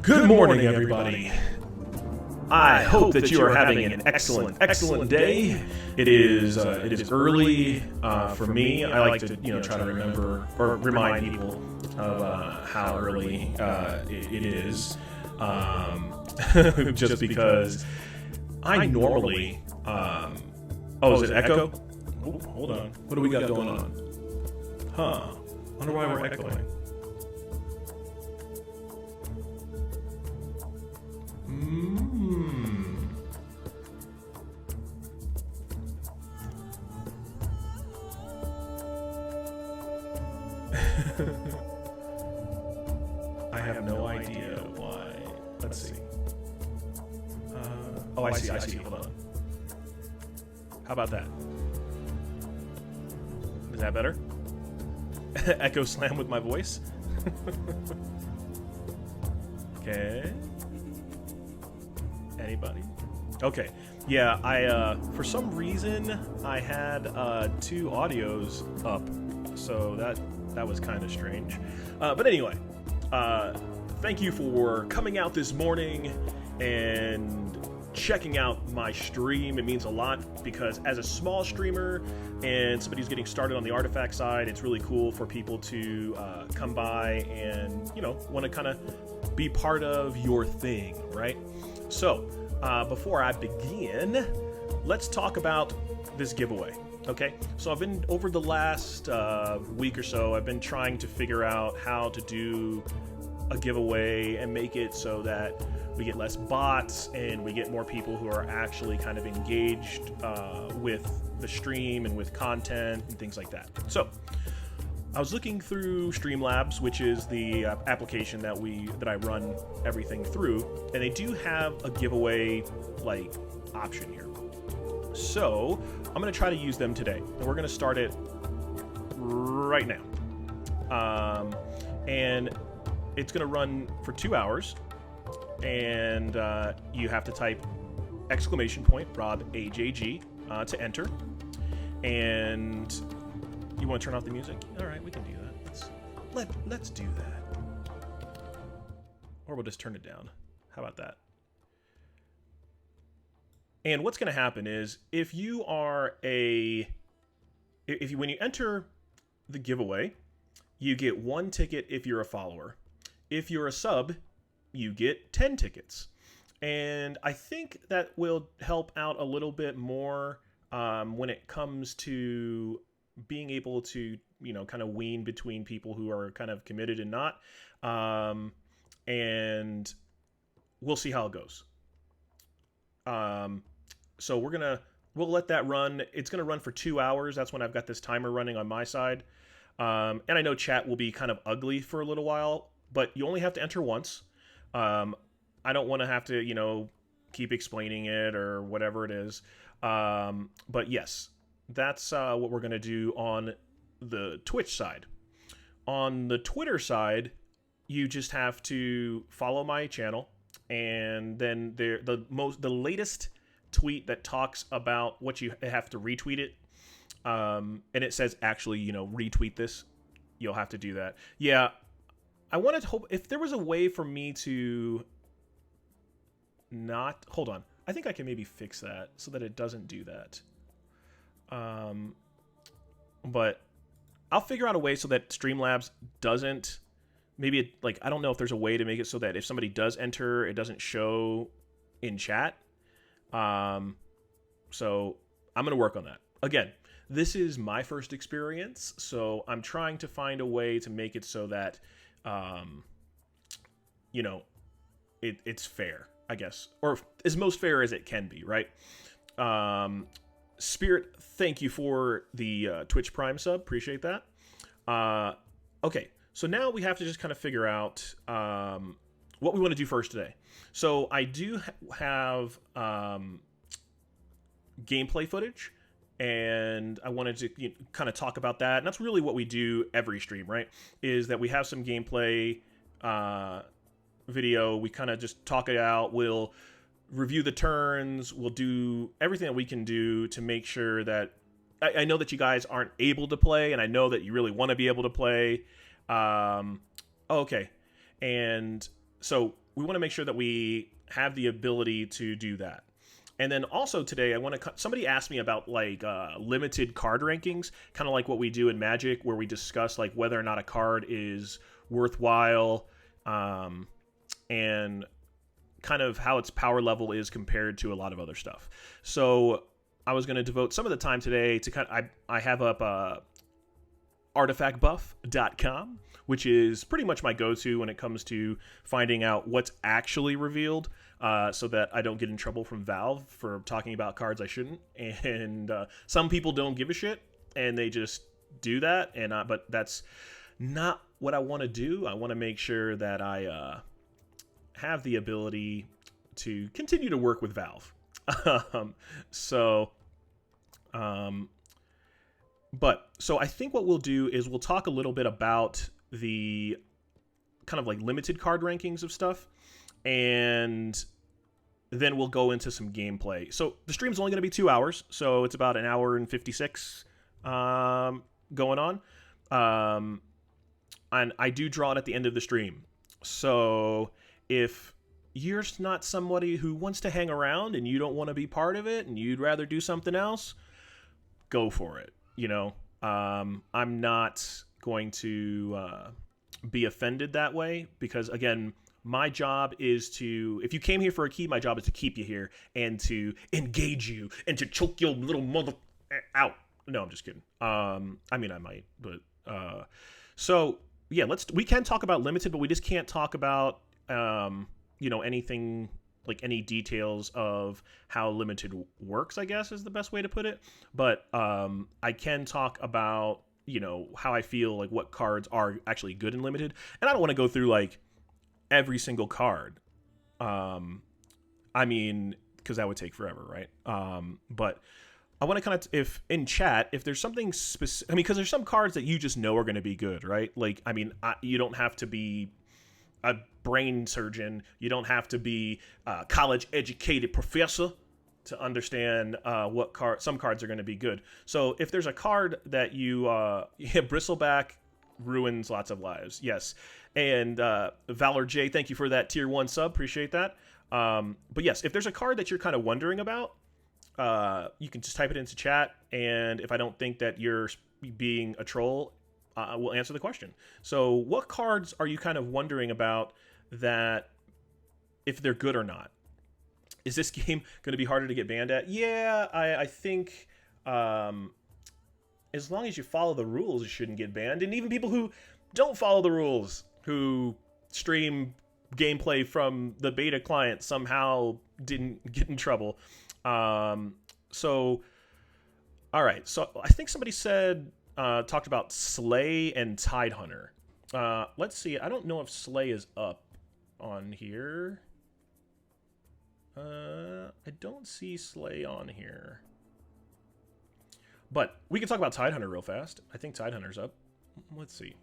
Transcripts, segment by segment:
Good morning, everybody. I hope that you are having an excellent day. It is early for me. I like to try to remember or remind people of how early it is, just because I normally. Is it echo? Oh, hold on. What do we got going on? Huh? Wonder why we're echoing. I have no idea why. Let's see. I see. Hold on. How about that? Is that better? Echo slam with my voice? Okay. Anybody? Okay. Yeah, I for some reason I had two audios up, so that was kind of strange. But anyway, thank you for coming out this morning and checking out my stream. It means a lot because as a small streamer and somebody who's getting started on the artifact side, it's really cool for people to come by and want to kind of be part of your thing, right? So before I begin, let's talk about this giveaway. Okay, so I've been, over the last week or so, I've been trying to figure out how to do a giveaway and make it so that we get less bots and we get more people who are actually kind of engaged with the stream and with content and things like that. So I was looking through Streamlabs, which is the application that I run everything through, and they do have a giveaway option here. So I'm going to try to use them today, and we're going to start it right now. And it's going to run for 2 hours, and you have to type !Rob AJG to enter. And you want to turn off the music? All right, we can do that. Let's do that. Or we'll just turn it down. How about that? And what's going to happen is when you enter the giveaway, you get 1 ticket if you're a follower. If you're a sub, you get 10 tickets. And I think that will help out a little bit more when it comes to being able to, kind of wean between people who are kind of committed and not. And we'll see how it goes. So we'll let that run. It's going to run for 2 hours. That's when I've got this timer running on my side. And I know chat will be kind of ugly for a little while, but you only have to enter once. I don't want to have to, keep explaining it or whatever it is. But yes, that's what we're going to do on the Twitch side. On the Twitter side, you just have to follow my channel, and then the latest tweet that talks about what you have to retweet it, and it says actually retweet this, you'll have to do that. Yeah, I wanted to hope if there was a way for me to not hold on. I think I can maybe fix that so that it doesn't do that. But I'll figure out a way so that Streamlabs doesn't. Maybe I don't know if there's a way to make it so that if somebody does enter, it doesn't show in chat. So I'm gonna work on that. Again, this is my first experience, so I'm trying to find a way to make it so that, it's fair, I guess, or as most fair as it can be, right? Spirit, thank you for the Twitch Prime sub. Appreciate that. Okay, so now we have to just kind of figure out what we want to do first today. So I do have gameplay footage, and I wanted to kind of talk about that. And that's really what we do every stream, right? Is that we have some gameplay video. We kind of just talk it out. We'll review the turns. We'll do everything that we can do to make sure that I know that you guys aren't able to play, and I know that you really want to be able to play. Okay. And so we want to make sure that we have the ability to do that. And then also today, somebody asked me about like limited card rankings, kind of like what we do in Magic, where we discuss like whether or not a card is worthwhile, and kind of how its power level is compared to a lot of other stuff. So I was going to devote some of the time today to I have up artifactbuff.com, which is pretty much my go-to when it comes to finding out what's actually revealed, so that I don't get in trouble from Valve for talking about cards I shouldn't. And some people don't give a shit, and they just do that. But that's not what I want to do. I want to make sure that I have the ability to continue to work with Valve. So I think what we'll do is we'll talk a little bit about the kind of like limited card rankings of stuff, and then we'll go into some gameplay. So the stream's only going to be 2 hours, so it's about an hour and 56 going on. And I do draw it at the end of the stream. So if you're not somebody who wants to hang around and you don't want to be part of it and you'd rather do something else, go for it. You know, I'm not going to be offended that way, because again, my job is to, if you came here for a key, my job is to keep you here and to engage you and to choke your little mother out. No, I'm just kidding. I mean, I might, but so yeah, we can talk about limited, but we just can't talk about anything, like any details of how limited works, I guess is the best way to put it. But I can talk about, how I feel like what cards are actually good in limited. And I don't want to go through like every single card. I mean, because that would take forever, right? But I want to kind of, if in chat, if there's something specific, I mean, because there's some cards that you just know are going to be good, right? Like, I mean, you don't have to be a brain surgeon. You don't have to be a college-educated professor to understand some cards are going to be good. So if there's a card that you, Bristleback ruins lots of lives, yes. And Valor J, thank you for that tier 1 sub, appreciate that. But yes, if there's a card that you're kind of wondering about, you can just type it into chat, and if I don't think that you're being a troll, we'll answer the question. So what cards are you kind of wondering about, that if they're good or not? Is this game going to be harder to get banned at? Yeah, I think as long as you follow the rules, you shouldn't get banned. And even people who don't follow the rules, who stream gameplay from the beta client, somehow didn't get in trouble. So, all right. So I think somebody said, talked about Slay and Tidehunter. Let's see. I don't know if Slay is up on here. I don't see Slay on here. But we can talk about Tidehunter real fast. I think Tidehunter's up. Let's see.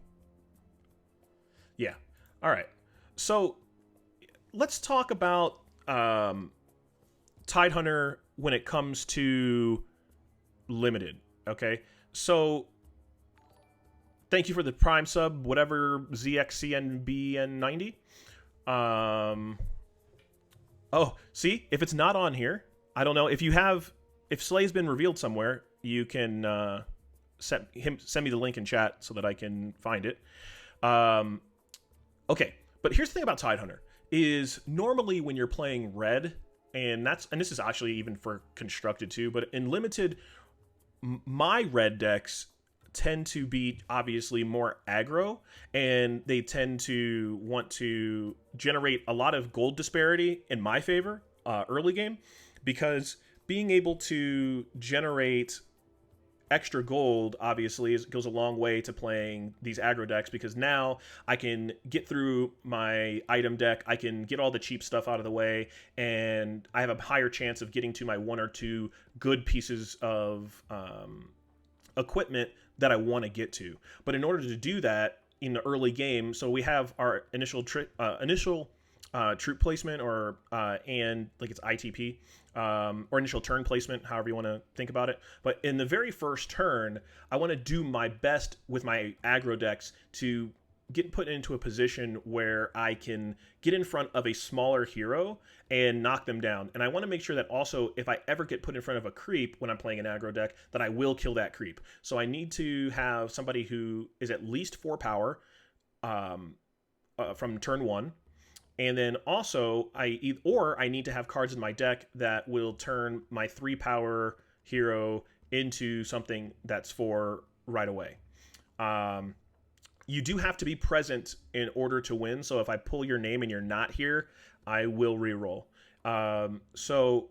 Yeah. All right. So let's talk about Tidehunter when it comes to limited. Okay. So thank you for the Prime sub, whatever, ZXCNBN90. Oh, see, if it's not on here, I don't know. If Slay's been revealed somewhere, you can send me the link in chat so that I can find it. Okay, but here's the thing about Tidehunter, is normally when you're playing red, and this is actually even for constructed too, but in limited, my red decks tend to be obviously more aggro, and they tend to want to generate a lot of gold disparity in my favor early game, because being able to generate extra gold obviously goes a long way to playing these aggro decks, because now I can get through my item deck, I can get all the cheap stuff out of the way, and I have a higher chance of getting to my 1 or 2 good pieces of equipment that I want to get to. But in order to do that in the early game, so we have our initial troop placement, or and like it's ITP, or initial turn placement, however you want to think about it. But in the very first turn, I want to do my best with my aggro decks to get put into a position where I can get in front of a smaller hero and knock them down. And I want to make sure that also, if I ever get put in front of a creep when I'm playing an aggro deck, that I will kill that creep. So I need to have somebody who is at least 4 power from turn 1. And then also, I need to have cards in my deck that will turn my 3 power hero into something that's 4 right away. You do have to be present in order to win. So if I pull your name and you're not here, I will reroll. So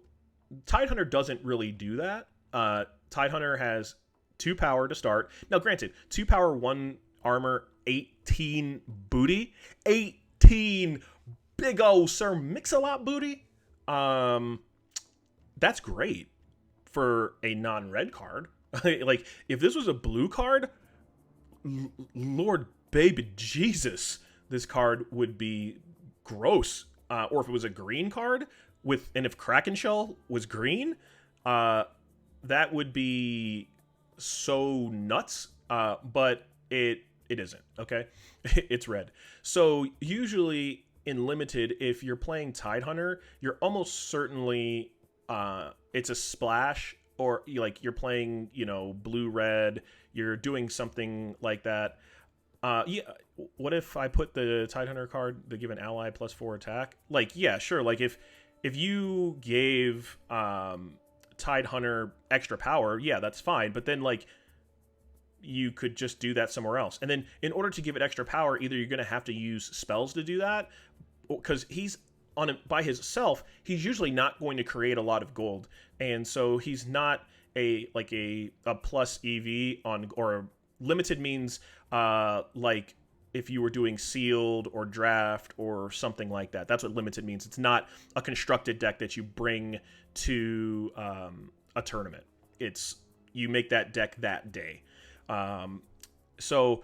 Tidehunter doesn't really do that. Tidehunter has 2 power to start. Now, granted, 2 power, 1 armor, 18 booty. 18 big old Sir Mix-a-Lot booty. That's great for a non-red card. Like, if this was a blue card, Lord baby Jesus, this card would be gross. Or if it was a green card and if Kraken Shell was green, that would be so nuts. But it isn't. Okay, it's red. So usually in limited, if you're playing Tidehunter, you're almost certainly it's a splash, or you're playing blue red. You're doing something like that. Yeah. What if I put the Tidehunter card to give an ally +4 attack? Yeah, sure. If you gave Tidehunter extra power, yeah, that's fine. But then you could just do that somewhere else. And then in order to give it extra power, either you're going to have to use spells to do that, because he's by himself, he's usually not going to create a lot of gold, and so he's not a plus EV on, or limited means if you were doing sealed or draft or something like that. That's what limited means. It's not a constructed deck that you bring to a tournament. It's you make that deck that day. So,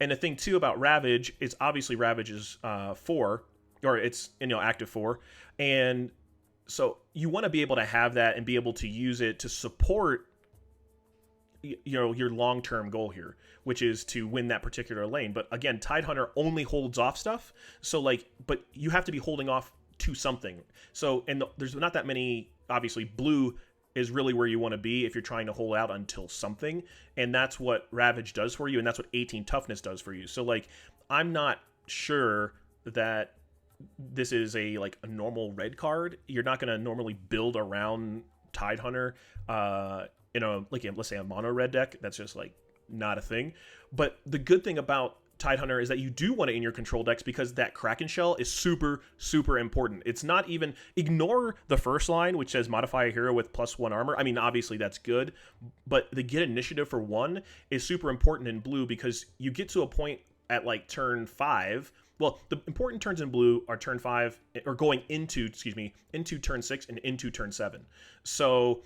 and the thing too about Ravage is obviously Ravage is 4, or it's active 4, and so you want to be able to have that and be able to use it to support your long-term goal here, which is to win that particular lane. But again, Tidehunter only holds off stuff, so but you have to be holding off to something. So, and there's not that many. Obviously, blue is really where you want to be if you're trying to hold out until something, and that's what Ravage does for you, and that's what 18 toughness does for you. So I'm not sure that this is a normal red card. You're not going to normally build around Tidehunter let's say a mono red deck. That's just not a thing. But the good thing about Tidehunter is that you do want it in your control decks, because that Kraken Shell is super, super important. It's not even, ignore the first line, which says modify a hero with +1 armor. I mean, obviously that's good, but the get initiative for 1 is super important in blue, because you get to a point at turn 5. Well, the important turns in blue are turn 5, or going into turn 6 and into turn 7. So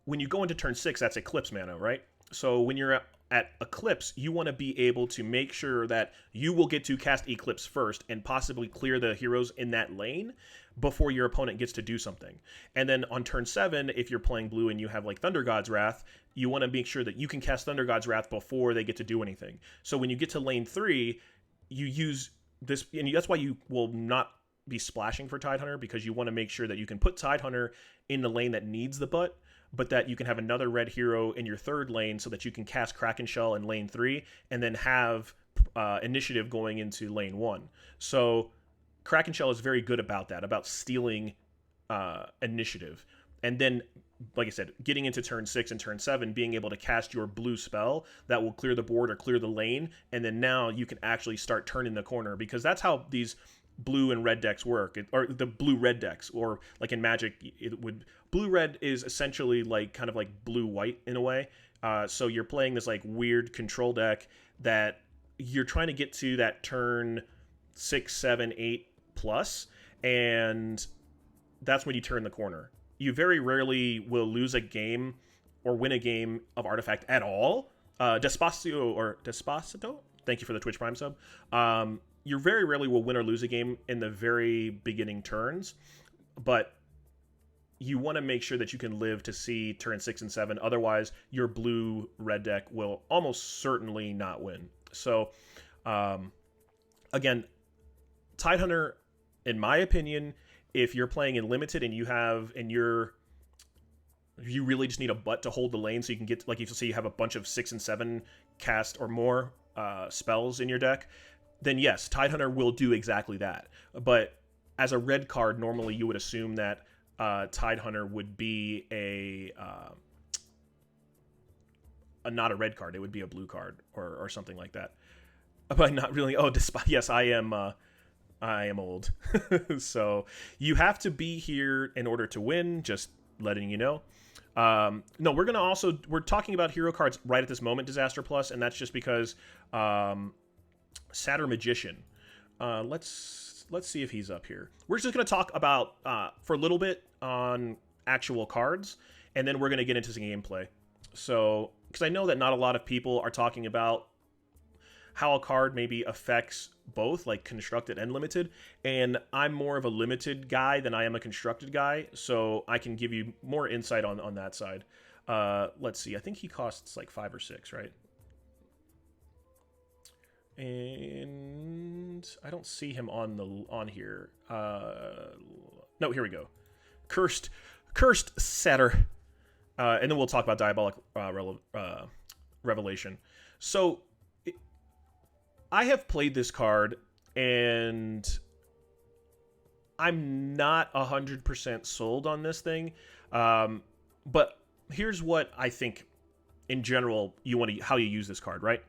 when you go into turn 6, that's Eclipse mana, right? So when you're at Eclipse, you want to be able to make sure that you will get to cast Eclipse first and possibly clear the heroes in that lane before your opponent gets to do something. And then on turn 7, if you're playing blue and you have Thunder God's Wrath, you want to make sure that you can cast Thunder God's Wrath before they get to do anything. So when you get to lane 3, you use this, and that's why you will not be splashing for Tidehunter, because you want to make sure that you can put Tidehunter in the lane that needs the butt, but that you can have another red hero in your third lane so that you can cast Kraken Shell in lane 3 and then have initiative going into lane 1. So Kraken Shell is very good about that, about stealing initiative. And then, like I said, getting into turn 6 and turn 7, being able to cast your blue spell that will clear the board or clear the lane, and then now you can actually start turning the corner, because that's how these blue and red decks work, or the blue red decks, or in Magic, it would blue red is essentially kind of blue white in a way. So you're playing this weird control deck that you're trying to get to that turn 6, 7, 8 plus, and that's when you turn the corner. You very rarely will lose a game or win a game of Artifact at all. Despacito, thank you for the Twitch Prime sub. You very rarely will win or lose a game in the very beginning turns, but you want to make sure that you can live to see turn 6 and 7. Otherwise, your blue-red deck will almost certainly not win. So, again, Tidehunter, in my opinion, if you're playing in limited and you really just need a butt to hold the lane, so you can get, like, if you see you have a bunch of 6 and 7 cast or more spells in your deck, then yes, Tidehunter will do exactly that. But as a red card, normally you would assume that Tidehunter would be not a red card; it would be a blue card or something like that. But not really. Oh, yes, I am old. So you have to be here in order to win. Just letting you know. No, we're talking about hero cards right at this moment, Disaster Plus, and that's just because SATYR Magician. Let's see if he's up here. We're just going to talk about for a little bit on actual cards, and then we're going to get into some gameplay. So, because I know that not a lot of people are talking about how a card maybe affects both, like constructed and limited, and I'm more of a limited guy than I am a constructed guy, so I can give you more insight on that side. Let's see, I think he costs like 5 or 6, right? And I don't see him on here. No, here we go. Cursed SATYR. And then we'll talk about Diabolic Revelation. So I have played this card, and I'm not 100% sold on this thing. But here's what I think in general how you use this card, right?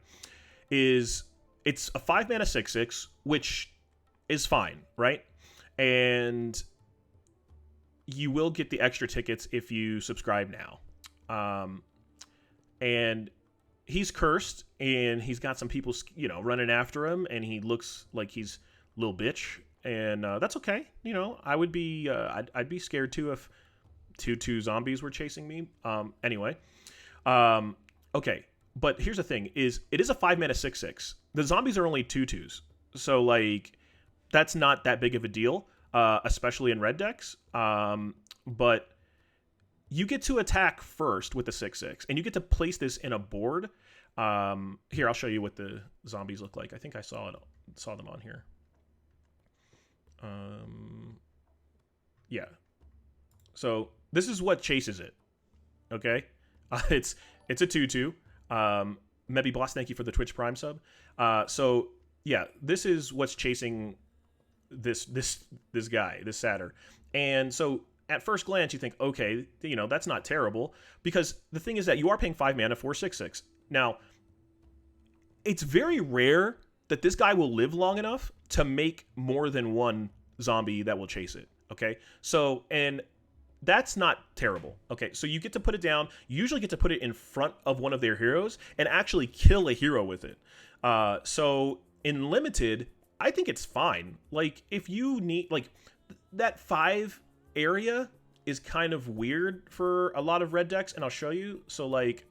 It's a 5-mana 6/6, which is fine, right? And you will get the extra tickets if you subscribe now. And he's cursed, and he's got some people, running after him, and he looks like he's a little bitch, and that's okay. I would be, I'd be scared too if 2/2 zombies were chasing me. Anyway, okay. But here's the thing: it is a 5-mana 6/6. The zombies are only 2/2s, so like that's not that big of a deal, especially in red decks. But you get to attack first with the 6/6, and you get to place this in a board. Here, I'll show you what the zombies look like. I think I saw them on here. Yeah. So this is what chases it. Okay, it's a 2/2. Mebi Boss, thank you for the Twitch Prime sub. So yeah, this is what's chasing this guy, this SATYR. And so at first glance, you think, okay, that's not terrible, because the thing is that you are paying 5 mana for 6/6. Now, it's very rare that this guy will live long enough to make more than one zombie that will chase it. Okay, so, and that's not terrible. Okay, so you get to put it down. You usually get to put it in front of one of their heroes and actually kill a hero with it. So in limited, I think it's fine. Like, if you need, like, that 5 area is kind of weird for a lot of red decks, and I'll show you. So, like,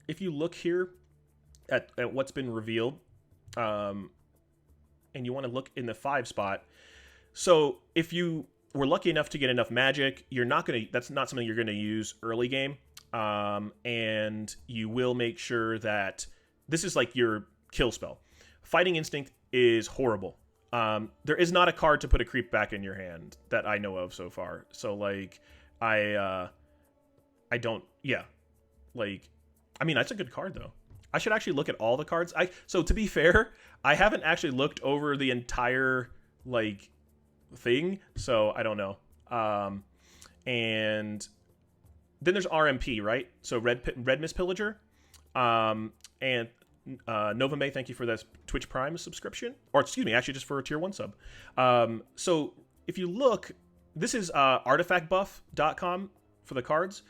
if you look here at what's been revealed, and you want to look in the 5 spot, so if you were lucky enough to get enough magic, that's not something you're gonna use early game, and you will make sure that this is like your kill spell. Fighting Instinct is horrible. There is not a card to put a creep back in your hand that I know of so far. So, like, I don't, yeah. Like, I mean, that's a good card, though. I should actually look at all the cards. So, to be fair, I haven't actually looked over the entire, like, thing, so I don't know. And then there's RMP, right? So, Red Mist Pillager. And Nova May, thank you for that Twitch Prime subscription. Or, excuse me, actually just for a tier 1 sub. So, if you look, this is artifactbuff.com for the cards.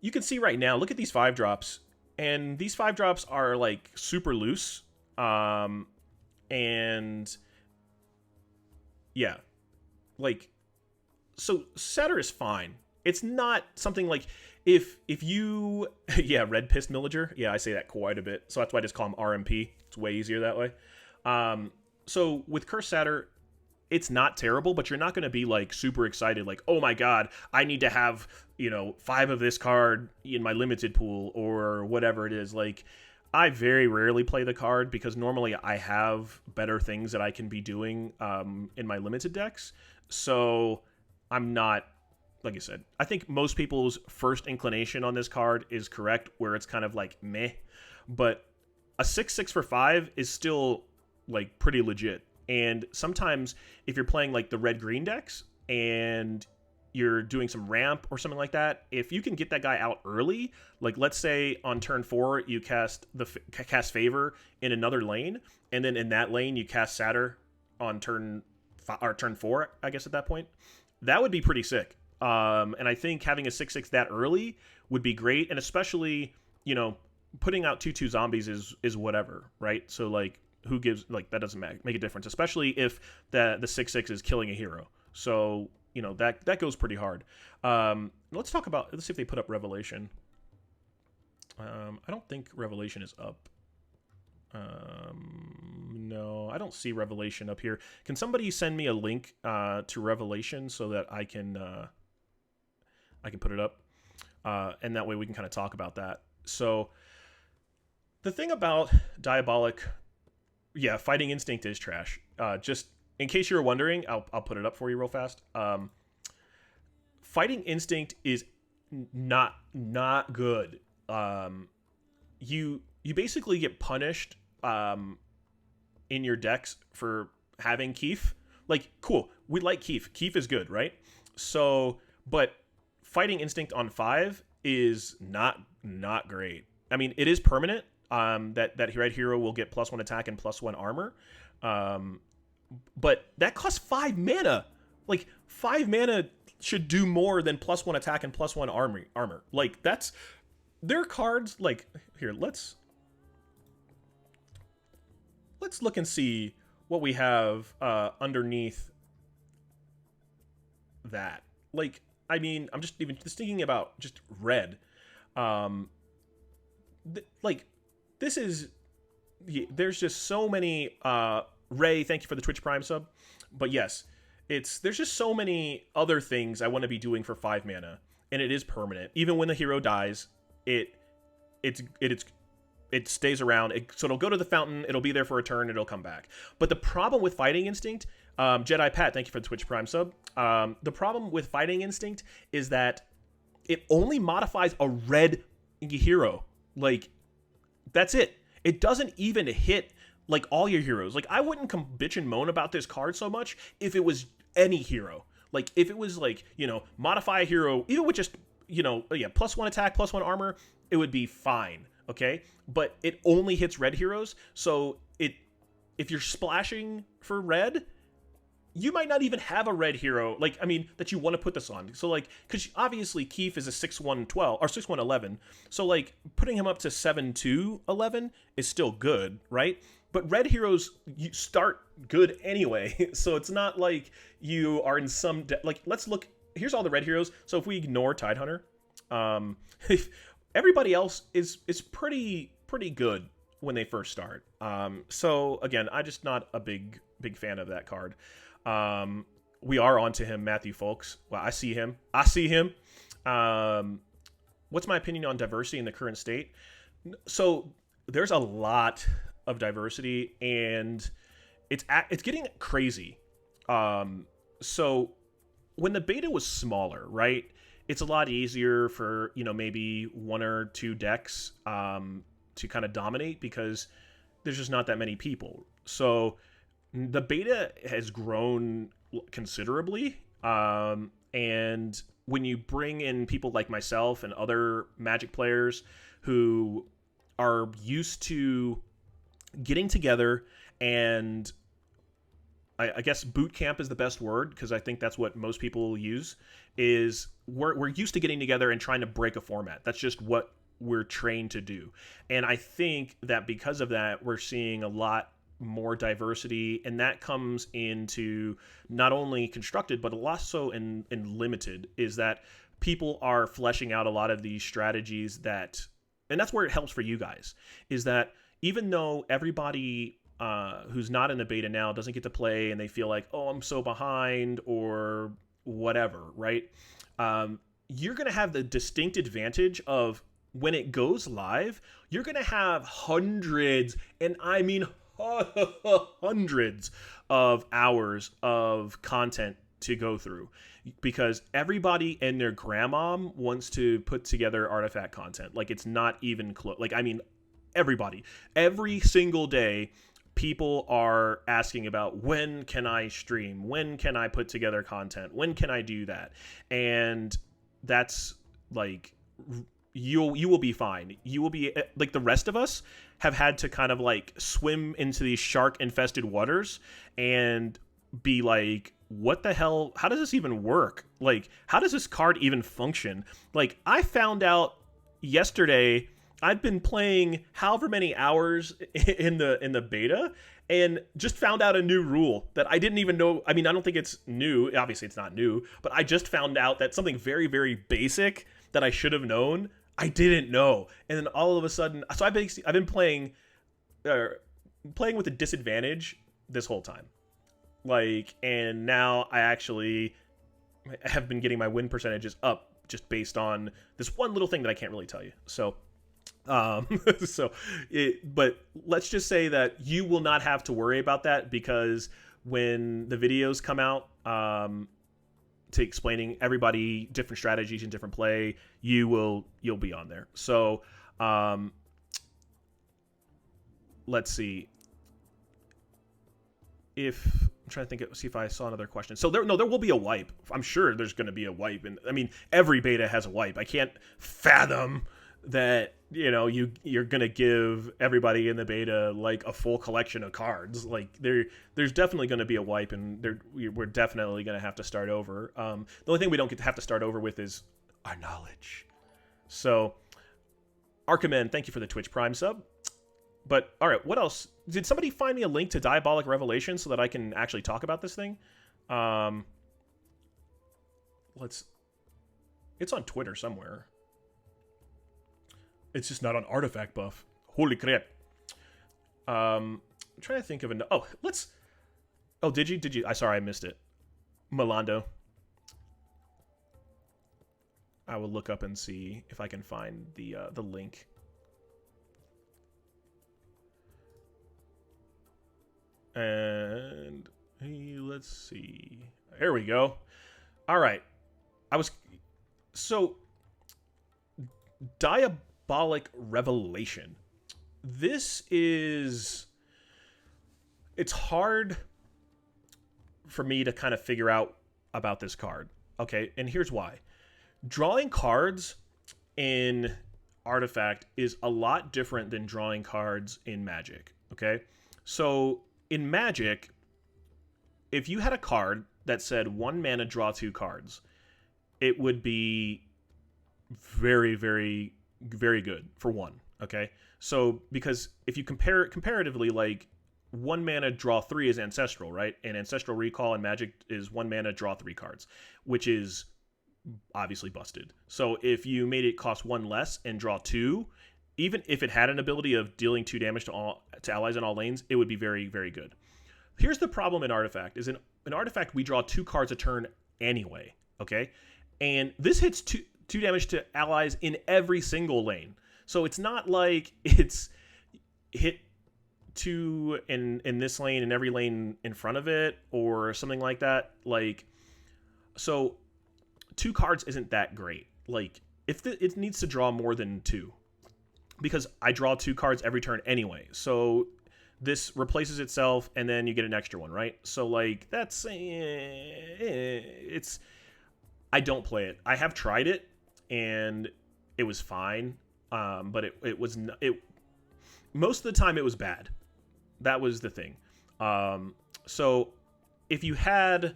You can see right now, look at these 5-drops. And these 5-drops are, like, super loose. And, yeah. Like, so SATYR is fine. It's not something like, if you, yeah, Red Pissed Millager. Yeah, I say that quite a bit. So that's why I just call him RMP. It's way easier that way. So with Cursed SATYR, it's not terrible, but you're not going to be, like, super excited, like, oh my god, I need to have, 5 of this card in my limited pool, or whatever it is. Like, I very rarely play the card because normally I have better things that I can be doing in my limited decks. So I'm not, like I said, I think most people's first inclination on this card is correct, where it's kind of like meh. But a 6/6 for 5 is still like pretty legit. And sometimes if you're playing like the red-green decks and you're doing some ramp or something like that, if you can get that guy out early, like let's say on turn 4 you cast Favor in another lane, and then in that lane you cast SATYR on turn 4, I guess at that point, that would be pretty sick. And I think having a 6/6 that early would be great, and especially, you know, putting out 2/2 zombies is whatever, right? So like, who gives, like, that doesn't make a difference, especially if the 6/6 is killing a hero. So, you know, that goes pretty hard. Let's see if they put up Revelation. I don't think Revelation is up. No, I don't see Revelation up here. Can somebody send me a link to Revelation so that I can put it up, and that way we can kind of talk about that. So the thing about Diabolic, yeah, Fighting Instinct is trash. Just in case you're wondering, I'll put it up for you real fast. Fighting Instinct is not good. You basically get punished in your decks for having Keef. Like, cool, we like Keef. Keef is good, right? So, but Fighting Instinct on 5 is not great. I mean, it is permanent. That red hero will get +1 attack and +1 armor. But that costs 5 mana. Like, 5 mana should do more than +1 attack and +1 armor. Like, that's, there are cards like, here, let's look and see what we have underneath that. Like, I mean, I'm just thinking about just red. Like, this is, there's just so many, Ray, thank you for the Twitch Prime sub. But yes, there's just so many other things I want to be doing for 5 mana, and it is permanent. Even when the hero dies, it stays around. So it'll go to the fountain, it'll be there for a turn, it'll come back. But the problem with Fighting Instinct, Jedi Pat, thank you for the Twitch Prime sub. The problem with Fighting Instinct is that it only modifies a red hero. Like, that's it. It doesn't even hit like all your heroes. Like, I wouldn't come bitch and moan about this card so much if it was any hero. Like, if it was like, you know, modify a hero, even with just, you know, yeah, +1 attack, +1 armor, it would be fine. Okay, but it only hits red heroes. So if you're splashing for red, you might not even have a red hero, like, I mean, that you want to put this on. So, like, because obviously Keef is a 6/1/12 or 6/1/11, so like putting him up to 7/2/11 is still good, right? But red heroes, you start good anyway, so it's not like you are in some like, let's look. Here's all the red heroes. So if we ignore Tidehunter, everybody else is pretty good when they first start. So again, I'm just not a big fan of that card. We are onto him, Matthew Folks. Well, I see him. What's my opinion on diversity in the current state? So there's a lot of diversity, and it's getting crazy. So when the beta was smaller, right, it's a lot easier for, you know, maybe 1 or 2 decks to kind of dominate because there's just not that many people. So the beta has grown considerably, and when you bring in people like myself and other Magic players who are used to getting together, and I guess boot camp is the best word, because I think that's what most people use, is we're used to getting together and trying to break a format. That's just what we're trained to do. And I think that because of that, we're seeing a lot more diversity, and that comes into not only constructed but also in limited, is that people are fleshing out a lot of these strategies that, and that's where it helps for you guys, is that even though everybody who's not in the beta now doesn't get to play, and they feel like, oh, I'm so behind or whatever, right? You're going to have the distinct advantage of when it goes live, you're going to have hundreds, and I mean hundreds of hours of content to go through, because everybody and their grandmom wants to put together artifact content. Like, it's not even close. Like, I mean, everybody, every single day, people are asking about, when can I stream? When can I put together content? When can I do that? And that's like, you will be fine. You will be like the rest of us have had to kind of like swim into these shark infested waters and be like, what the hell? How does this even work? Like, how does this card even function? Like, I found out yesterday, I've been playing however many hours in the beta, and just found out a new rule that I didn't even know. I mean, I don't think it's new. Obviously, it's not new, but I just found out that something very, very basic that I should have known, I didn't know. And then all of a sudden, so I've been playing with a disadvantage this whole time. Like, and now I actually have been getting my win percentages up just based on this one little thing that I can't really tell you. So, but let's just say that you will not have to worry about that, because when the videos come out, to explaining everybody different strategies and different play, you'll be on there. So, let's see. I'm trying to see if I saw another question. So there will be a wipe. I'm sure there's going to be a wipe, and I mean, every beta has a wipe. I can't fathom that, you're going to give everybody in the beta like a full collection of cards. Like, there's definitely going to be a wipe, and we're definitely going to have to start over. The only thing we don't get to have to start over with is our knowledge. So, Archimen, thank you for the Twitch Prime sub. But, all right, what else? Did somebody find me a link to Diabolic Revelation so that I can actually talk about this thing? It's on Twitter somewhere. It's just not on Artifact Buff. Holy crap. I'm trying to think of did you? Sorry, I missed it. Milando. I will look up and see if I can find the link. And hey, let's see. There we go. All right. Diabolic Revelation. It's hard for me to kind of figure out about this card. Okay, and here's why. Drawing cards in Artifact is a lot different than drawing cards in Magic. Okay, so in Magic, if you had a card that said 1 mana, draw 2 cards, it would be very, very, very good for 1. Okay, so because if you compare it comparatively, like 1 mana, draw 3 is Ancestral, right? And Ancestral Recall in Magic is 1 mana, draw 3 cards, which is obviously busted. So if you made it cost 1 less and draw 2, even if it had an ability of dealing 2 damage to allies in all lanes, it would be very, very good. Here's the problem in Artifact, is in Artifact, we draw 2 cards a turn anyway, okay? And this hits 2 damage to allies in every single lane. So it's not like it's hit 2 in this lane and every lane in front of it or something like that. Like, so 2 cards isn't that great. Like, it needs to draw more than 2. Because I draw 2 cards every turn anyway. So this replaces itself, and then you get an extra one, right? So, like, that's... I don't play it. I have tried it, and it was fine. But it was... most of the time, it was bad. That was the thing. So, if you had,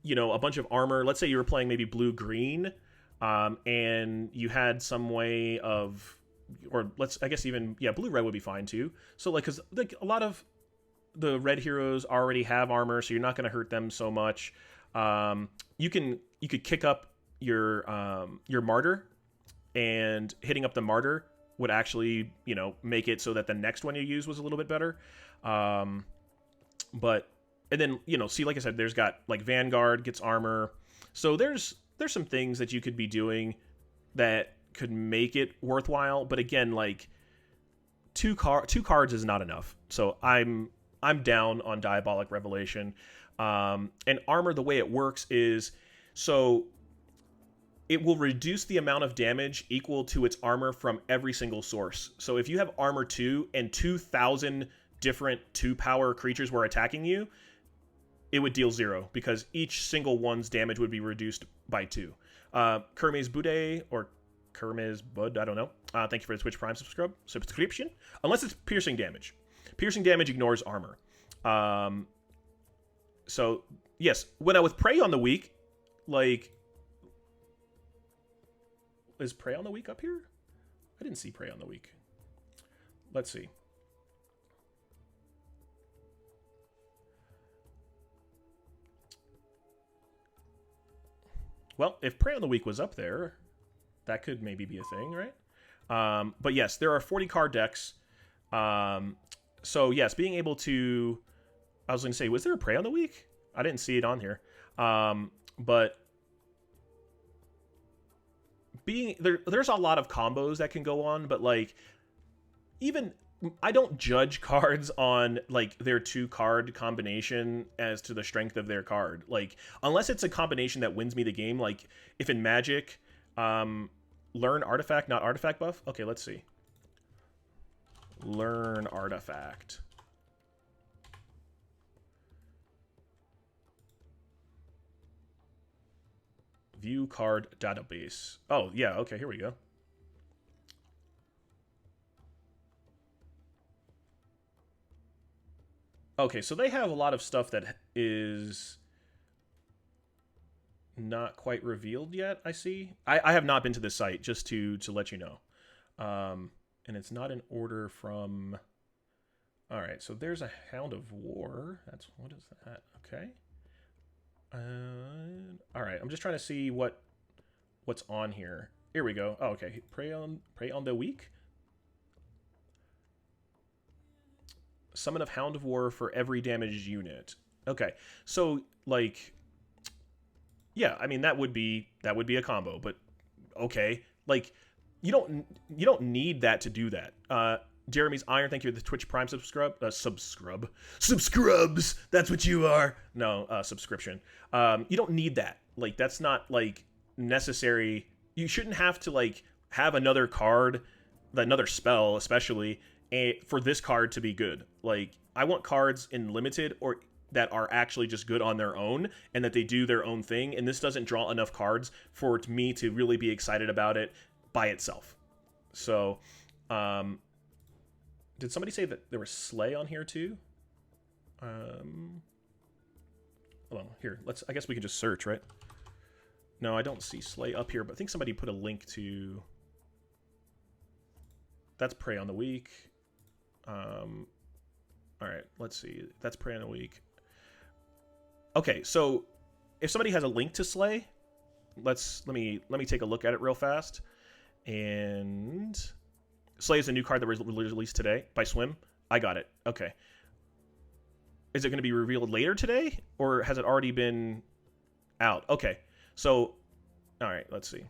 a bunch of armor... Let's say you were playing maybe blue-green, and you had some way of... Or I guess even blue-red would be fine too. So because a lot of the red heroes already have armor, so you're not going to hurt them so much. You could kick up your martyr, and hitting up the martyr would actually make it so that the next one you use was a little bit better. And then see, like I said, there's got like Vanguard gets armor, so there's some things that you could be doing that could make it worthwhile. But again, like two cards is not enough. So I'm down on Diabolic Revelation. And armor, the way it works is, so it will reduce the amount of damage equal to its armor from every single source. So if you have armor 2 and 2,000 different 2-power creatures were attacking you, it would deal 0 because each single one's damage would be reduced by 2. Kermes Bude or Kermes Bud, I don't know. Thank you for the Twitch Prime subscription. Unless it's piercing damage. Piercing damage ignores armor. So, yes, when I was Prey on the Week, like... Is Prey on the Week up here? I didn't see Prey on the Week. Let's see. Well, if Prey on the Week was up there, that could maybe be a thing, right? But yes, there are 40 card decks. So yes, being able to... I was going to say, was there a Prey on the Week? I didn't see it on here. But... there's a lot of combos that can go on, but like even I don't judge cards on like their 2-card combination as to the strength of their card. Like unless it's a combination that wins me the game, like if in Magic, learn artifact, not artifact buff. Okay, let's see. Learn artifact. View card database. Oh, yeah, okay, here we go. Okay, so they have a lot of stuff that is not quite revealed yet, I see. I have not been to this site, just to let you know. And it's not in order from... All right, so there's a Hound of War. What is that? Okay. All right, I'm just trying to see what's on here. Here we go. Oh, okay. Prey on the Week. Summon of Hound of War for every damaged unit. Okay, so like, yeah, I mean that would be a combo, but okay, like you don't need that to do that. Jeremy's Iron, thank you for the Twitch Prime subscribs. That's what you are. No, subscription. You don't need that. Like that's not like necessary. You shouldn't have to like have another card, another spell, especially for this card to be good. Like I want cards in limited or that are actually just good on their own and that they do their own thing. And this doesn't draw enough cards for me to really be excited about it by itself. So, did somebody say that there was Slay on here too? Well, here, I guess we can just search, right? No, I don't see Slay up here, but I think somebody put a link to... That's Prey on the Week. All right, let's see. That's Prey on the Week. Okay, so if somebody has a link to Slay, let me take a look at it real fast. And Slay is a new card that was released today by Swim. I got it. Okay. Is it going to be revealed later today, or has it already been out? Okay. So, all right, let's see.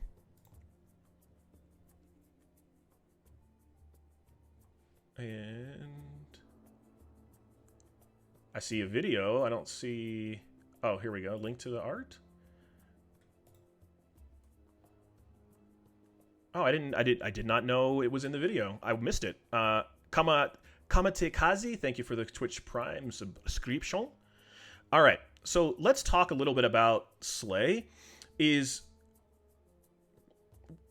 And I see a video. I don't see... Oh, here we go. Link to the art. Oh, I did not know it was in the video. I missed it. Kamatekazi, thank you for the Twitch Prime subscription. All right, so let's talk a little bit about Slay. Is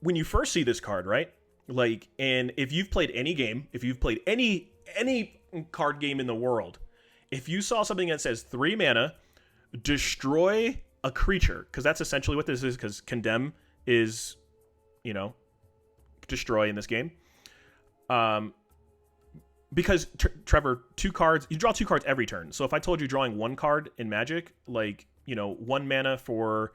when you first see this card, right? Like, and if you've played any game, if you've played any card game in the world, if you saw something that says 3 mana, destroy a creature, because that's essentially what this is, because condemn is, you know, destroy in this game. Because Trevor, 2 cards, you draw 2 cards every turn. So if I told you drawing 1 card in Magic, like, you know, 1 mana for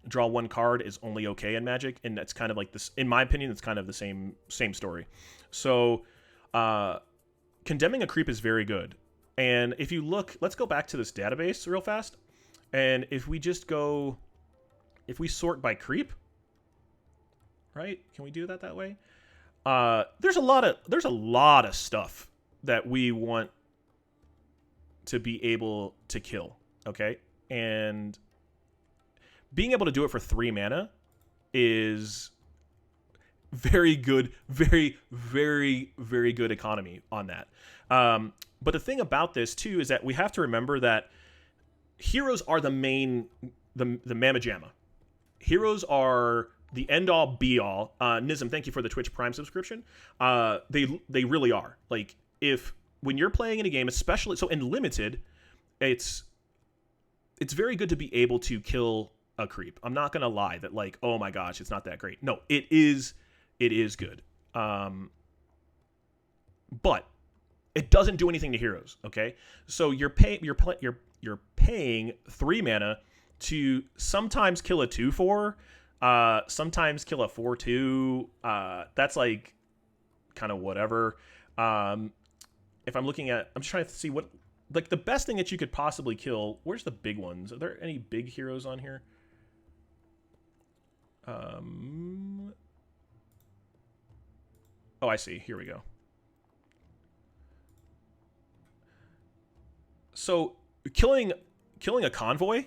draw 1 card is only okay in Magic, and that's kind of like this, in my opinion, it's kind of the same story. So condemning a creep is very good. And if you look, let's go back to this database real fast. And if we just go, if we sort by creep, right? Can we do that way? There's a lot of stuff that we want to be able to kill, okay? And being able to do it for 3 mana is very good, very, very, very good economy on that. But the thing about this too is that we have to remember that heroes are the main, the mamma jamma. Heroes are the end all be all. Nism, thank you for the Twitch Prime subscription. They really are. Like, when you're playing in a game, especially so in limited, it's very good to be able to kill a creep. I'm not gonna lie that, like, oh my gosh, it's not that great. No, it is good. But it doesn't do anything to heroes. Okay, so you're paying 3 mana to sometimes kill a 2/4, sometimes kill a 4/2. That's like kind of whatever. If I'm just trying to see what, like, the best thing that you could possibly kill. Where's the big ones? Are there any big heroes on here? Oh, I see. Here we go. So killing a convoy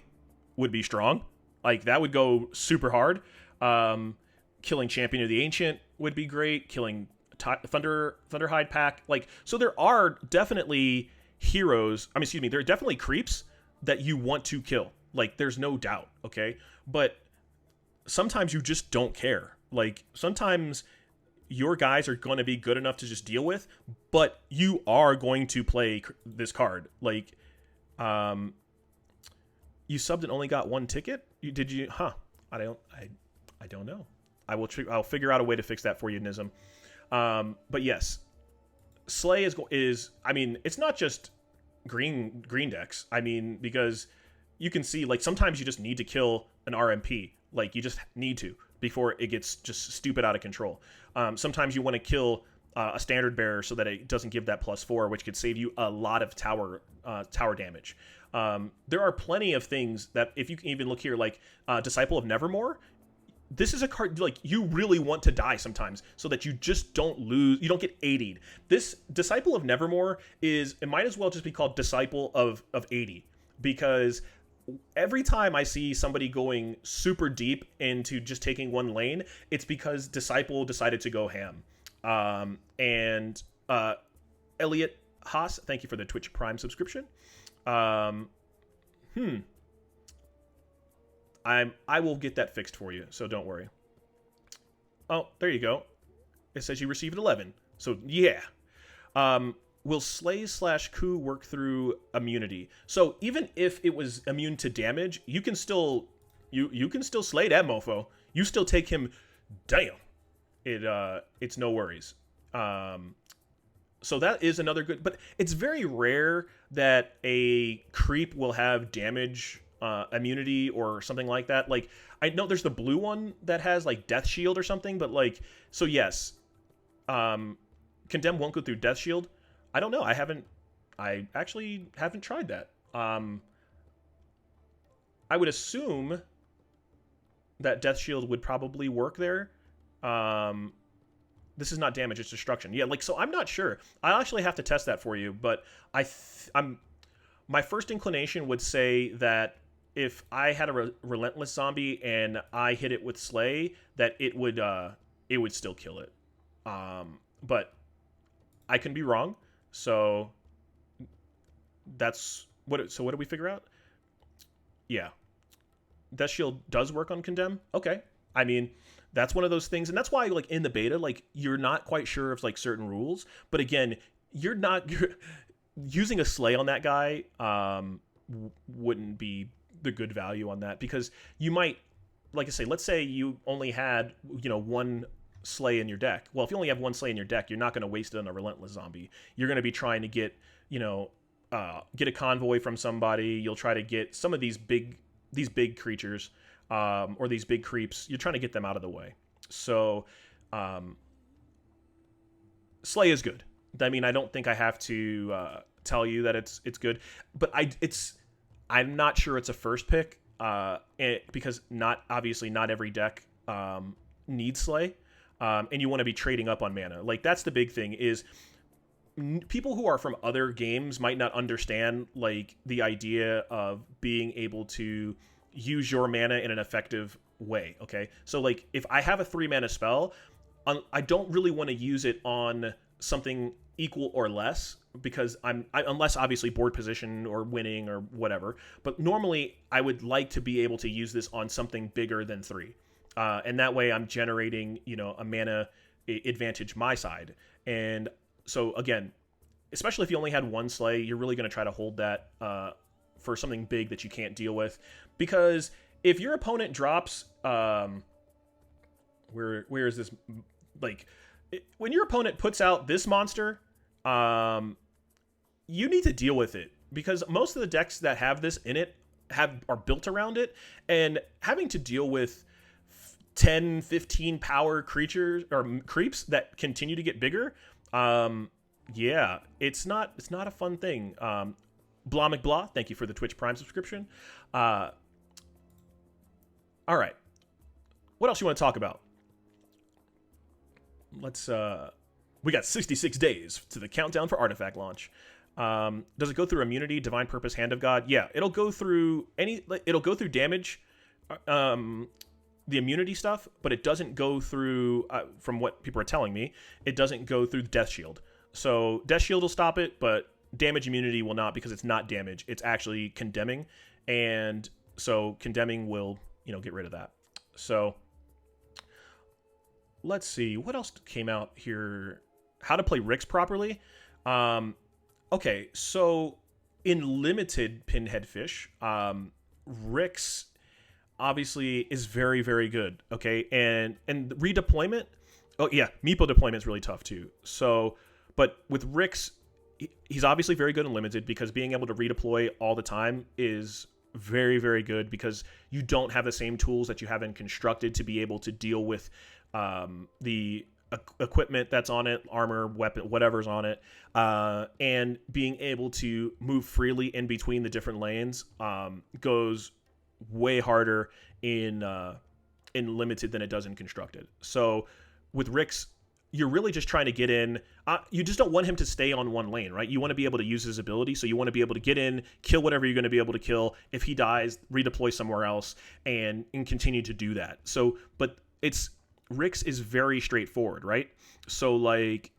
would be strong. Like, that would go super hard. Killing Champion of the Ancient would be great. Killing Thunderhide Pack. Like, so there are definitely heroes. There are definitely creeps that you want to kill. Like, there's no doubt. Okay, but sometimes you just don't care. Like, sometimes your guys are going to be good enough to just deal with, but you are going to play this card. Like, you subbed and only got 1 ticket. Did you? Huh? I don't know. I'll figure out a way to fix that for you, Nism. But yes, Slay is it's not just green decks. Because you can see, like, sometimes you just need to kill an RMP. Like, you just need to before it gets just stupid out of control. Sometimes you want to kill a standard bearer so that it doesn't give that +4, which could save you a lot of tower damage. There are plenty of things that, if you can even look here, like Disciple of Nevermore. This is a card, like, you really want to die sometimes so that you just don't lose, you don't get 80'd. This Disciple of Nevermore it might as well just be called Disciple of 80, because every time I see somebody going super deep into just taking one lane, it's because Disciple decided to go ham. Elliot Haas, thank you for the Twitch Prime subscription. I will get that fixed for you, so don't worry. Oh, there you go. It says you received 11. So, yeah. Will Slay/Coup work through immunity? So, even if it was immune to damage, you can still slay that mofo. You still take him. Damn. It's no worries. So that is another good, but it's very rare that a creep will have damage immunity or something like that. Like, I know there's the blue one that has, like, Death Shield or something, but, like, so yes, Condemn won't go through Death Shield. I don't know. I actually haven't tried that. I would assume that Death Shield would probably work there. This is not damage, it's destruction. Yeah, like, so I'm not sure. I'll actually have to test that for you, but my first inclination would say that if I had a relentless zombie and I hit it with Slay, that it would still kill it. But I can be wrong. So that's what. So what did we figure out? Yeah, Death Shield does work on Condemn. Okay, that's one of those things, and that's why, like, in the beta, like, you're not quite sure of, like, certain rules. But again, you're using a Slay on that guy wouldn't be the good value on that, because you might, like I say, let's say you only had, one Slay in your deck. Well, if you only have one Slay in your deck, you're not going to waste it on a relentless zombie. You're going to be trying to get a convoy from somebody. You'll try to get some of these big creatures or these big creeps. You're trying to get them out of the way. So Slay is good. I don't think I have to tell you that it's good, but I'm not sure it's a first pick because not every deck need Slay, and you want to be trading up on mana. Like, that's the big thing is people who are from other games might not understand like the idea of being able to use your mana in an effective way. Okay, so like if I have a 3 mana spell, I don't really want to use it on something equal or less, because unless obviously board position or winning or whatever, but normally I would like to be able to use this on something bigger than 3, and that way I'm generating, you know, a mana advantage my side. And so again, especially if you only had 1 Slay, you're really going to try to hold that for something big that you can't deal with, because if your opponent drops where is this, like when your opponent puts out this monster, you need to deal with it, because most of the decks that have this in it are built around it, and having to deal with 10, 15 power creatures or creeps that continue to get bigger, yeah, it's not a fun thing. Blah McBlah, thank you for the Twitch Prime subscription. All right, what else you want to talk about? Let's we got 66 days to the countdown for artifact launch. Does it go through immunity, divine purpose, hand of God? Yeah, it'll go through it'll go through damage, the immunity stuff, but it doesn't go through, from what people are telling me, it doesn't go through Death Shield. So Death Shield will stop it, but damage immunity will not, because it's not damage, it's actually condemning, and so condemning will, you know, get rid of that. So let's see what else came out here. How to play Rix properly. Okay, so in limited Pinhead Fish, Rix obviously is very, very good. Okay, and redeployment. Oh yeah, Meepo deployment is really tough too. So, but with Rix, he's obviously very good in limited, because being able to redeploy all the time is very, very good, because you don't have the same tools that you have in constructed to be able to deal with the equipment that's on it, armor, weapon, whatever's on it, and being able to move freely in between the different lanes goes way harder in limited than it does in constructed. So with Rix, you're really just trying to get in. You just don't want him to stay on one lane, right? You want to be able to use his ability, so you want to be able to get in, kill whatever you're going to be able to kill. If he dies, redeploy somewhere else, and continue to do that. So, but Rix is very straightforward, right? So like,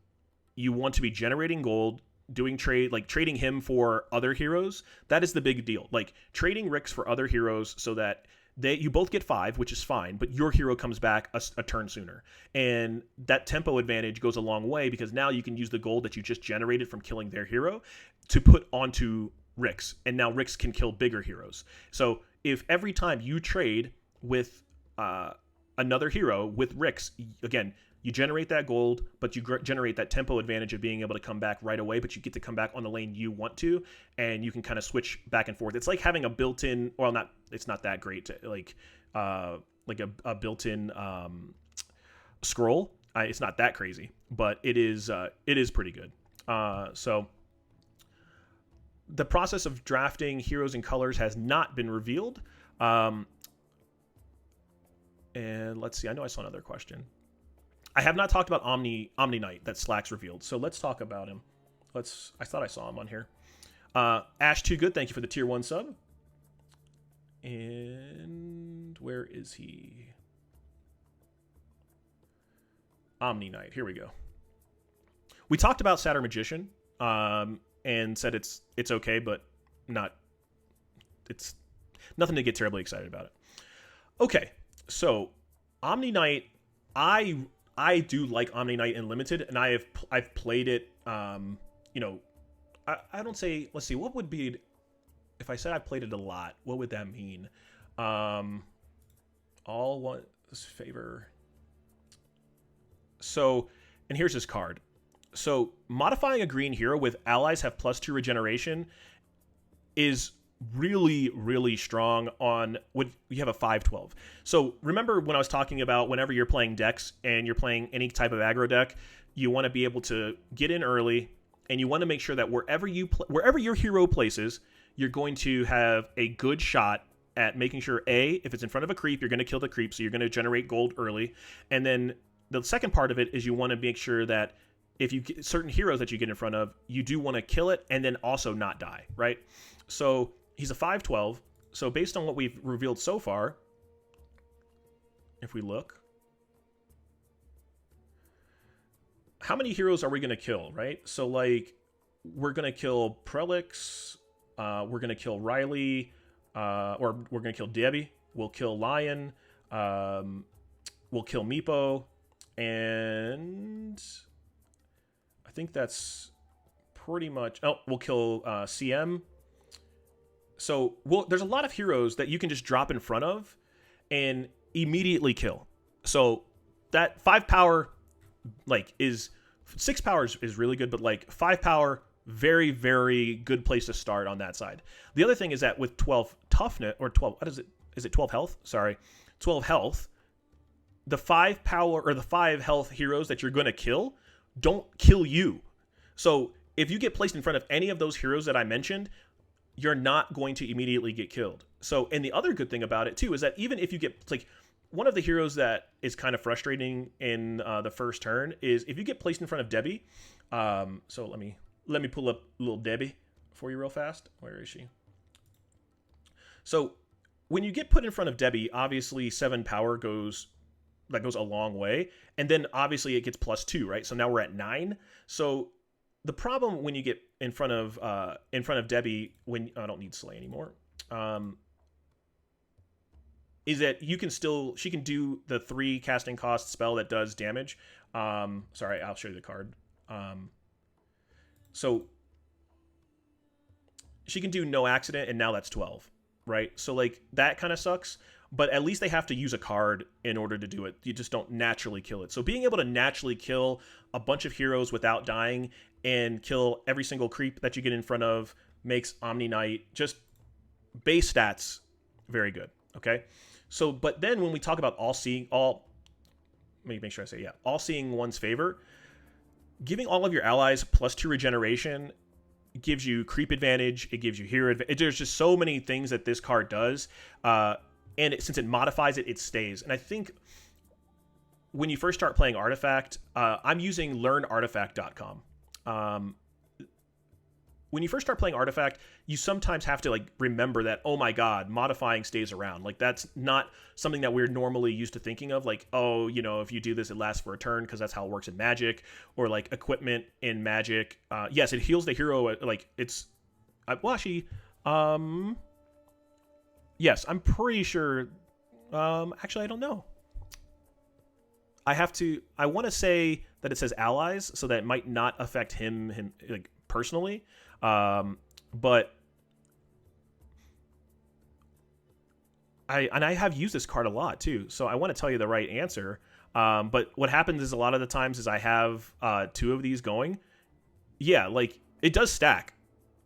you want to be generating gold, doing trade, like trading him for other heroes. That is the big deal. Like trading Rix for other heroes so that you both get 5, which is fine, but your hero comes back a turn sooner. And that tempo advantage goes a long way, because now you can use the gold that you just generated from killing their hero to put onto Rix. And now Rix can kill bigger heroes. So if every time you trade with another hero with Rix, again, you generate that gold, but you generate that tempo advantage of being able to come back right away, but you get to come back on the lane you want to, and you can kind of switch back and forth. It's like having a built-in, well, it's not that great, to, like a built-in scroll. It's not that crazy, but it is pretty good. So the process of drafting heroes and colors has not been revealed. And let's see, I know I saw another question. I have not talked about Omni Knight that Slacks revealed, so let's talk about him. I thought I saw him on here. Ash Too Good, thank you for the tier 1 sub. And where is he? Omni Knight, here we go. We talked about SATYR Magician, and said it's okay, but it's nothing to get terribly excited about it. Okay, so Omni Knight, I do like Omni Knight in limited, and I've played it. You know, I don't say. Let's see, what would be if I said I played it a lot? What would that mean? All one favor. So, and here's his card. So modifying a green hero with allies have +2 regeneration is really, really strong on when you have a 5/12. So remember when I was talking about whenever you're playing decks and you're playing any type of aggro deck, you want to be able to get in early, and you want to make sure that wherever your hero places, you're going to have a good shot at making sure, A, if it's in front of a creep, you're going to kill the creep, so you're going to generate gold early. And then the second part of it is you want to make sure that if you get certain heroes that you get in front of, you do want to kill it and then also not die, right? So he's a 5/12. So based on what we've revealed so far, if we look, how many heroes are we going to kill, right? So, like, we're going to kill Prelix, we're going to kill Riley, or we're going to kill Debbie, we'll kill Lion, we'll kill Meepo, and I think that's pretty much... Oh, we'll kill CM. So, there's a lot of heroes that you can just drop in front of and immediately kill. So, that 5 power... like, is 6 power is really good, but like 5 power, very, very good place to start on that side. The other thing is that with 12 toughness, or 12, what is it? Is it 12 health? Sorry, 12 health. The 5 power or the 5 health heroes that you're going to kill don't kill you. So if you get placed in front of any of those heroes that I mentioned, you're not going to immediately get killed. So, and the other good thing about it too is that even if you get, like, one of the heroes that is kind of frustrating in the first turn is if you get placed in front of Debbie. So let me pull up little Debbie for you real fast. Where is she? So when you get put in front of Debbie, obviously 7 power goes a long way, and then obviously it gets +2, right? So now we're at 9. So the problem when you get in front of Debbie, when I don't need Slay anymore. Is that she can do the 3 casting cost spell that does damage. Sorry, I'll show you the card. So she can do no accident, and now that's 12, right? So, like, that kind of sucks, but at least they have to use a card in order to do it. You just don't naturally kill it. So being able to naturally kill a bunch of heroes without dying and kill every single creep that you get in front of makes Omni Knight just base stats very good, okay? So, but then when we talk about all seeing one's favor, giving all of your allies +2 regeneration gives you creep advantage. It gives you hero advantage. There's just so many things that this card does. Since it modifies it, it stays. And I think when you first start playing Artifact, I'm using learnartifact.com. When you first start playing Artifact, you sometimes have to, like, remember that, oh my god, modifying stays around. Like, that's not something that we're normally used to thinking of. Like, oh, you know, if you do this, it lasts for a turn because that's how it works in Magic. Or, like, equipment in Magic. Yes, it heals the hero. Like, it's... Washi. Yes, I'm pretty sure... actually, I don't know. I want to say that it says allies, so that it might not affect him like, personally. But I have used this card a lot too, so I want to tell you the right answer. But what happens is a lot of the times is I have 2 of these going. Yeah, like, it does stack.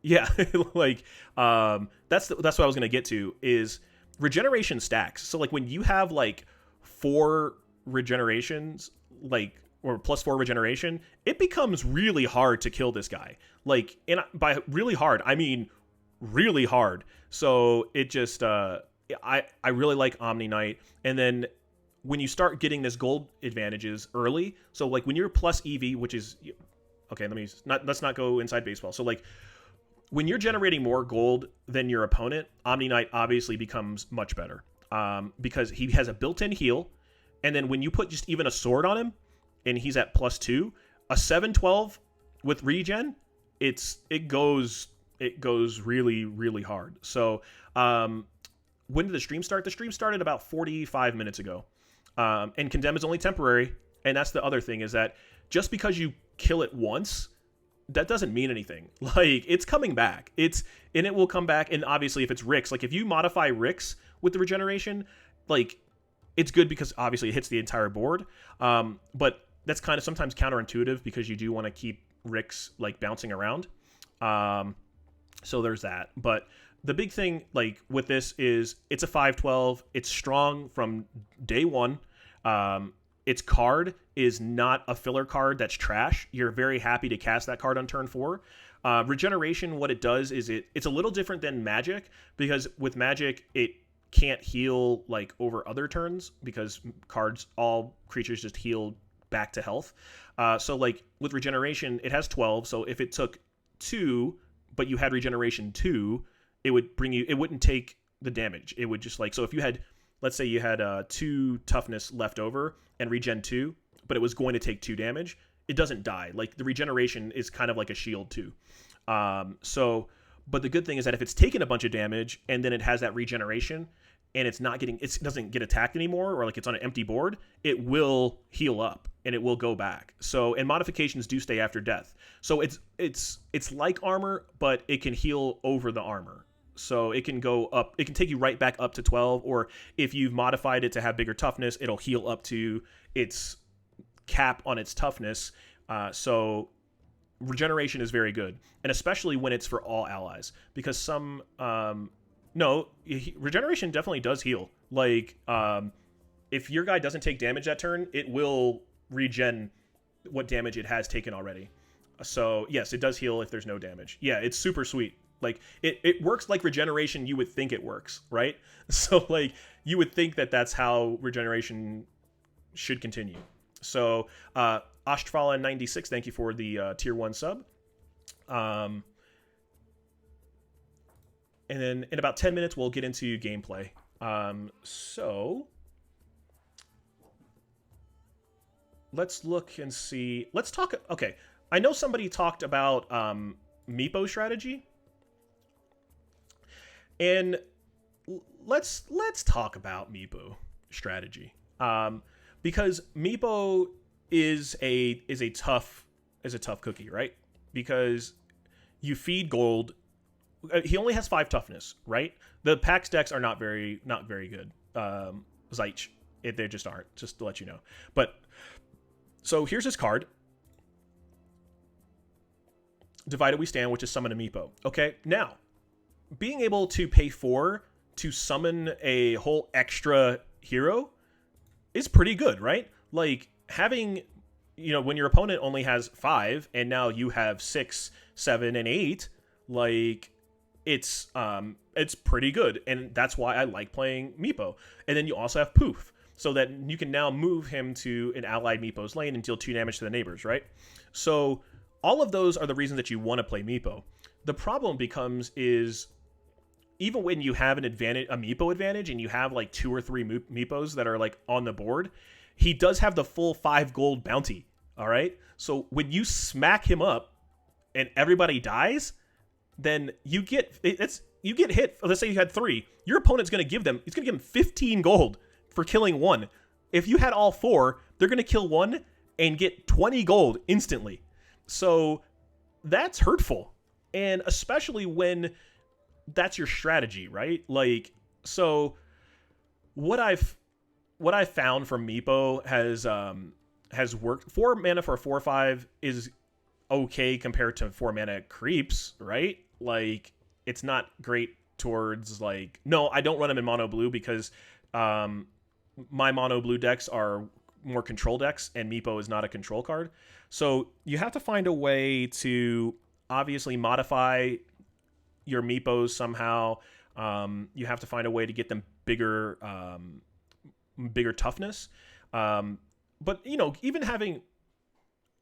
Yeah, like, that's what I was gonna get to is regeneration stacks. So, like, when you have like 4 regenerations, like, or +4 regeneration, it becomes really hard to kill this guy. Like, and by really hard, I mean really hard. So it just, I really like Omni Knight. And then when you start getting this gold advantages early, so like when you're plus EV, which is, okay, let's not go inside baseball. So like when you're generating more gold than your opponent, Omni Knight obviously becomes much better, because he has a built-in heal. And then when you put just even a sword on him, and he's at +2, a 7/12 with regen, it goes really, really hard. So when did the stream start? The stream started about 45 minutes ago. And Condemn is only temporary. And that's the other thing, is that just because you kill it once, that doesn't mean anything. Like, it's coming back. And it will come back. And obviously, if it's Rix, like if you modify Rix with the regeneration, like, it's good because obviously it hits the entire board. But that's kind of sometimes counterintuitive because you do want to keep Rix, like, bouncing around. So there's that. But the big thing, like, with this is it's a 5/12. It's strong from day one. Its card is not a filler card that's trash. You're very happy to cast that card on turn 4. Regeneration, what it does is it's a little different than Magic, because with Magic, it can't heal like over other turns because all creatures just heal back to health. So like with regeneration, it has 12. So if it took 2, but you had regeneration 2, it wouldn't take the damage. It would just like, so if you had, let's say you had 2 toughness left over and regen 2, but it was going to take 2 damage, it doesn't die. Like the regeneration is kind of like a shield too. But the good thing is that if it's taken a bunch of damage and then it has that regeneration and it doesn't get attacked anymore, or like it's on an empty board, it will heal up and it will go back. So, and modifications do stay after death. So it's like armor, but it can heal over the armor. So it can go up, it can take you right back up to 12, or if you've modified it to have bigger toughness, it'll heal up to its cap on its toughness. So regeneration is very good, and especially when it's for all allies, because regeneration definitely does heal. Like if your guy doesn't take damage that turn, it will regen what damage it has taken already. So yes, it does heal if there's no damage. Yeah, it's super sweet. Like it works like regeneration you would think it works, right? So like you would think that that's how regeneration should continue. So Ostfala 96, thank you for the tier 1 sub. And then in about 10 minutes we'll get into gameplay. So let's look and see. Let's talk. Okay, I know somebody talked about Meepo strategy, and let's talk about Meepo strategy. Because Meepo is a tough cookie, right? Because you feed gold. He only has 5 toughness, right? The PAX decks are not very good. Zeich, they just aren't. Just to let you know. But so here's his card. Divided we stand, which is summon a Meepo. Okay, now being able to pay 4 to summon a whole extra hero is pretty good, right? Like having, when your opponent only has 5 and now you have 6, 7, and 8, like it's pretty good, and that's why I like playing Meepo. And then you also have Poof, so that you can now move him to an allied Meepo's lane and deal 2 damage to the neighbors, right? So all of those are the reasons that you want to play Meepo. The problem becomes is even when you have an advantage, a Meepo advantage, and you have like 2 or 3 Meepos that are like on the board, he does have the full 5 gold bounty. All right. So when you smack him up and everybody dies, then you get hit. Let's say you had 3. Your opponent's going to give them 15 gold for killing 1. If you had all 4, they're going to kill 1 and get 20 gold instantly. So that's hurtful. And especially when that's your strategy, right? Like, so what I've found from Meepo has worked. 4 mana for a 4/5 is okay compared to 4 mana creeps, right? Like, it's not great towards like, no, I don't run them in mono blue because my mono blue decks are more control decks, and Meepo is not a control card. So you have to find a way to obviously modify your Meepos somehow. You have to find a way to get them bigger toughness. But even having,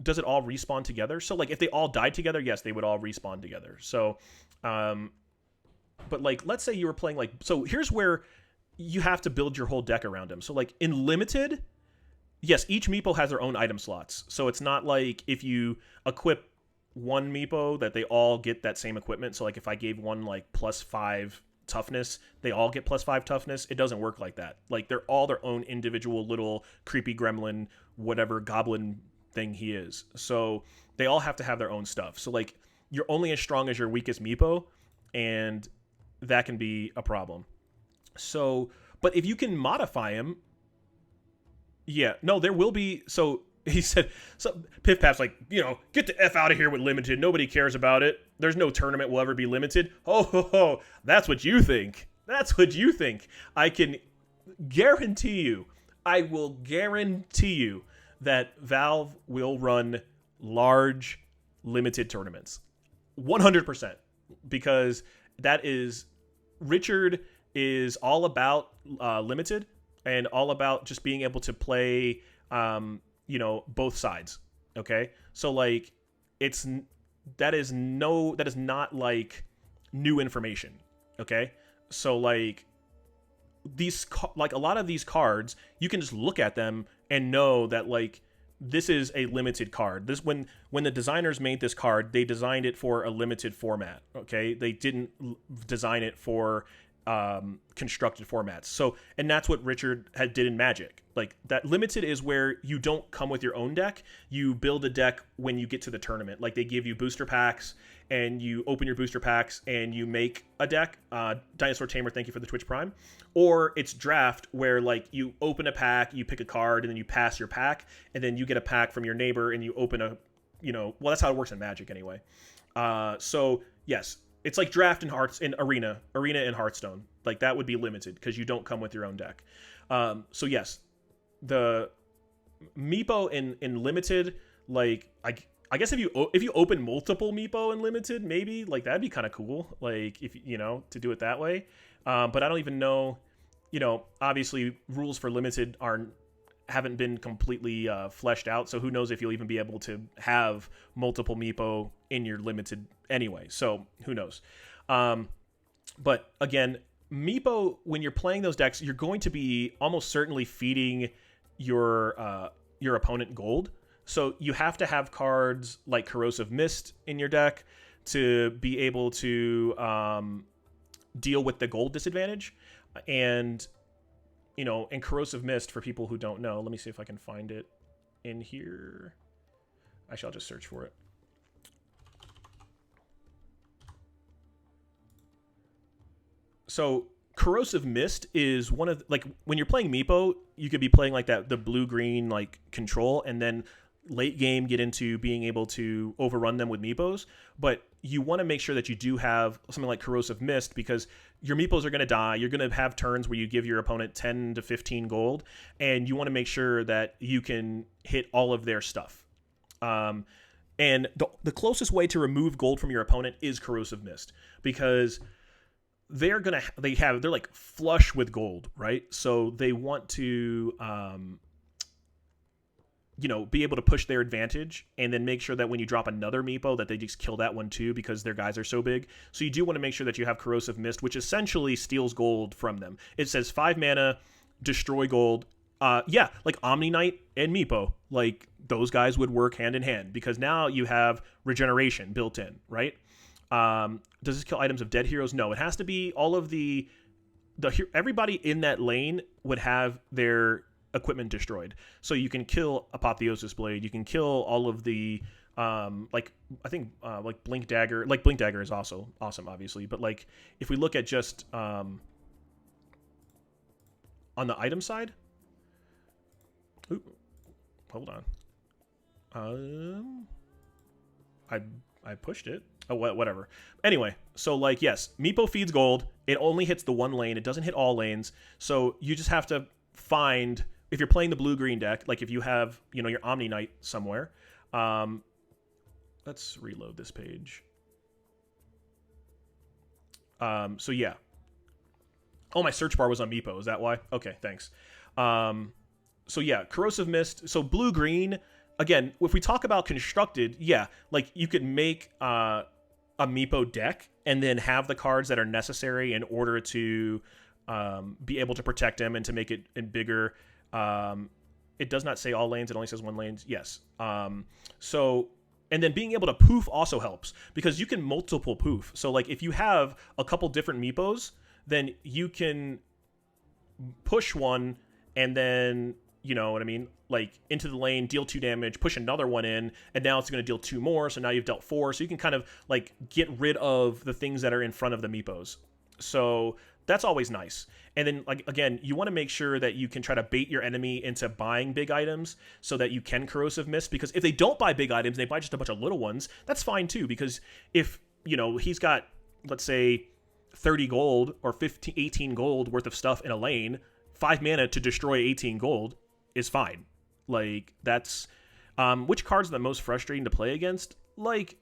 does it all respawn together? So like if they all died together, yes, they would all respawn together. So, but like, let's say you were playing like, so here's where you have to build your whole deck around them. So like in limited, yes, each Meepo has their own item slots. So it's not like if you equip one Meepo that they all get that same equipment. So like if I gave one like +5 toughness, they all get +5 toughness. It doesn't work like that. Like they're all their own individual little creepy gremlin, whatever goblin thing he is. So they all have to have their own stuff. So like you're only as strong as your weakest Meepo, and that can be a problem. So, but if you can modify him, yeah, no, there will be. So he said, so Piff Paff's like, get the F out of here with limited. Nobody cares about it. There's no tournament will ever be limited. Oh, that's what you think. That's what you think. I can guarantee you, I will guarantee you that Valve will run large limited tournaments. 100%. Because that is Richard is all about limited and all about just being able to play, both sides. Okay, so like that is not like new information. Okay, so like like a lot of these cards, you can just look at them and know that like this is a limited card. This when the designers made this card, they designed it for a limited format. Okay, they didn't design it for constructed formats. So, and that's what Richard did in Magic. Like that limited is where you don't come with your own deck. You build a deck when you get to the tournament. Like they give you booster packs and you open your booster packs and you make a deck. Dinosaur Tamer, thank you for the Twitch Prime. Or it's draft where like you open a pack, you pick a card, and then you pass your pack, and then you get a pack from your neighbor and you open a, well, that's how it works in Magic anyway. So yes, it's like draft in arena in Hearthstone. Like that would be limited because you don't come with your own deck. So yes, the Meepo in limited, like I guess if you open multiple Meepo in limited, maybe like that'd be kind of cool. Like if to do it that way. But I don't even know. Obviously rules for limited haven't been completely fleshed out, so who knows if you'll even be able to have multiple Meepo in your limited anyway. So who knows? But again, Meepo, when you're playing those decks, you're going to be almost certainly feeding your opponent gold. So you have to have cards like Corrosive Mist in your deck to be able to deal with the gold disadvantage. And and Corrosive Mist, for people who don't know, let me see if I can find it in here. Actually, I'll just search for it. So Corrosive Mist is one of like when you're playing Meepo, you could be playing like the blue-green like control, and then late game get into being able to overrun them with Meepos. But you want to make sure that you do have something like Corrosive Mist, because your Meepos are going to die. You're going to have turns where you give your opponent 10 to 15 gold, and you want to make sure that you can hit all of their stuff. And the closest way to remove gold from your opponent is Corrosive Mist, because they're like flush with gold, right? So they want to be able to push their advantage and then make sure that when you drop another Meepo that they just kill that one too, because their guys are so big. So you do want to make sure that you have Corrosive Mist, which essentially steals gold from them. It says 5 mana, destroy gold. Like Omni Knight and Meepo, like those guys would work hand in hand, because now you have regeneration built in, right? Does this kill items of dead heroes? No, it has to be all of the everybody in that lane would have their equipment destroyed. So you can kill Apotheosis Blade, you can kill all of the like Blink Dagger. Like Blink Dagger is also awesome, obviously, but like if we look at just on the item side, hold on, I pushed it. Oh, whatever. Anyway, so like, yes, Meepo feeds gold. It only hits the one lane. It doesn't hit all lanes. So you just have to find, if you're playing the blue-green deck, like if you have, your Omni Knight somewhere. Let's reload this page. So yeah. Oh, my search bar was on Meepo. Is that why? Okay, thanks. So yeah, Corrosive Mist. So blue-green. Again, if we talk about constructed, yeah, like you could make a Meepo deck and then have the cards that are necessary in order to be able to protect them and to make it bigger. It does not say all lanes; it only says one lane. Yes. So, and then being able to poof also helps, because you can multiple poof. So, like if you have a couple different Meepos, then you can push one and then, you know what I mean, like into the lane, deal 2 damage, push another one in, and now it's going to deal 2 more, so now you've dealt 4, so you can kind of like get rid of the things that are in front of the Meepos. So that's always nice. And then, like, again, you want to make sure that you can try to bait your enemy into buying big items so that you can Corrosive Mist, because if they don't buy big items, they buy just a bunch of little ones, that's fine too, because if, he's got, let's say, 30 gold or 18 gold worth of stuff in a lane, 5 mana to destroy 18 gold is fine. Like, that's which cards are the most frustrating to play against? Like,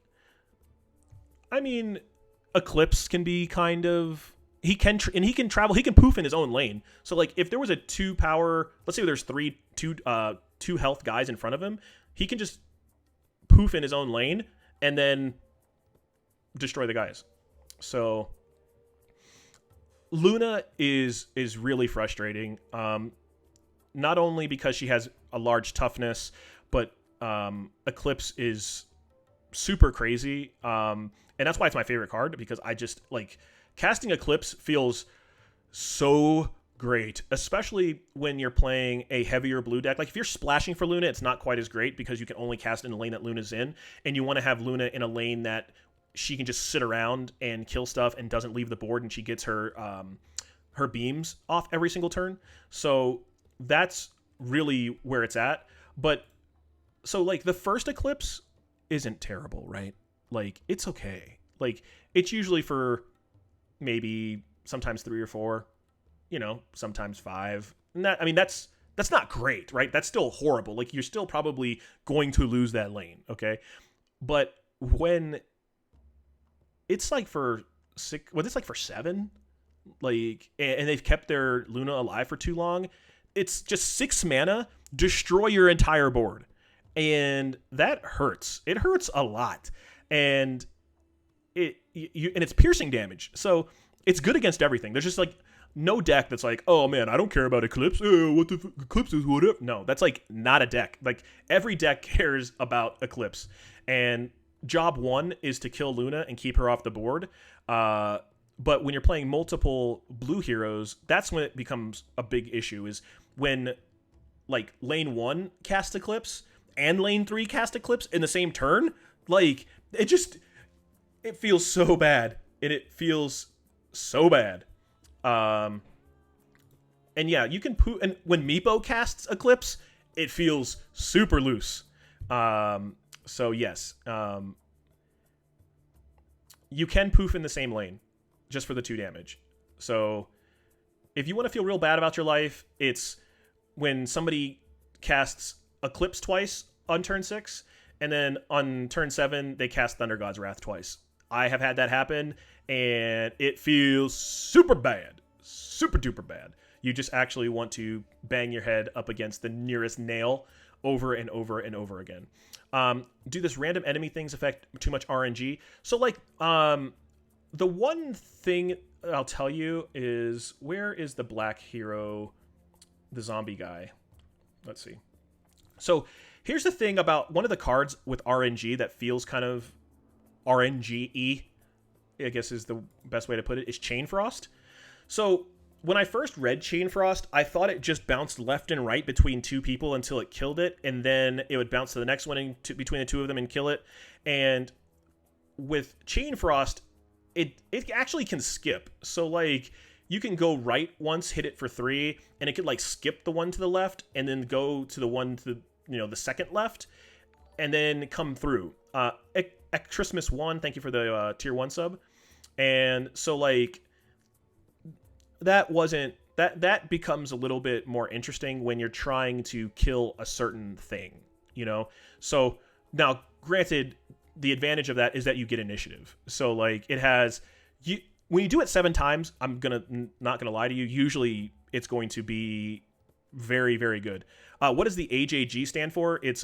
I mean, Eclipse can be kind of he can and he can travel. He can poof in his own lane. So like if there was a 2 power, let's say there's two health guys in front of him, he can just poof in his own lane and then destroy the guys. So Luna is really frustrating. Not only because she has a large toughness, but Eclipse is super crazy. And that's why it's my favorite card, because I just like casting Eclipse feels so great, especially when you're playing a heavier blue deck. Like if you're splashing for Luna, it's not quite as great because you can only cast in the lane that Luna's in, and you want to have Luna in a lane that she can just sit around and kill stuff and doesn't leave the board, and she gets her her beams off every single turn. So that's really where it's at. But so like the first Eclipse isn't terrible, right? Like it's okay. Like it's usually for maybe sometimes 3 or 4, sometimes 5. And that, I mean, that's not great, right? That's still horrible. Like you're still probably going to lose that lane, okay? But when it's like for 6, it's like for 7, like, and they've kept their Luna alive for too long, it's just 6 mana, destroy your entire board. And that hurts. It hurts a lot. And and it's piercing damage. So it's good against everything. There's just like no deck that's like, oh man, I don't care about Eclipse. What the Eclipse is, whatever. No, that's like not a deck. Like every deck cares about Eclipse. And job 1 is to kill Luna and keep her off the board. But when you're playing multiple blue heroes, that's when it becomes a big issue, is when like lane 1 casts Eclipse and lane 3 cast Eclipse in the same turn. Like it feels so bad. And it feels so bad. And yeah, you can poof, and when Meepo casts Eclipse, it feels super loose. So yes, you can poof in the same lane just for the 2 damage. So if you want to feel real bad about your life, it's when somebody casts Eclipse twice on turn 6, and then on turn 7 they cast Thunder God's Wrath twice. I have had that happen, and it feels super bad. Super duper bad. You just actually want to bang your head up against the nearest nail over and over and over again. Do this random enemy things affect too much RNG? So like, the one thing I'll tell you is, where is the black hero, the zombie guy? Let's see. So here's the thing about one of the cards with RNG that feels kind of RNG-y, I guess is the best way to put it, is Chain Frost. So when I first read Chain Frost, I thought it just bounced left and right between 2 people until it killed it, and then it would bounce to the next one between the 2 of them and kill it. And with Chain Frost, it actually can skip. So like you can go right once, hit it for 3, and it could like skip the one to the left and then go to the one to the second left, and then come through. Christmas 1, thank you for the tier 1 sub. And so like that becomes a little bit more interesting when you're trying to kill a certain thing, So now, granted, the advantage of that is that you get initiative. So like it has when you do it 7 times, I'm not gonna lie to you, usually it's going to be very, very good. What does the AJG stand for? It's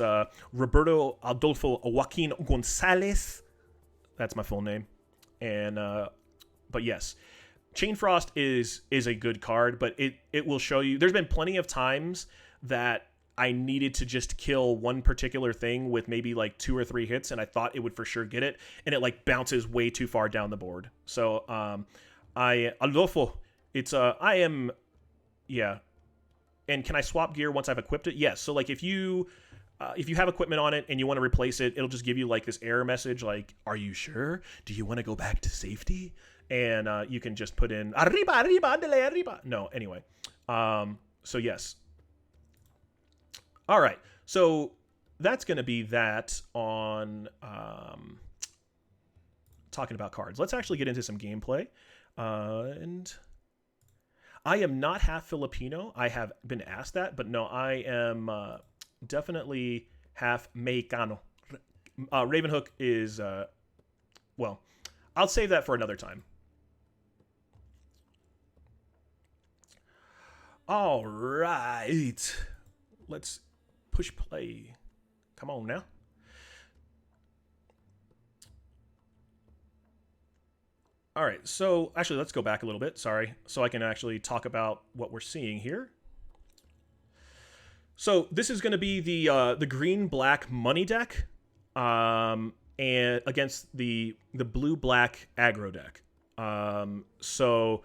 Roberto Adolfo Joaquin Gonzalez. That's my full name. And but yes, Chain Frost is a good card, but it will show you. There's been plenty of times that I needed to just kill one particular thing with maybe like 2 or 3 hits, and I thought it would for sure get it, and it like bounces way too far down the board. So Adolfo, it's I am, yeah. And can I swap gear once I've equipped it? Yes. So like if you have equipment on it and you want to replace it, it'll just give you like this error message like, are you sure? Do you want to go back to safety? And you can just put in arriba, arriba, dele, arriba. No, anyway. So yes. All right. So that's going to be that on talking about cards. Let's actually get into some gameplay. And I am not half Filipino. I have been asked that, but no, I am definitely half Mexicano. Ravenhook is, well, I'll save that for another time. All right. Let's push play. Come on now. All right, so actually, let's go back a little bit. Sorry, so I can actually talk about what we're seeing here. So this is going to be the green black money deck, and against the blue black aggro deck. So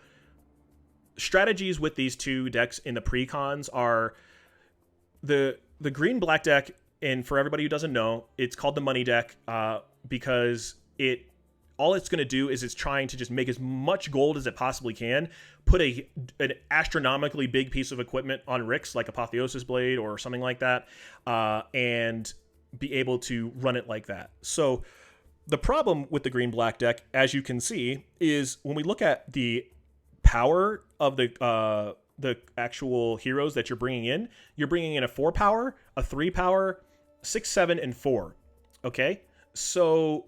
strategies with these two decks in the pre-cons are the green black deck, and for everybody who doesn't know, it's called the money deck because all it's going to do is it's trying to just make as much gold as it possibly can, put an astronomically big piece of equipment on Rick's, like Apotheosis Blade or something like that, and be able to run it like that. So the problem with the green-black deck, as you can see, is when we look at the power of the actual heroes that you're bringing in a 4 power, a 3 power, 6, 7, and 4. Okay? So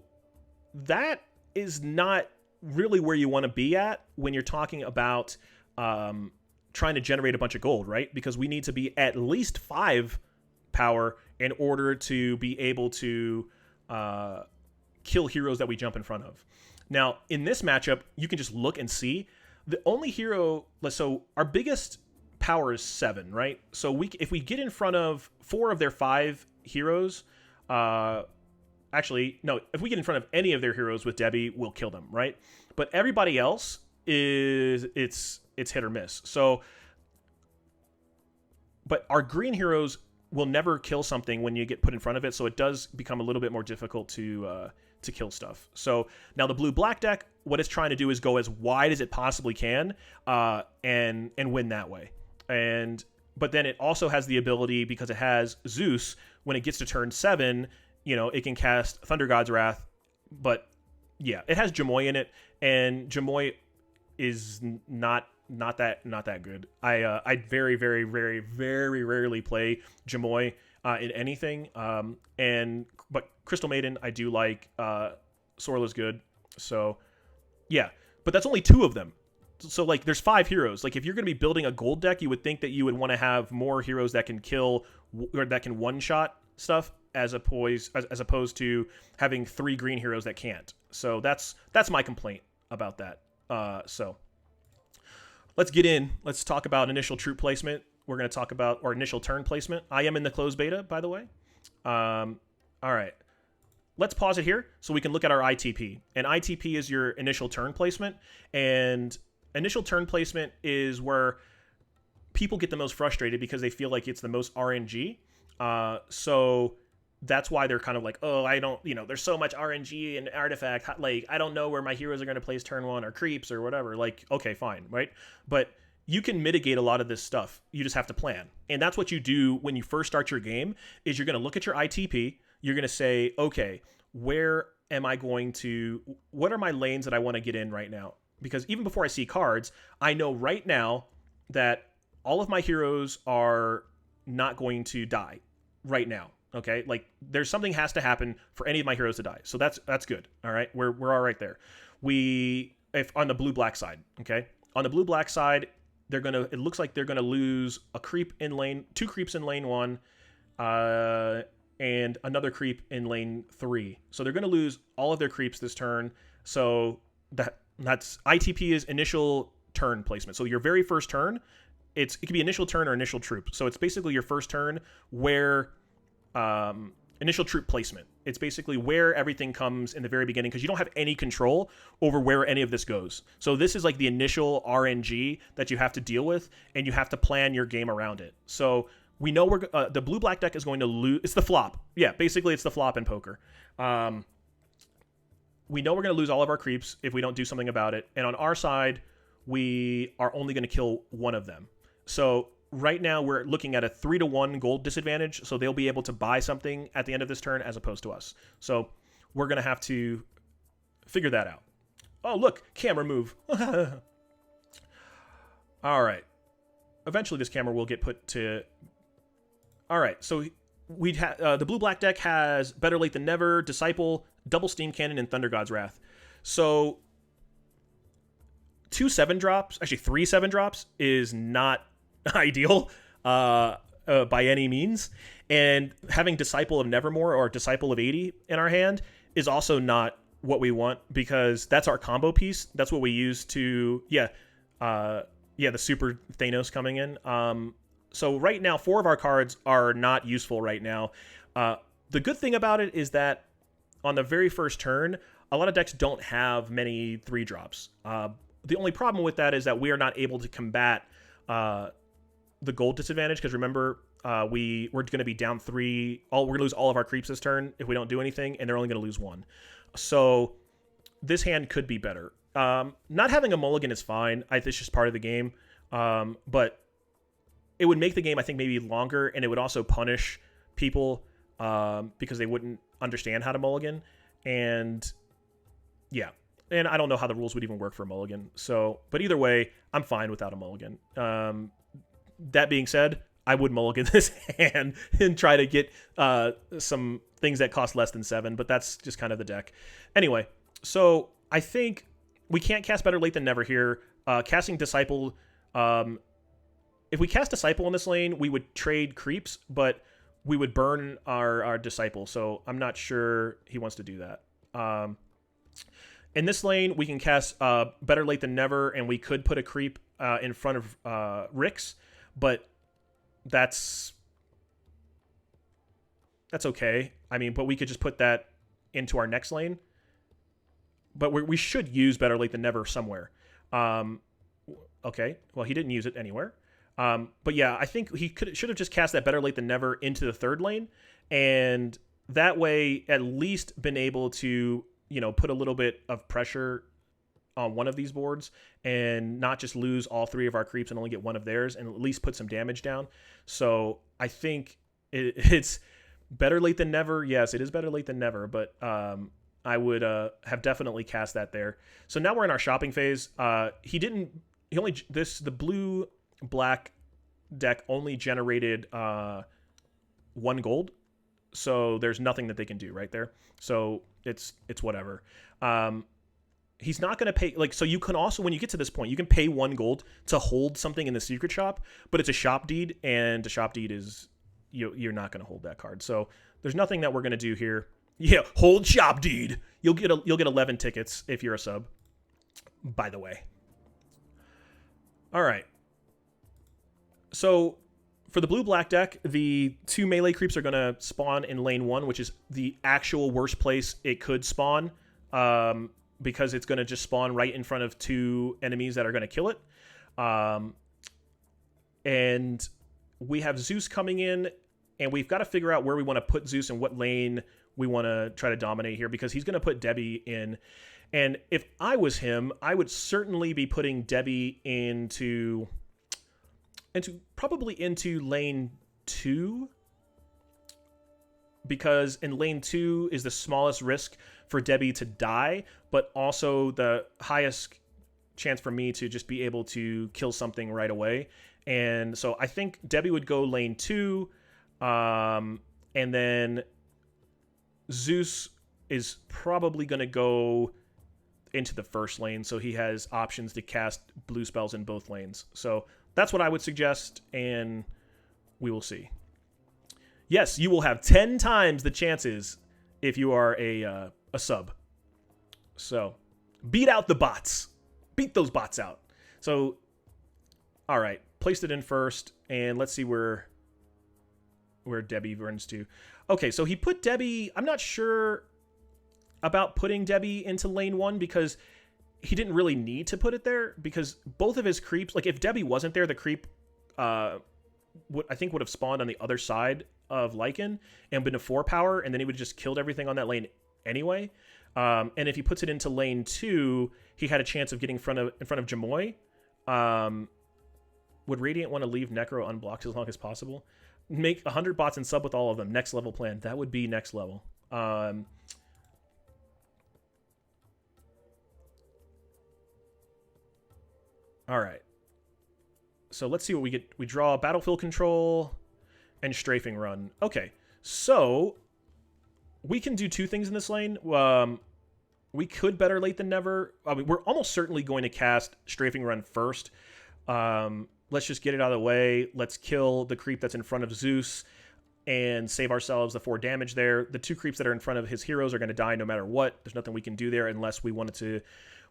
that is not really where you want to be at when you're talking about trying to generate a bunch of gold, right? Because we need to be at least 5 power in order to be able to kill heroes that we jump in front of. Now, in this matchup, you can just look and see the only hero. So our biggest power is 7, right? So if we get in front of 4 of their 5 heroes, actually, no, if we get in front of any of their heroes with Debbie, we'll kill them, right? But everybody else it's hit or miss. So, but our green heroes will never kill something when you get put in front of it, so it does become a little bit more difficult to kill stuff. So now the blue-black deck, what it's trying to do is go as wide as it possibly can, and win that way. But then it also has the ability, because it has Zeus, when it gets to turn 7, it can cast Thunder God's Wrath. But yeah, it has Jamoy in it, and Jamoy is not that good. I very, very, very, very rarely play Jamoy in anything. But Crystal Maiden, I do like. Sorla's good. So yeah, but that's only 2 of them. So like, there's 5 heroes. Like, if you're going to be building a gold deck, you would think that you would want to have more heroes that can kill or that can one-shot stuff, as opposed to having 3 green heroes that can't. So that's my complaint about that. So let's get in. Let's talk about initial troop placement. We're going to talk about our initial turn placement. I am in the closed beta, by the way. All right. Let's pause it here so we can look at our ITP. And ITP is your initial turn placement. And initial turn placement is where people get the most frustrated because they feel like it's the most RNG. So that's why they're kind of like, oh, I don't, there's so much RNG and artifact. Like, I don't know where my heroes are going to place turn 1 or creeps or whatever. Like, okay, fine, right? But you can mitigate a lot of this stuff. You just have to plan. And that's what you do when you first start your game, is you're going to look at your ITP. You're going to say, okay, what are my lanes that I want to get in right now? Because even before I see cards, I know right now that all of my heroes are not going to die right now. Okay, like there's something has to happen for any of my heroes to die. So that's good. All right, we're all right there. If on the blue-black side, okay, on the blue-black side, it looks like they're gonna lose a creep in lane, 2 creeps in lane 1, and another creep in lane 3. So they're gonna lose all of their creeps this turn. So that's ITP is initial turn placement. So your very first turn, it can be initial turn or initial troop. So it's basically your first turn where initial troop placement. It's basically where everything comes in the very beginning, because you don't have any control over where any of this goes. So this is like the initial RNG that you have to deal with, and you have to plan your game around it. So we know the blue-black deck is going to lose. It's the flop. Yeah, basically it's the flop in poker. We know we're going to lose all of our creeps if we don't do something about it. And on our side, we are only going to kill 1 of them. So right now we're looking at a 3-to-1 gold disadvantage, so they'll be able to buy something at the end of this turn as opposed to us. So we're going to have to figure that out. Oh, look, camera move. All right. Eventually this camera will get put to... All right, so the blue-black deck has Better Late Than Never, Disciple, Double Steam Cannon, and Thunder God's Wrath. So 2 7-drops, actually 3 7-drops is not ideal by any means. And having Disciple of Nevermore or Disciple of 80 in our hand is also not what we want, because that's our combo piece. That's what we use to, the Super Thanos coming in. So right now, 4 of our cards are not useful right now. The good thing about it is that on the very first turn, a lot of decks don't have many 3-drops. The only problem with that is that we are not able to combat the gold disadvantage, because remember, we're going to be down 3. We're going to lose all of our creeps this turn if we don't do anything, and they're only going to lose 1. So this hand could be better. Not having a mulligan is fine. It's just part of the game. But it would make the game, I think, maybe longer, and it would also punish people because they wouldn't understand how to mulligan. And yeah, and I don't know how the rules would even work for a mulligan. So, but either way, I'm fine without a mulligan. That being said, I would mulligan this hand and try to get some things that cost less than 7, but that's just kind of the deck. Anyway, so I think we can't cast Better Late Than Never here. Casting Disciple, if we cast Disciple in this lane, we would trade creeps, but we would burn our Disciple, so I'm not sure he wants to do that. In this lane, we can cast Better Late Than Never, and we could put a creep in front of Rick's, but that's okay. I mean, but we could just put that into our next lane. But we should use Better Late Than Never somewhere. Okay, well, he didn't use it anywhere. But yeah, I think he should have just cast that Better Late Than Never into the third lane, and that way at least been able to, put a little bit of pressure on one of these boards and not just lose all 3 of our creeps and only get 1 of theirs, and at least put some damage down. So I think it's better late than never. Yes, it is better late than never, but I would have definitely cast that there. So now we're in our shopping phase. The blue black deck only generated 1 gold, so there's nothing that they can do right there. So it's whatever. He's not going to pay, so you can also, when you get to this point, you can pay 1 gold to hold something in the secret shop, but it's a shop deed, and a shop deed is, you're not going to hold that card. So there's nothing that we're going to do here. Yeah, hold shop deed. You'll get 11 tickets if you're a sub, by the way. All right. So for the blue-black deck, the 2 melee creeps are going to spawn in lane 1, which is the actual worst place it could spawn, because it's going to just spawn right in front of 2 enemies that are going to kill it. And we have Zeus coming in, and we've got to figure out where we want to put Zeus and what lane we want to try to dominate here, because he's going to put Debbie in. And if I was him, I would certainly be putting Debbie into lane 2, because in lane 2 is the smallest risk for Debbie to die, but also the highest chance for me to just be able to kill something right away. And so I think Debbie would go lane 2, and then Zeus is probably going to go into the first lane, so he has options to cast blue spells in both lanes. So that's what I would suggest, and we will see. Yes, you will have 10 times the chances if you are a sub. So beat out the bots. Beat those bots out. So, all right, placed it in first, and let's see where Debbie runs to. Okay, so he put Debbie. I'm not sure about putting Debbie into lane 1, because he didn't really need to put it there, because both of his creeps, if Debbie wasn't there, the creep would have spawned on the other side of Lycan and been a 4 power, and then he would have just killed everything on that lane anyway. And if he puts it into lane 2, he had a chance of getting in front of Jamoy. Would Radiant want to leave Necro unblocked as long as possible? Make 100 bots and sub with all of them. Next level plan. That would be next level. All right. So let's see what we get. We draw Battlefield Control and Strafing Run. Okay. So we can do 2 things in this lane. We could better late than never. I mean, we're almost certainly going to cast Strafing Run first. let's just get it out of the way. Let's kill the creep that's in front of Zeus and save ourselves the 4 damage there. The 2 creeps that are in front of his heroes are going to die no matter what. There's nothing we can do there unless we wanted to.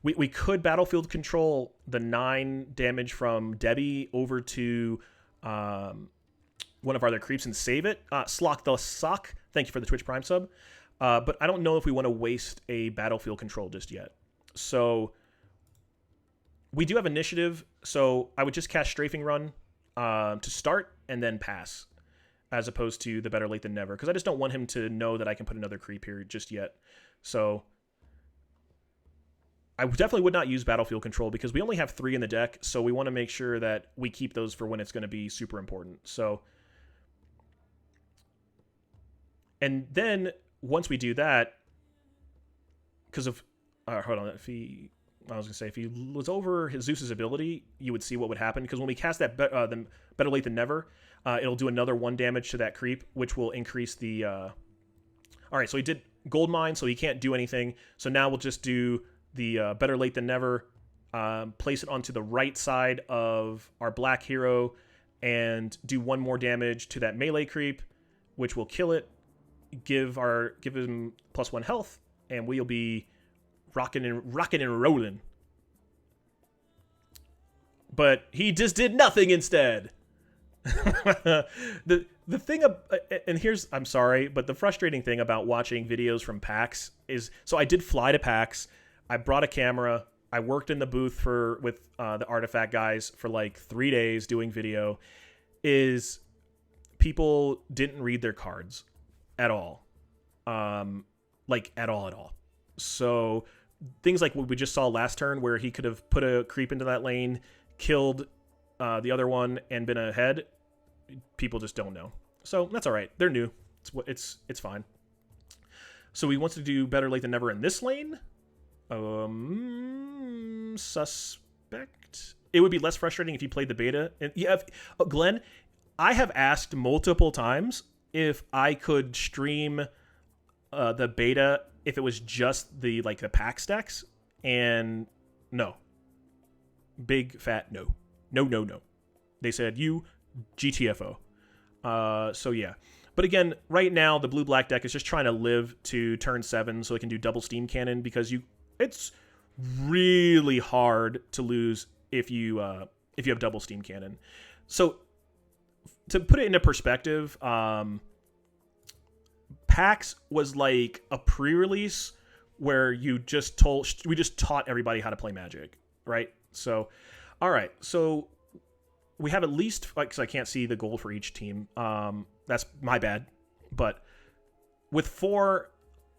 We could battlefield control the 9 damage from Debbie over to one of our other creeps and save it. Slock the Sock, thank you for the Twitch Prime sub. But I don't know if we want to waste a battlefield control just yet. So we do have initiative, so I would just cast Strafing Run to start and then pass, as opposed to the better late than never, because I just don't want him to know that I can put another creep here just yet. So I definitely would not use battlefield control because we only have 3 in the deck, so we want to make sure that we keep those for when it's going to be super important. So, and then once we do that, because of hold on, if he was over his Zeus's ability, you would see what would happen. Because when we cast that the better late than never, it'll do another 1 damage to that creep, which will increase the. All right, so he did Gold Mine, so he can't do anything. So now we'll just do the better late than never, place it onto the right side of our black hero, and do 1 more damage to that melee creep, which will kill it. Give him +1 health, and we'll be rocking and rolling. But he just did nothing instead. the thing and here's, I'm sorry, but the frustrating thing about watching videos from PAX is, so I did fly to PAX. I brought a camera. I worked in the booth with the Artifact guys for like 3 days doing video. Is people didn't read their cards at all. Like at all. So things like what we just saw last turn, where he could have put a creep into that lane, killed the other one, and been ahead. People just don't know. So that's all right. They're new. It's fine. So he wants to do better late than never in this lane. Suspect. It would be less frustrating if you played the beta. And yeah, Glenn, I have asked multiple times if I could stream the beta if it was just the PAX decks, and no. Big fat no. No. They said you GTFO. So yeah. But again, right now the blue-black deck is just trying to live to turn 7 so it can do double steam cannon, because it's really hard to lose if you have double steam cannon. So to put it into perspective, PAX was like a pre-release where we just taught everybody how to play Magic, right? So, all right. So we have at least, because I can't see the gold for each team. That's my bad. But with 4,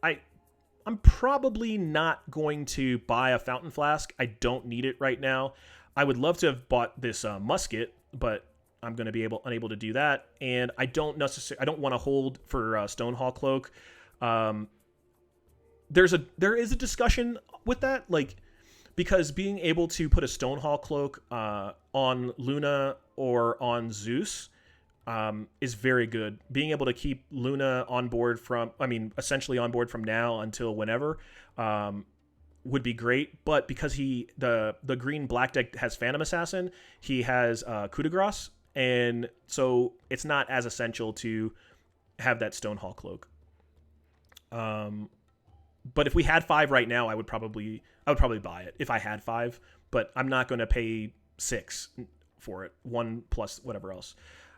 I'm probably not going to buy a Fountain Flask. I don't need it right now. I would love to have bought this musket, but I'm going to be unable to do that. And I don't want to hold for Stonehall Cloak. There is a discussion with that, because being able to put a Stonehall Cloak on Luna or on Zeus is very good. Being able to keep Luna on board essentially on board from now until whenever, would be great. But because the green black deck has Phantom Assassin, he has Coup de Grace, and so it's not as essential to have that Stonehall Cloak. But if we had 5 right now, I would probably buy it if I had 5, but I'm not going to pay 6 for it. 1 plus whatever else.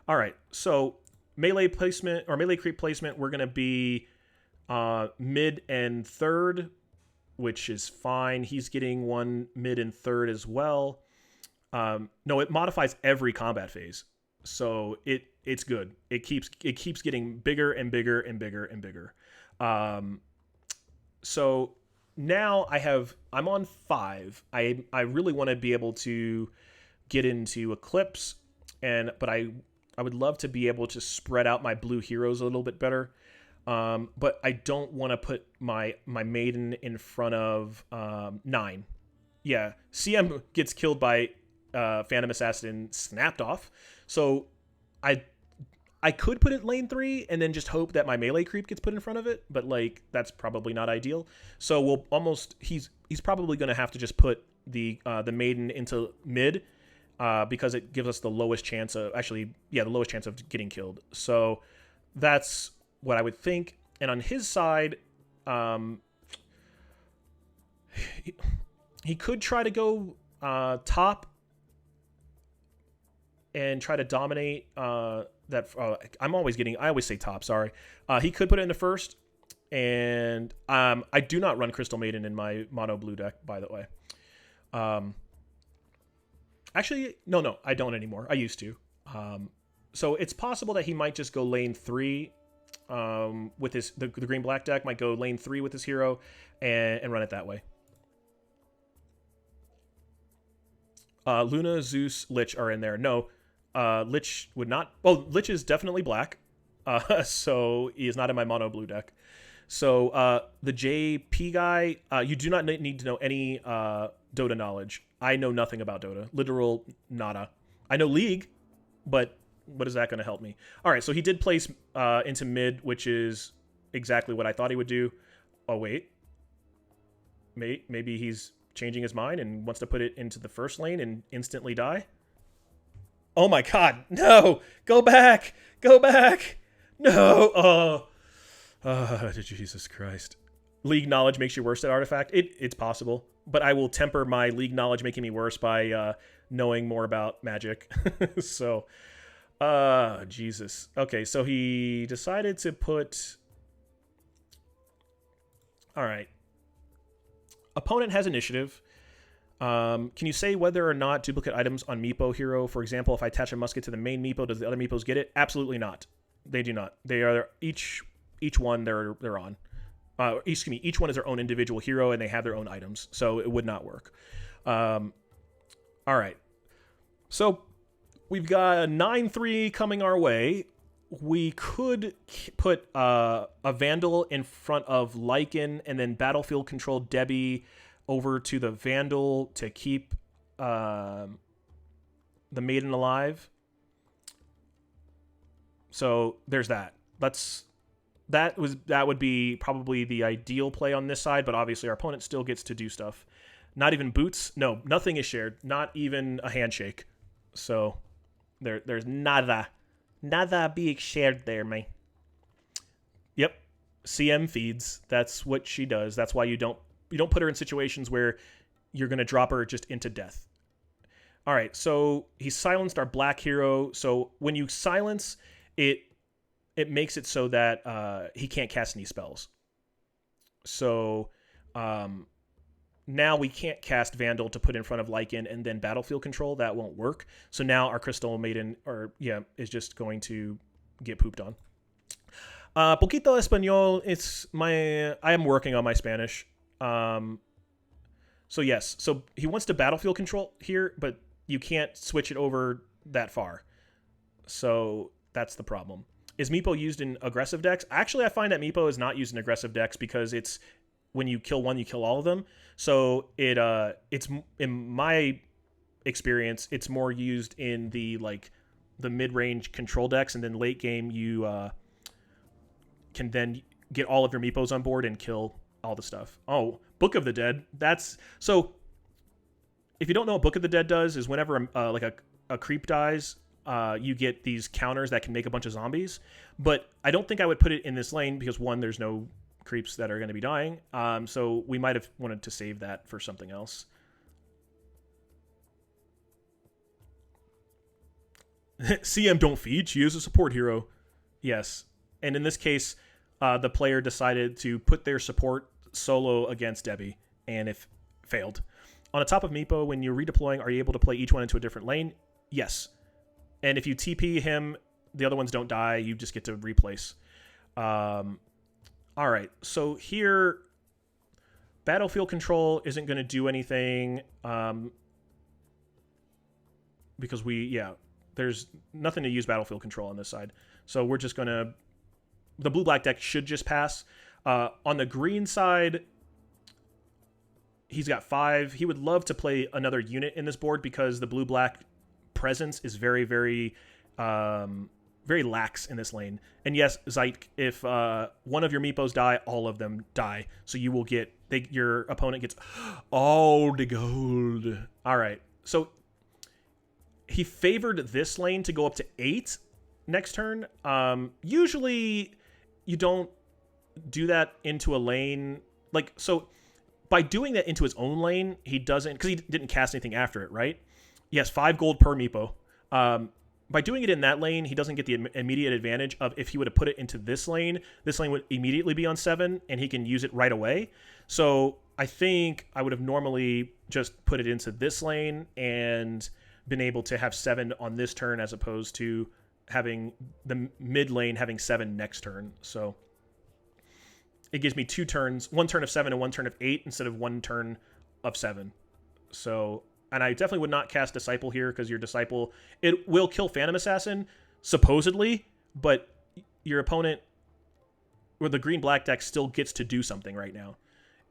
All right, so melee placement or melee creep placement, we're going to be mid and third, which is fine. He's getting 1 mid and third as well. No, it modifies every combat phase, so it's good. It keeps getting bigger and bigger and bigger and bigger. So now I'm on 5. I really want to be able to get into Eclipse, but I would love to be able to spread out my blue heroes a little bit better. But I don't want to put my maiden in front of 9. Yeah, CM gets killed by Phantom Assassin snapped off. So I could put it lane 3 and then just hope that my melee creep gets put in front of it, but that's probably not ideal. So he's probably going to have to just put the maiden into mid, because it gives us the lowest chance of the lowest chance of getting killed. So that's what I would think. And on his side, he could try to go top and try to dominate that. I always say top. Sorry. He could put it into first. And I do not run Crystal Maiden in my mono blue deck, by the way. Actually, no, I don't anymore. I used to. So it's possible that he might just go lane 3 with the green black deck. Might go lane 3 with his hero and run it that way. Luna, Zeus, Lich are in there. No, Lich would not. Oh, Lich is definitely black. So he is not in my mono blue deck. So the JP guy, you do not need to know any Dota knowledge. I know nothing about Dota. Literal nada. I know League, but what is that going to help me? All right, so he did place into mid, which is exactly what I thought he would do. Oh, wait. Maybe he's changing his mind and wants to put it into the first lane and instantly die. Oh my god, no! Go back! Go back! No! Jesus Christ. League knowledge makes you worse at Artifact. It's possible, but I will temper my League knowledge making me worse by knowing more about Magic. So, Jesus. Okay, so he decided to put... Alright. Opponent has initiative. Can you say whether or not duplicate items on Meepo hero? For example, if I attach a musket to the main Meepo, does the other Meepos get it? Absolutely not. They do not. They are each one they're on. Each one is their own individual hero, and they have their own items, so it would not work. All right. So we've got a 9-3 coming our way. We could put a Vandal in front of Lycan, and then Battlefield control Debbie over to the Vandal to keep the Maiden alive. So there's that. That would be probably the ideal play on this side, but obviously our opponent still gets to do stuff. Not even boots. No, nothing is shared. Not even a handshake. So there's nada being shared there, man. Yep. CM feeds. That's what she does. That's why you don't put her in situations where you're going to drop her just into death. All right, so he silenced our black hero. So when you silence, it makes it so that he can't cast any spells. So now we can't cast Vandal to put in front of Lycan and then Battlefield control. That won't work. So now our Crystal Maiden is just going to get pooped on. Poquito Español. I am working on my Spanish. So yes, so he wants to Battlefield control here, but you can't switch it over that far. So that's the problem. Is Meepo used in aggressive decks? Actually, I find that Meepo is not used in aggressive decks because it's when you kill one, you kill all of them. So it's in my experience, it's more used in the mid-range control decks, and then late game you can then get all of your Meepos on board and kill all the stuff. Oh, Book of the Dead. So if you don't know what Book of the Dead does, is whenever a creep dies, you get these counters that can make a bunch of zombies. But I don't think I would put it in this lane because, one, there's no creeps that are going to be dying. So we might have wanted to save that for something else. CM don't feed. She is a support hero. Yes. And in this case, the player decided to put their support solo against Debbie, and it failed. On the top of Meepo, when you're redeploying, are you able to play each one into a different lane? Yes. And if you TP him, the other ones don't die. You just get to replace. All right. So here, Battlefield control isn't going to do anything because there's nothing to use Battlefield control on this side. So we're just going to... The blue-black deck should just pass. On the green side, he's got 5. He would love to play another unit in this board because the blue-black presence is very, very, very lax in this lane. And yes, Zyke, if one of your Meepos die, all of them die. So you will get... your opponent gets all the gold. All right. So he favored this lane to go up to 8 next turn. Usually you don't do that into a lane. Like, so by doing that into his own lane, he doesn't, because he didn't cast anything after it, right? He has 5 gold per meepo. By doing it in that lane, he doesn't get the immediate advantage of if he would have put it into this lane would immediately be on 7, and he can use it right away. So I think I would have normally just put it into this lane and been able to have 7 on this turn as opposed to having the mid lane having 7 next turn. So it gives me 2 turns, 1 turn of 7 and 1 turn of 8 instead of 1 turn of 7. So... And I definitely would not cast Disciple here because your Disciple, it will kill Phantom Assassin, supposedly, but your opponent, or the green-black deck, still gets to do something right now.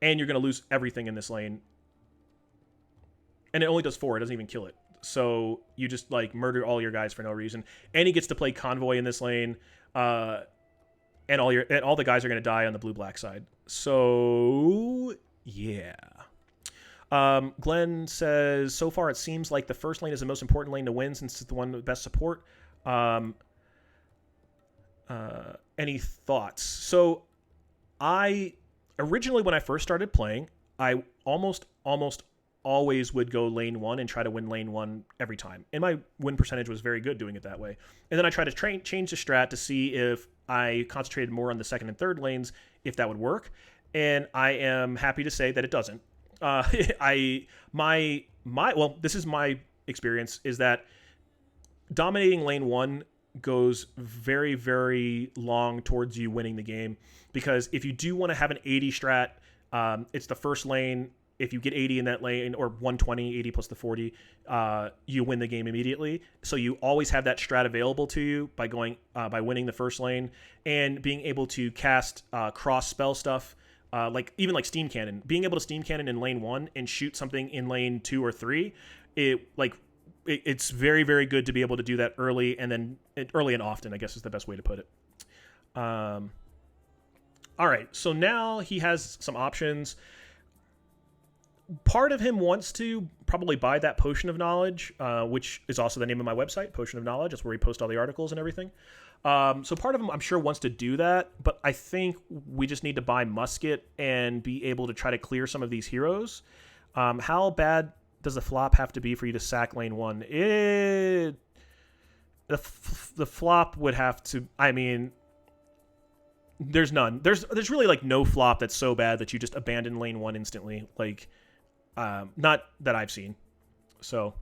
And you're going to lose everything in this lane. And it only does 4, it doesn't even kill it. So you just, like, murder all your guys for no reason. And he gets to play Convoy in this lane, and all the guys are going to die on the blue-black side. So, yeah. Glenn says, so far it seems like the first lane is the most important lane to win since it's the one with best support. Any thoughts? So originally when I first started playing, I almost always would go lane 1 and try to win lane 1 every time. And my win percentage was very good doing it that way. And then I tried to change the strat to see if I concentrated more on the second and third lanes, if that would work. And I am happy to say that it doesn't. Well, this is my experience, is that dominating lane 1 goes very, very long towards you winning the game, because if you do want to have an 80 strat, it's the first lane. If you get 80 in that lane, or 120, 80 plus the 40, you win the game immediately. So you always have that strat available to you by by winning the first lane and being able to cast cross spell stuff. Like Steam Cannon, being able to Steam Cannon in lane 1 and shoot something in lane 2 or 3, it's very, very good to be able to do that early and often, I guess is the best way to put it. All right, so now he has some options. Part of him wants to probably buy that Potion of Knowledge, which is also the name of my website, Potion of Knowledge. That's where we post all the articles and everything. So part of him, I'm sure, wants to do that, but I think we just need to buy Musket and be able to try to clear some of these heroes. How bad does the flop have to be for you to sack lane 1? The flop would have to... I mean, there's none. There's really, like, no flop that's so bad that you just abandon lane 1 instantly. Like, not that I've seen. So...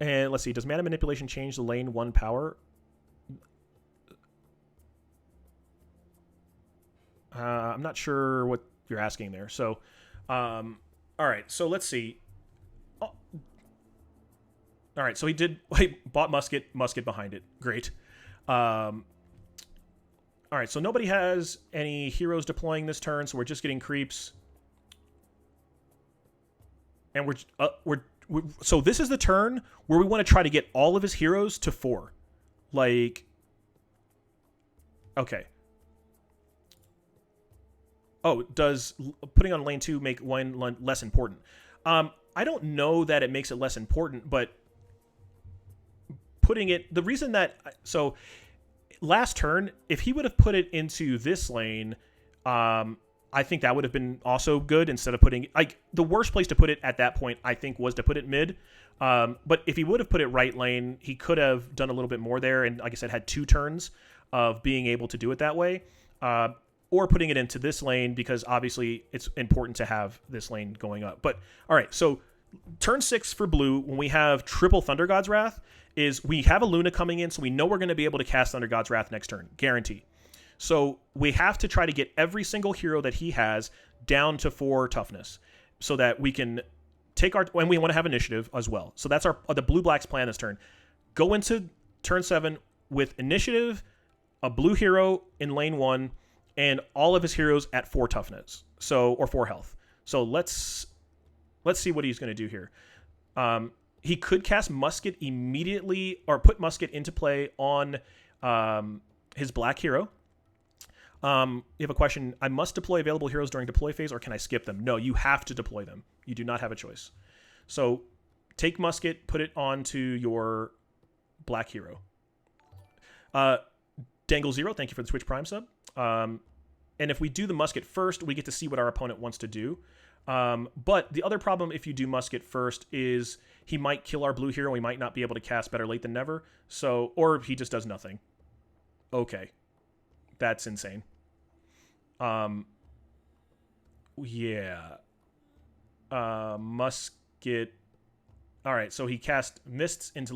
And let's see, does Mana Manipulation change the lane 1 power? I'm not sure what you're asking there. So, all right, so let's see. Oh. All right, so he bought Musket behind it. Great. All right, so nobody has any heroes deploying this turn, so we're just getting creeps. And so this is the turn where we want to try to get all of his heroes to 4. Like, okay. Oh, does putting on lane 2 make one less important? I don't know that it makes it less important, but putting it... The reason that... So, last turn, if he would have put it into this lane... I think that would have been also good instead of putting... Like, the worst place to put it at that point, I think, was to put it mid. But if he would have put it right lane, he could have done a little bit more there. And like I said, had 2 turns of being able to do it that way. Or putting it into this lane, because obviously it's important to have this lane going up. But, all right, so turn 6 for blue, when we have triple Thunder God's Wrath, is we have a Luna coming in, so we know we're going to be able to cast Thunder God's Wrath next turn. Guarantee. So we have to try to get every single hero that he has down to 4 toughness so that we can take our... And we want to have initiative as well. So that's the blue-black's plan this turn. Go into turn 7 with initiative, a blue hero in lane 1, and all of his heroes at 4 toughness. Or 4 health. So let's see what he's going to do here. He could cast Musket immediately, or put Musket into play on his black hero. You have a question. I must deploy available heroes during deploy phase, or can I skip them? No, you have to deploy them. You do not have a choice. So take musket, put it onto your black hero. Dangle Zero, thank you for the Twitch Prime sub. And if we do the musket first, we get to see what our opponent wants to do. But the other problem if you do musket first is he might kill our blue hero. We might not be able to cast Better Late Than Never. So, or he just does nothing. Okay. That's insane. Yeah. Musket. All right, so he cast Mists into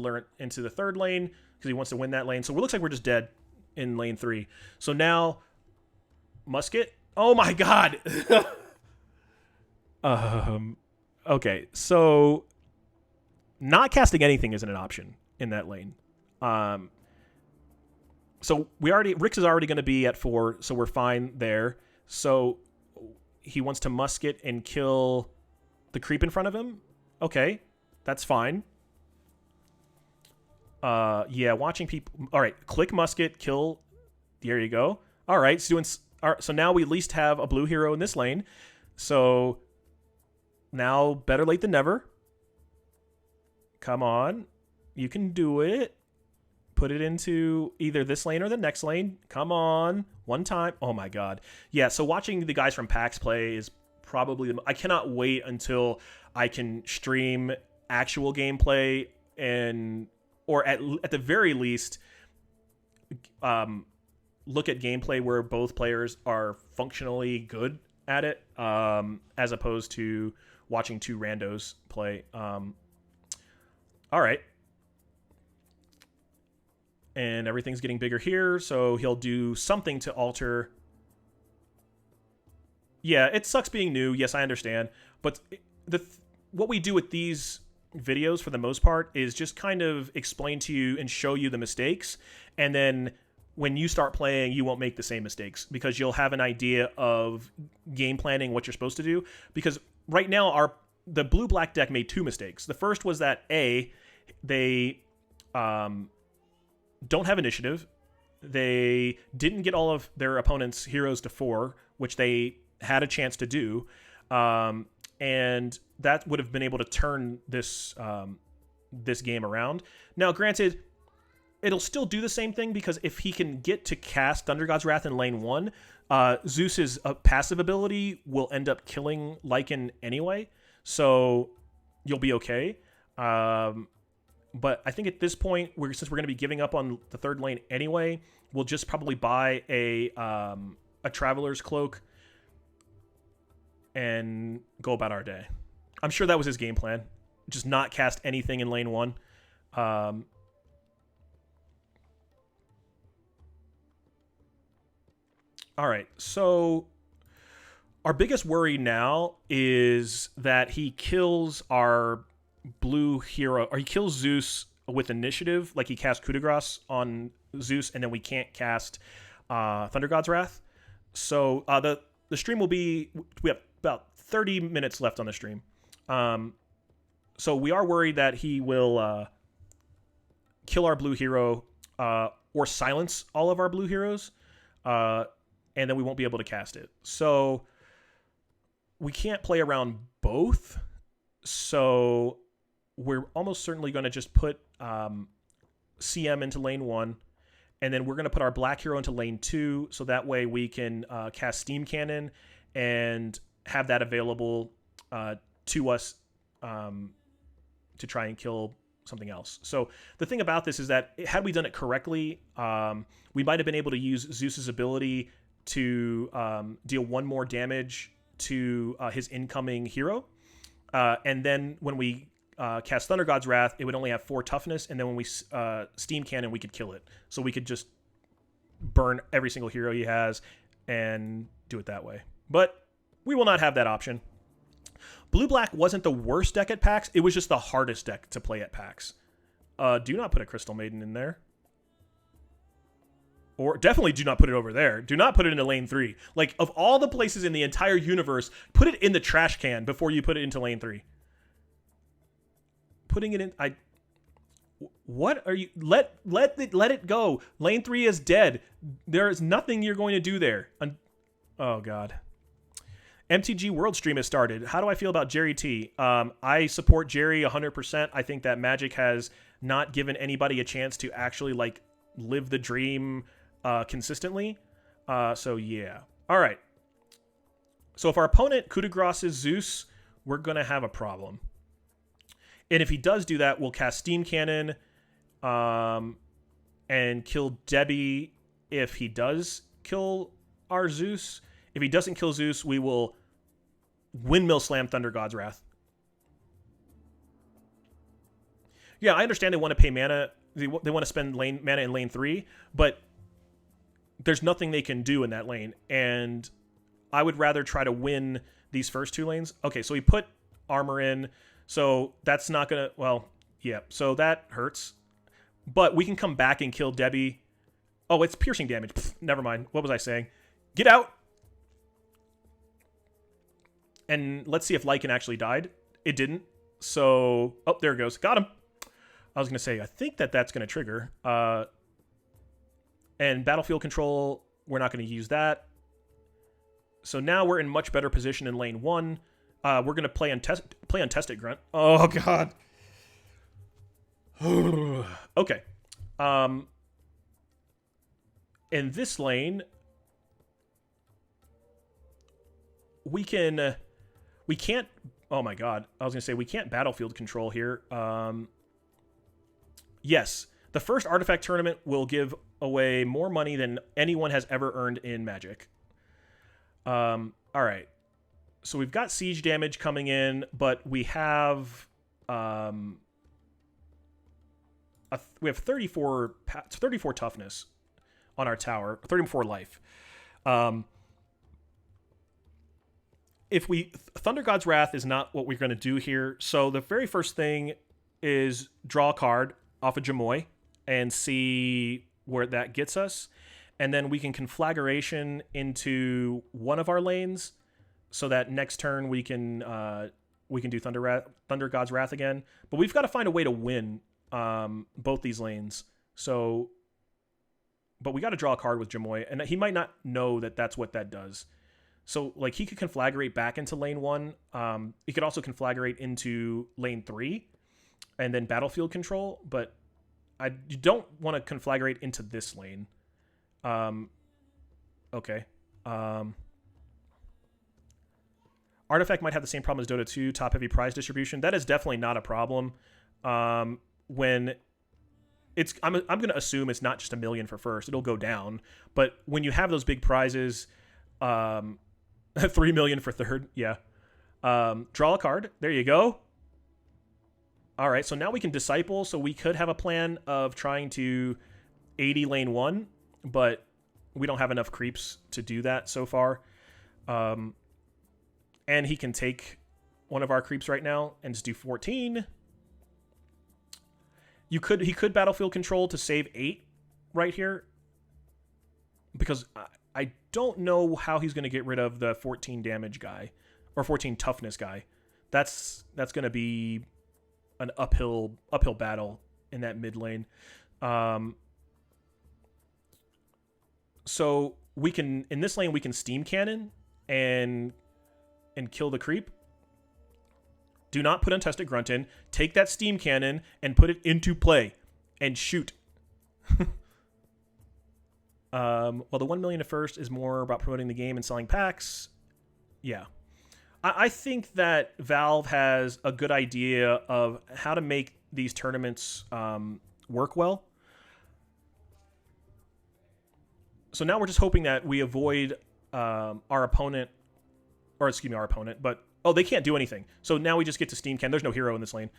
the third lane because he wants to win that lane. So it looks like we're just dead in lane 3. So now, musket. Oh my god. Okay, so not casting anything isn't an option in that lane. So Rix is already going to be at 4, so we're fine there. So he wants to musket and kill the creep in front of him. Okay, that's fine. Yeah, watching people. All right, click musket, kill. There you go. All right, so now we at least have a blue hero in this lane. So now Better Late Than Never. Come on, you can do it. Put it into either this lane or the next lane. Come on. One time. Oh my god. Yeah, so watching the guys from PAX play is probably... I cannot wait until I can stream actual gameplay or at the very least look at gameplay where both players are functionally good at it, as opposed to watching two randos play. All right. And everything's getting bigger here, so he'll do something to alter. Yeah, it sucks being new. Yes, I understand. But what we do with these videos, for the most part, is just kind of explain to you and show you the mistakes. And then when you start playing, you won't make the same mistakes because you'll have an idea of game planning, what you're supposed to do. Because right now, the blue-black deck made 2 mistakes. The first was that, they... don't have initiative. They didn't get all of their opponent's heroes to 4, which they had a chance to do, and that would have been able to turn this game around. Now, granted, it'll still do the same thing because if he can get to cast Thunder God's Wrath in lane 1, Zeus's passive ability will end up killing Lycan anyway, so you'll be okay. But I think at this point, since we're going to be giving up on the third lane anyway, we'll just probably buy a Traveler's Cloak and go about our day. I'm sure that was his game plan. Just not cast anything in lane 1. All right, so our biggest worry now is that he kills our blue hero, or he kills Zeus with initiative, like he cast Coup de Grace on Zeus, and then we can't cast Thunder God's Wrath. So the stream will be, we have about 30 minutes left on the stream. So we are worried that he will kill our blue hero or silence all of our blue heroes, and then we won't be able to cast it. So we can't play around both. So we're almost certainly going to just put CM into lane 1, and then we're going to put our black hero into lane 2, so that way we can cast Steam Cannon and have that available to us to try and kill something else. So the thing about this is that had we done it correctly, we might have been able to use Zeus's ability to deal 1 more damage to his incoming hero. And then when we cast Thunder God's Wrath, it would only have 4 toughness, and then when we Steam Cannon, we could kill it. So we could just burn every single hero he has and do it that way. But we will not have that option. Blue-Black wasn't the worst deck at PAX. It was just the hardest deck to play at PAX. Do not put a Crystal Maiden in there. Or definitely do not put it over there. Do not put it into lane 3. Like, of all the places in the entire universe, put it in the trash can before you put it into lane 3. Putting it in... What are you... Let it go. Lane 3 is dead. There is nothing you're going to do there. Oh, God. MTG World Stream has started. How do I feel about Jerry T? I support Jerry 100%. I think that Magic has not given anybody a chance to actually like live the dream consistently. So yeah. All right. So if our opponent coup de graces Zeus, we're gonna have a problem. And if he does do that, we'll cast Steam Cannon, and kill Debbie. If he does kill our Zeus, if he doesn't kill Zeus, we will Windmill Slam Thunder God's Wrath. Yeah, I understand they want to pay mana. They want to spend mana in lane 3, but there's nothing they can do in that lane. And I would rather try to win these first 2 lanes. Okay, so we put armor in. So that's not going to... Well, yeah. So that hurts. But we can come back and kill Debbie. Oh, it's piercing damage. Pfft, never mind. What was I saying? Get out! And let's see if Lycan actually died. It didn't. So... Oh, there it goes. Got him. I was going to say, I think that that's going to trigger. And Battlefield Control, we're not going to use that. So now we're in much better position in lane 1. We're going to play Untested Grunt. Oh, God. Okay. In this lane, we can't... Oh, my God. I was going to say, we can't Battlefield Control here. Yes. The first artifact tournament will give away more money than anyone has ever earned in Magic. All right. So we've got siege damage coming in, but we have we have 34 toughness on our tower, 34 life. If we Thunder God's Wrath is not what we're going to do here. So the very first thing is draw a card off of Jamoy and see where that gets us. And then we can Conflagration into one of our lanes so that next turn we can do Thunder God's Wrath again. But we've got to find a way to win both these lanes. So, but we got to draw a card with Jamoy, and he might not know that that's what that does. So, like, he could Conflagrate back into lane 1. He could also Conflagrate into lane 3 and then Battlefield Control, but you don't want to Conflagrate into this lane. Okay. Artifact might have the same problem as Dota 2, top-heavy prize distribution. That is definitely not a problem. When it's, I'm going to assume it's not just $1 million for first. It'll go down. But when you have those big prizes, 3 million for third, yeah. Draw a card. There you go. All right, so now we can Disciple. So we could have a plan of trying to 80 lane 1, but we don't have enough creeps to do that so far. And he can take one of our creeps right now and just do 14. He could Battlefield Control to save 8 right here, because I don't know how he's going to get rid of the 14 damage guy or 14 toughness guy. That's going to be an uphill battle in that mid lane. So we can, in this lane, we can Steam Cannon and kill the creep. Do not put Untested Grunt in. Take that Steam Cannon and put it into play and shoot. Well, the 1 million at first is more about promoting the game and selling packs. Yeah. I think that Valve has a good idea of how to make these tournaments work well. So now we're just hoping that we avoid our opponent, but oh, they can't do anything. So now we just get to Steam Can. There's no hero in this lane.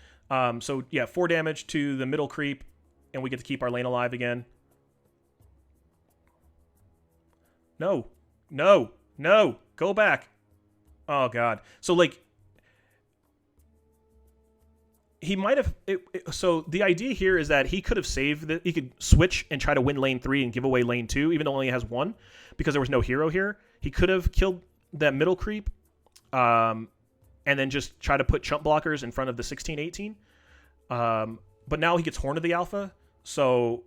So yeah, 4 damage to the middle creep, and we get to keep our lane alive again. No, go back. Oh God. So like, he might have. So the idea here is that he could have saved he could switch and try to win lane 3 and give away lane 2, even though he only has 1, because there was no hero here. He could have killed that middle creep, and then just try to put chump blockers in front of the 16-18. But now he gets Horn of the Alpha, so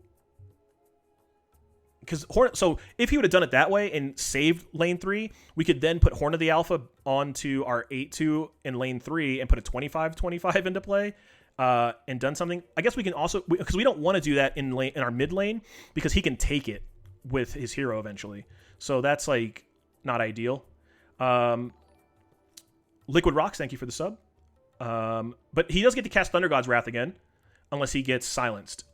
because so if he would have done it that way and saved lane 3, we could then put Horn of the Alpha onto our 8-2 in lane 3 and put a 25-25 into play and done something. I guess we can also, because we don't want to do that in our mid lane because he can take it with his hero eventually. So that's like not ideal. Liquid Rocks, thank you for the sub. But he does get to cast Thunder God's Wrath again unless he gets silenced.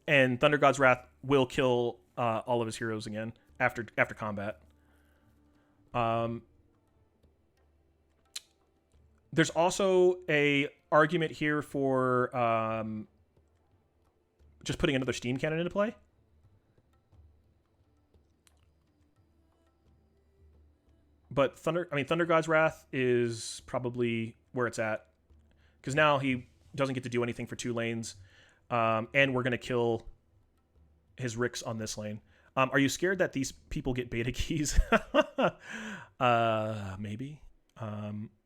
And Thunder God's Wrath will kill all of his heroes again after combat. There's also a argument here for just putting another Steam Cannon into play. But Thunder God's Wrath is probably where it's at, because now he doesn't get to do anything for 2 lanes. And we're going to kill his Ricks on this lane. Are you scared that these people get beta keys? Maybe.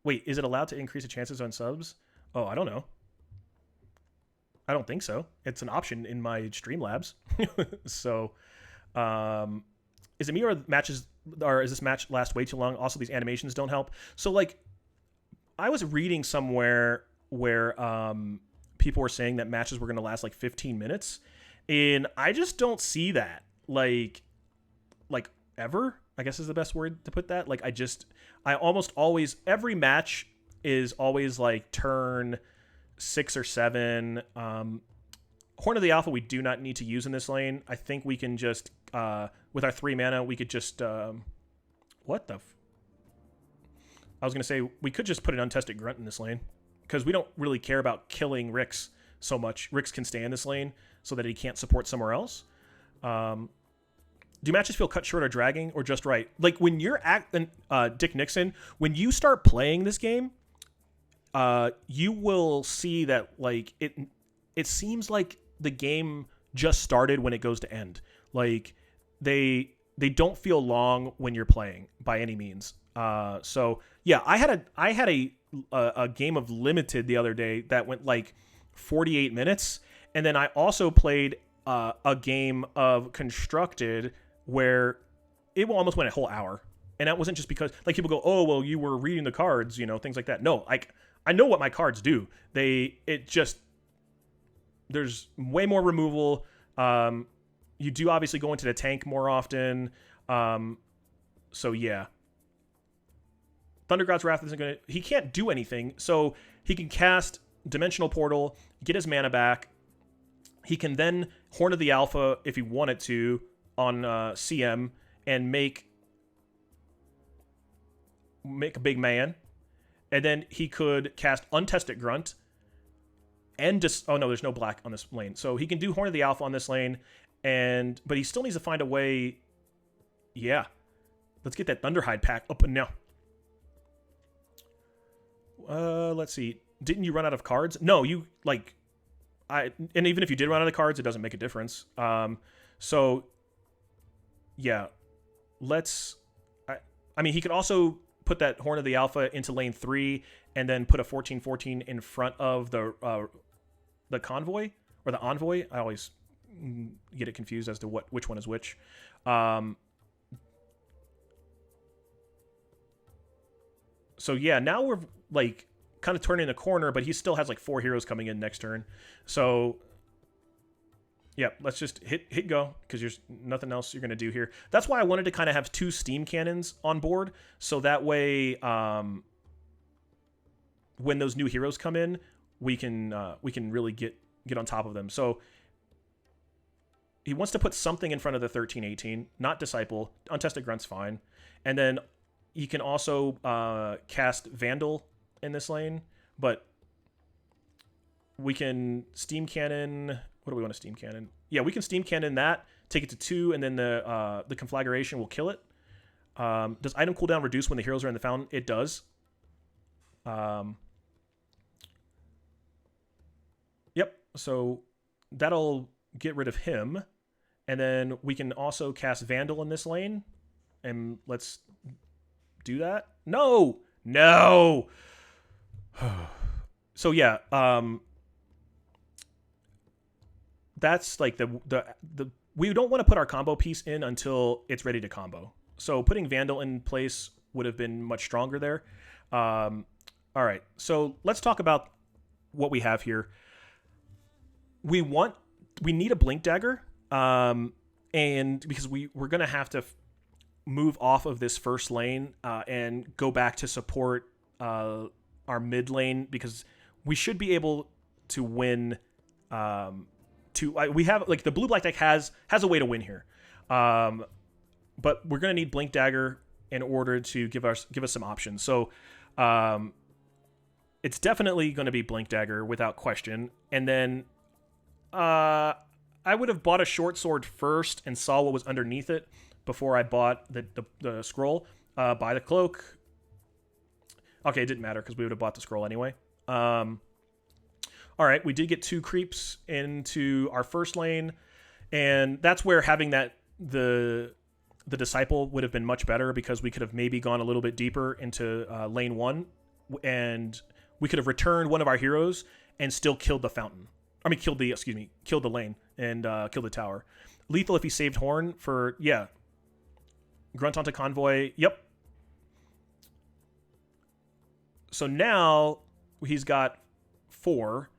Wait, is it allowed to increase the chances on subs? Oh, I don't know. I don't think so. It's an option in my Streamlabs. So, is it me or is this match last way too long? Also, these animations don't help. So, like, I was reading somewhere where people were saying that matches were going to last like 15 minutes, and I just don't see that like ever, I guess is the best word to put that. Like, I almost always, every match is always like turn 6 or 7. Horn of the Alpha we do not need to use in this lane. I think we can just with our 3 mana we could just I was gonna say we could just put an Untested Grunt in this lane, because we don't really care about killing Ricks so much. Ricks can stay in this lane so that he can't support somewhere else. Do matches feel cut short or dragging, or just right? Like, when you're Dick Nixon, when you start playing this game, you will see that like it seems like the game just started when it goes to end. Like, they don't feel long when you're playing by any means. So yeah, I had a game of Limited the other day that went like 48 minutes, and then I also played a game of Constructed where it almost went a whole hour, and that wasn't just because like people go, oh well, you were reading the cards, things like that. No, like, I know what my cards do. There's way more removal. You do obviously go into the tank more often. So yeah. Thunder God's Wrath he can't do anything, so he can cast Dimensional Portal, get his mana back. He can then Horn of the Alpha if he wanted to on CM and make a big man. And then he could cast Untested Grunt and oh no, there's no black on this lane. So he can do Horn of the Alpha on this lane, but he still needs to find a way. Yeah. Let's get that Thunderhide pack up and now. Let's see. Didn't you run out of cards? No, and even if you did run out of cards, it doesn't make a difference. So yeah, I mean, he could also put that Horn of the Alpha into lane 3 and then put a 14/14 in front of the convoy or the envoy. I always get it confused as to which one is which. So yeah, now we're like kind of turning the corner, but he still has like 4 heroes coming in next turn. So yeah, let's just hit go, because there's nothing else you're going to do here. That's why I wanted to kind of have 2 steam cannons on board, so that way when those new heroes come in, we can really get on top of them. So he wants to put something in front of the 13/18, not Disciple. Untested Grunt's fine. And then you can also cast Vandal in this lane, but we can Steam Cannon. What do we want to Steam Cannon? Yeah, we can Steam Cannon that, take it to 2, and then the Conflagration will kill it. Does item cooldown reduce when the heroes are in the fountain? It does. Yep, so that'll get rid of him. And then we can also cast Vandal in this lane. And let's do that. No! So yeah, that's like the we don't want to put our combo piece in until it's ready to combo. So putting Vandal in place would have been much stronger there. All right, so let's talk about what we have here. We need a Blink Dagger, and because we're going to have to move off of this first lane and go back to support our mid lane, because we should be able to win. We have, like, the blue black deck has a way to win here, but we're going to need Blink Dagger in order to give us some options. So it's definitely going to be Blink Dagger without question. And then I would have bought a short sword first and saw what was underneath it before I bought the scroll. Buy the cloak. Okay, it didn't matter because we would have bought the scroll anyway. All right, we did get 2 creeps into our first lane, and that's where having the Disciple would have been much better, because we could have maybe gone a little bit deeper into lane 1, and we could have returned one of our heroes and still killed the fountain. I mean, killed the lane and killed the tower. Lethal if he saved Horn for, yeah. Grunt onto Convoy, yep. So now he's got 4.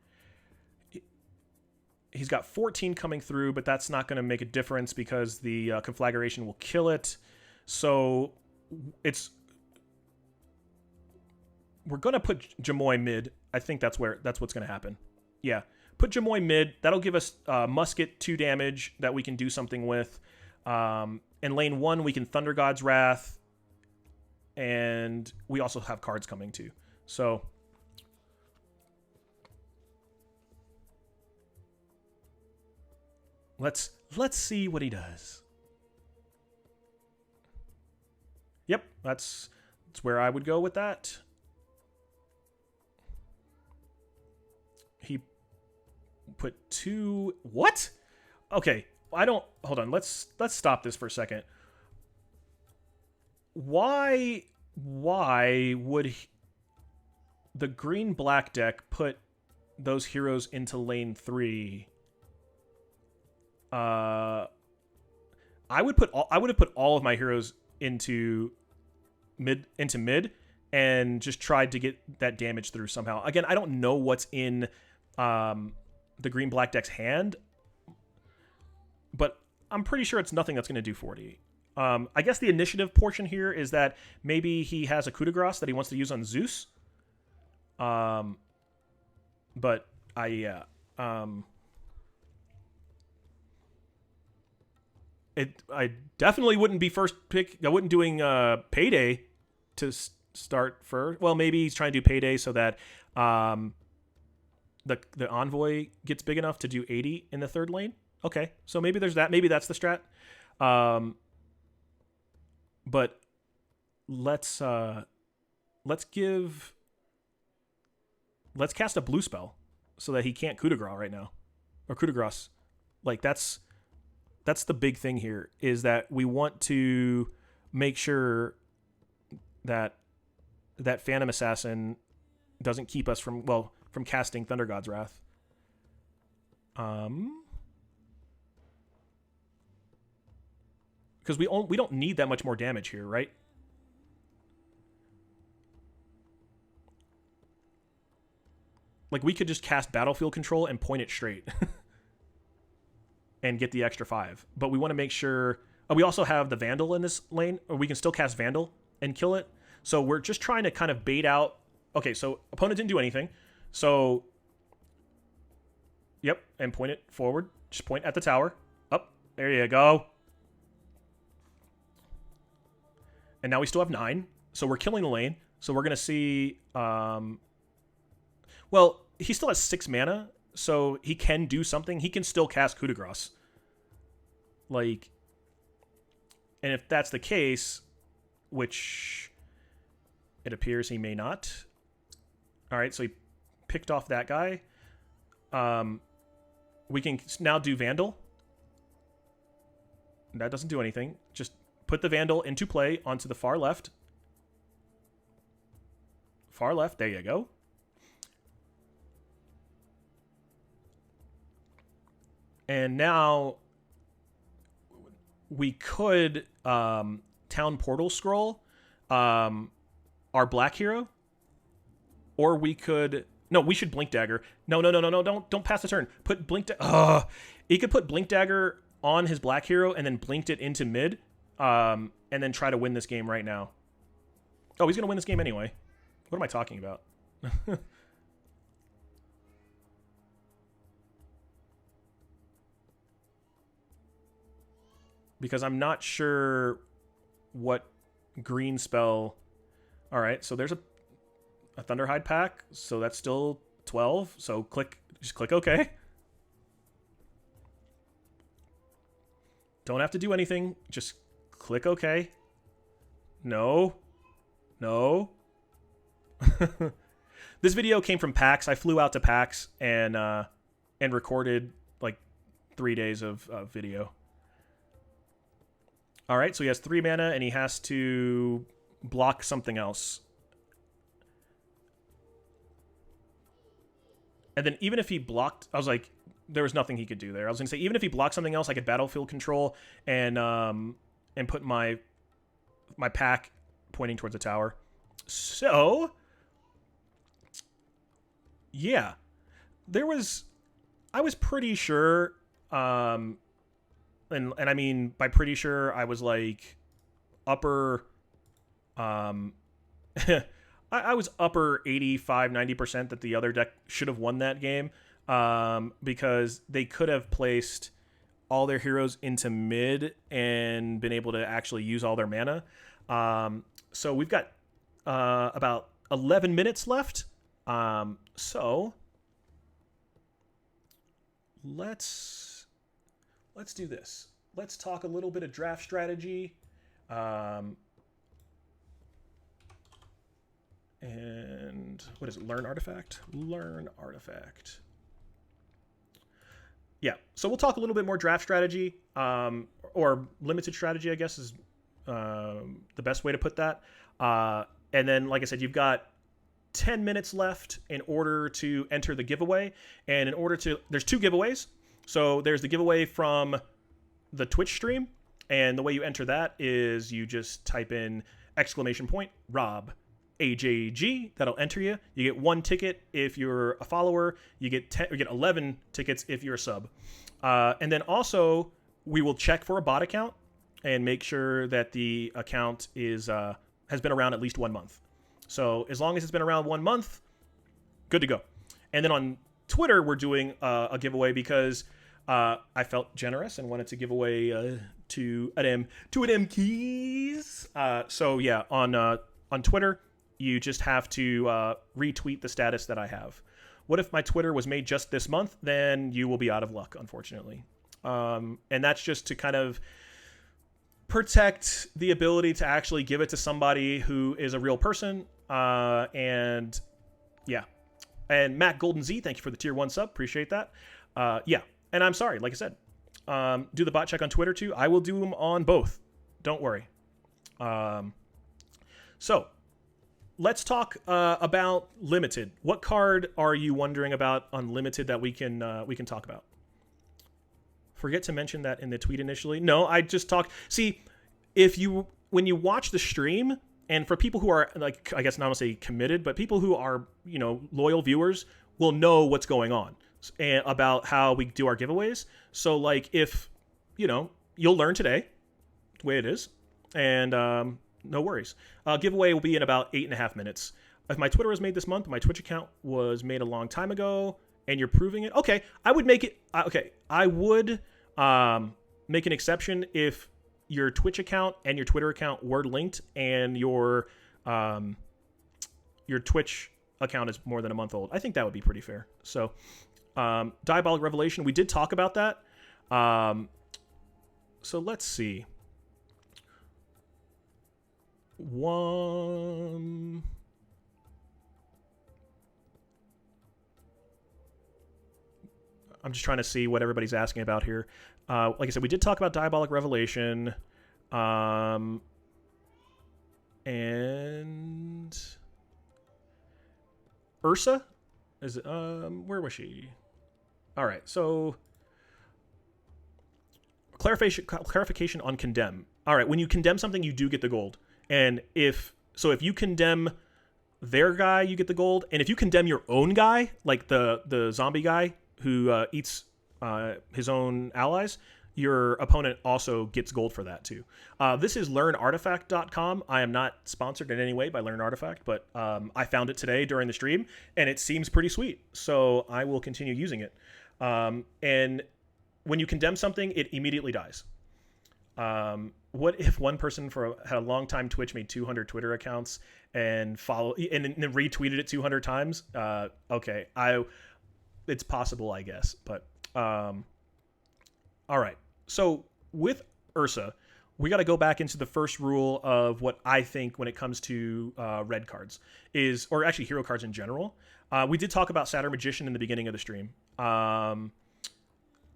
He's got 14 coming through, but that's not going to make a difference because the conflagration will kill it. So we're going to put Jamoy mid. I think that's what's going to happen. Yeah. Put Jamoy mid. That'll give us musket 2 damage that we can do something with. In lane 1, we can Thunder God's Wrath. And we also have cards coming too. So let's see what he does. Yep, that's where I would go with that. He put 2. What? Okay, hold on. Let's stop this for a second. Why would the green black deck put those heroes into lane 3? I would have put all of my heroes into mid and just tried to get that damage through somehow. Again, I don't know what's in the green black deck's hand, but I'm pretty sure it's nothing that's going to do 40. I guess the initiative portion here is that maybe he has a coup de grace that he wants to use on Zeus. But I definitely wouldn't be first pick. I wouldn't doing Payday to start first. Well, maybe he's trying to do Payday so that the Envoy gets big enough to do 80 in the third lane. Okay, so maybe there's that. Maybe that's the strat. But let's cast a blue spell so that he can't coup de grace right now, or coup de grace. Like that's the big thing here, is that we want to make sure that Phantom Assassin doesn't keep us from casting Thunder God's Wrath. Because we don't need that much more damage here, right? Like, we could just cast Battlefield Control and point it straight. And get the extra 5. But we want to make sure... we also have the Vandal in this lane, or we can still cast Vandal and kill it. So we're just trying to kind of bait out... Okay, so opponent didn't do anything. So... Yep, and point it forward. Just point at the tower. Up. There you go. And now we still have 9. So we're killing the lane. So we're going to see... Well, he still has 6 mana, so he can do something. He can still cast Coup de Grace. Like... And if that's the case, which it appears he may not. All right, so he picked off that guy. We can now do Vandal. That doesn't do anything. Just put the Vandal into play onto the far left. Far left, there you go. And now we could town portal scroll our black hero, or we could no, we should blink dagger. No, don't pass the turn. Put blink. He could put blink dagger on his black hero and then blinked it into mid, and then try to win this game right now. Oh, he's gonna win this game anyway. What am I talking about? Because I'm not sure what green spell. All right, so there's a Thunderhide pack, so that's still 12. So just click OK. Don't have to do anything. Just click OK. No. This video came from PAX. I flew out to PAX and recorded like 3 days of video. All right, so he has 3 mana and he has to block something else. And then even if he blocked, I was like, there was nothing he could do there. I was gonna say, even if he blocked something else, I could battlefield control and put my pack pointing towards the tower. So yeah, I was pretty sure, and I mean by pretty sure, I was like upper, I was upper 85, 90% that the other deck should have won that game, because they could have placed all their heroes into mid and been able to actually use all their mana. So we've got about 11 minutes left. So let's do this. Let's talk a little bit of draft strategy. And what is it? Learn artifact? Learn artifact. Yeah, so we'll talk a little bit more draft strategy, or limited strategy, I guess is the best way to put that. And then, like I said, you've got 10 minutes left in order to enter the giveaway. And there's 2 giveaways. So there's the giveaway from the Twitch stream. And the way you enter that is you just type in !Rob AJG. That'll enter you. You get 1 ticket if you're a follower. You get 11 tickets if you're a sub. And then also we will check for a bot account and make sure that the account has been around at least 1 month. So as long as it's been around 1 month, good to go. And then on Twitter, we're doing a giveaway because I felt generous and wanted to give away to an keys. So yeah, on Twitter, you just have to retweet the status that I have. What if my Twitter was made just this month? Then you will be out of luck, unfortunately. And that's just to kind of protect the ability to actually give it to somebody who is a real person. And yeah. And Matt Golden Z, thank you for the tier 1 sub. Appreciate that. Yeah. And I'm sorry, like I said, do the bot check on Twitter too. I will do them on both. Don't worry. So let's talk about limited. What card are you wondering about on limited that we can talk about? Forget to mention that in the tweet initially. No, I just talked. See, when you watch the stream, and for people who are, like, I guess not to say committed, but people who are, loyal viewers will know what's going on and about how we do our giveaways. So like if, you'll learn today the way it is, and no worries. Giveaway will be in about 8.5 minutes. If my Twitter was made this month, my Twitch account was made a long time ago, and you're proving it, okay, I would make it, I would make an exception if your Twitch account and your Twitter account were linked and your Twitch account is more than a month old. I think that would be pretty fair. So Diabolic Revelation, we did talk about that. So let's see. I'm just trying to see what everybody's asking about here. Like I said, we did talk about Diabolic Revelation. And Ursa? Where was she? All right, so clarification on condemn. All right, when you condemn something, you do get the gold. And if you condemn their guy, you get the gold. And if you condemn your own guy, like the zombie guy who eats his own allies, your opponent also gets gold for that too. This is learnartifact.com. I am not sponsored in any way by Learn Artifact, but I found it today during the stream, and it seems pretty sweet. So I will continue using it. And when you condemn something, it immediately dies. What if one person had a long time Twitch made 200 Twitter accounts and then retweeted it 200 times? Okay, it's possible, I guess. But all right. So with Ursa, we got to go back into the first rule of what I think when it comes to red cards or actually hero cards in general. We did talk about SATYR Magician in the beginning of the stream.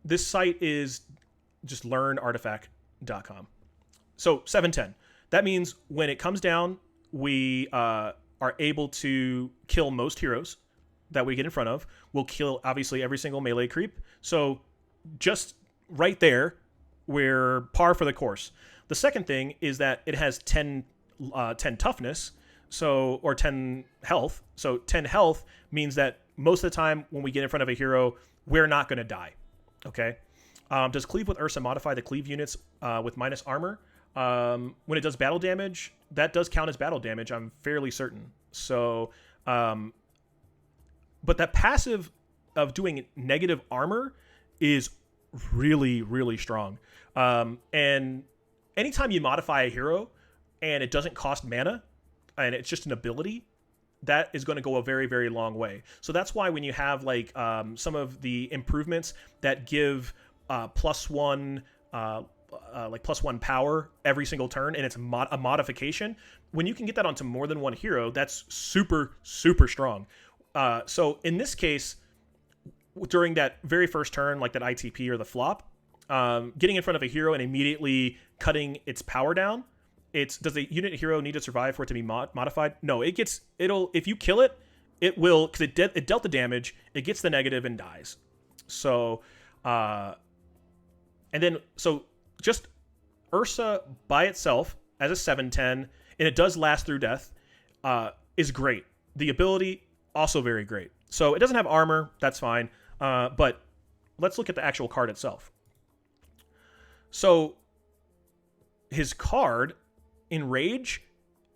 This site is just learnartifact.com. So 710. That means when it comes down, we are able to kill most heroes that we get in front of. We'll kill, obviously, every single melee creep. So just right there, we're par for the course. The second thing is that it has 10 toughness, or 10 health. So 10 health means that most of the time when we get in front of a hero, we're not going to die. Okay. Does Cleave with Ursa modify the Cleave units with minus armor? When it does battle damage, that does count as battle damage, I'm fairly certain. So, but that passive of doing negative armor is really, really strong. And anytime you modify a hero and it doesn't cost mana and it's just an ability, that is going to go a very, very long way. So that's why when you have like some of the improvements that give +1 +1 power every single turn, and it's a modification, when you can get that onto more than one hero, that's super, super strong. So in this case, during that very first turn, like that ITP or the flop, getting in front of a hero and immediately cutting its power down, does the unit hero need to survive for it to be modified? No, if you kill it, it will, because it dealt the damage, it gets the negative and dies. So, and then, so just Ursa by itself as a 7/10, and it does last through death, is great. The ability, also very great. So it doesn't have armor, that's fine. But let's look at the actual card itself. So his card, Enrage,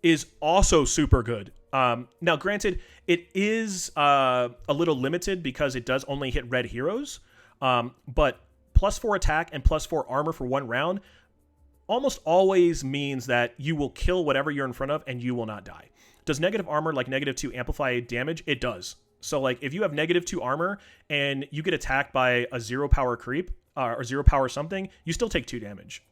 is also super good. Now, granted, it is a little limited because it does only hit red heroes. But +4 attack and +4 armor for one round almost always means that you will kill whatever you're in front of and you will not die. Does negative armor like -2 amplify damage? It does. So like if you have -2 armor and you get attacked by a 0 power creep or 0 power something, you still take 2 damage.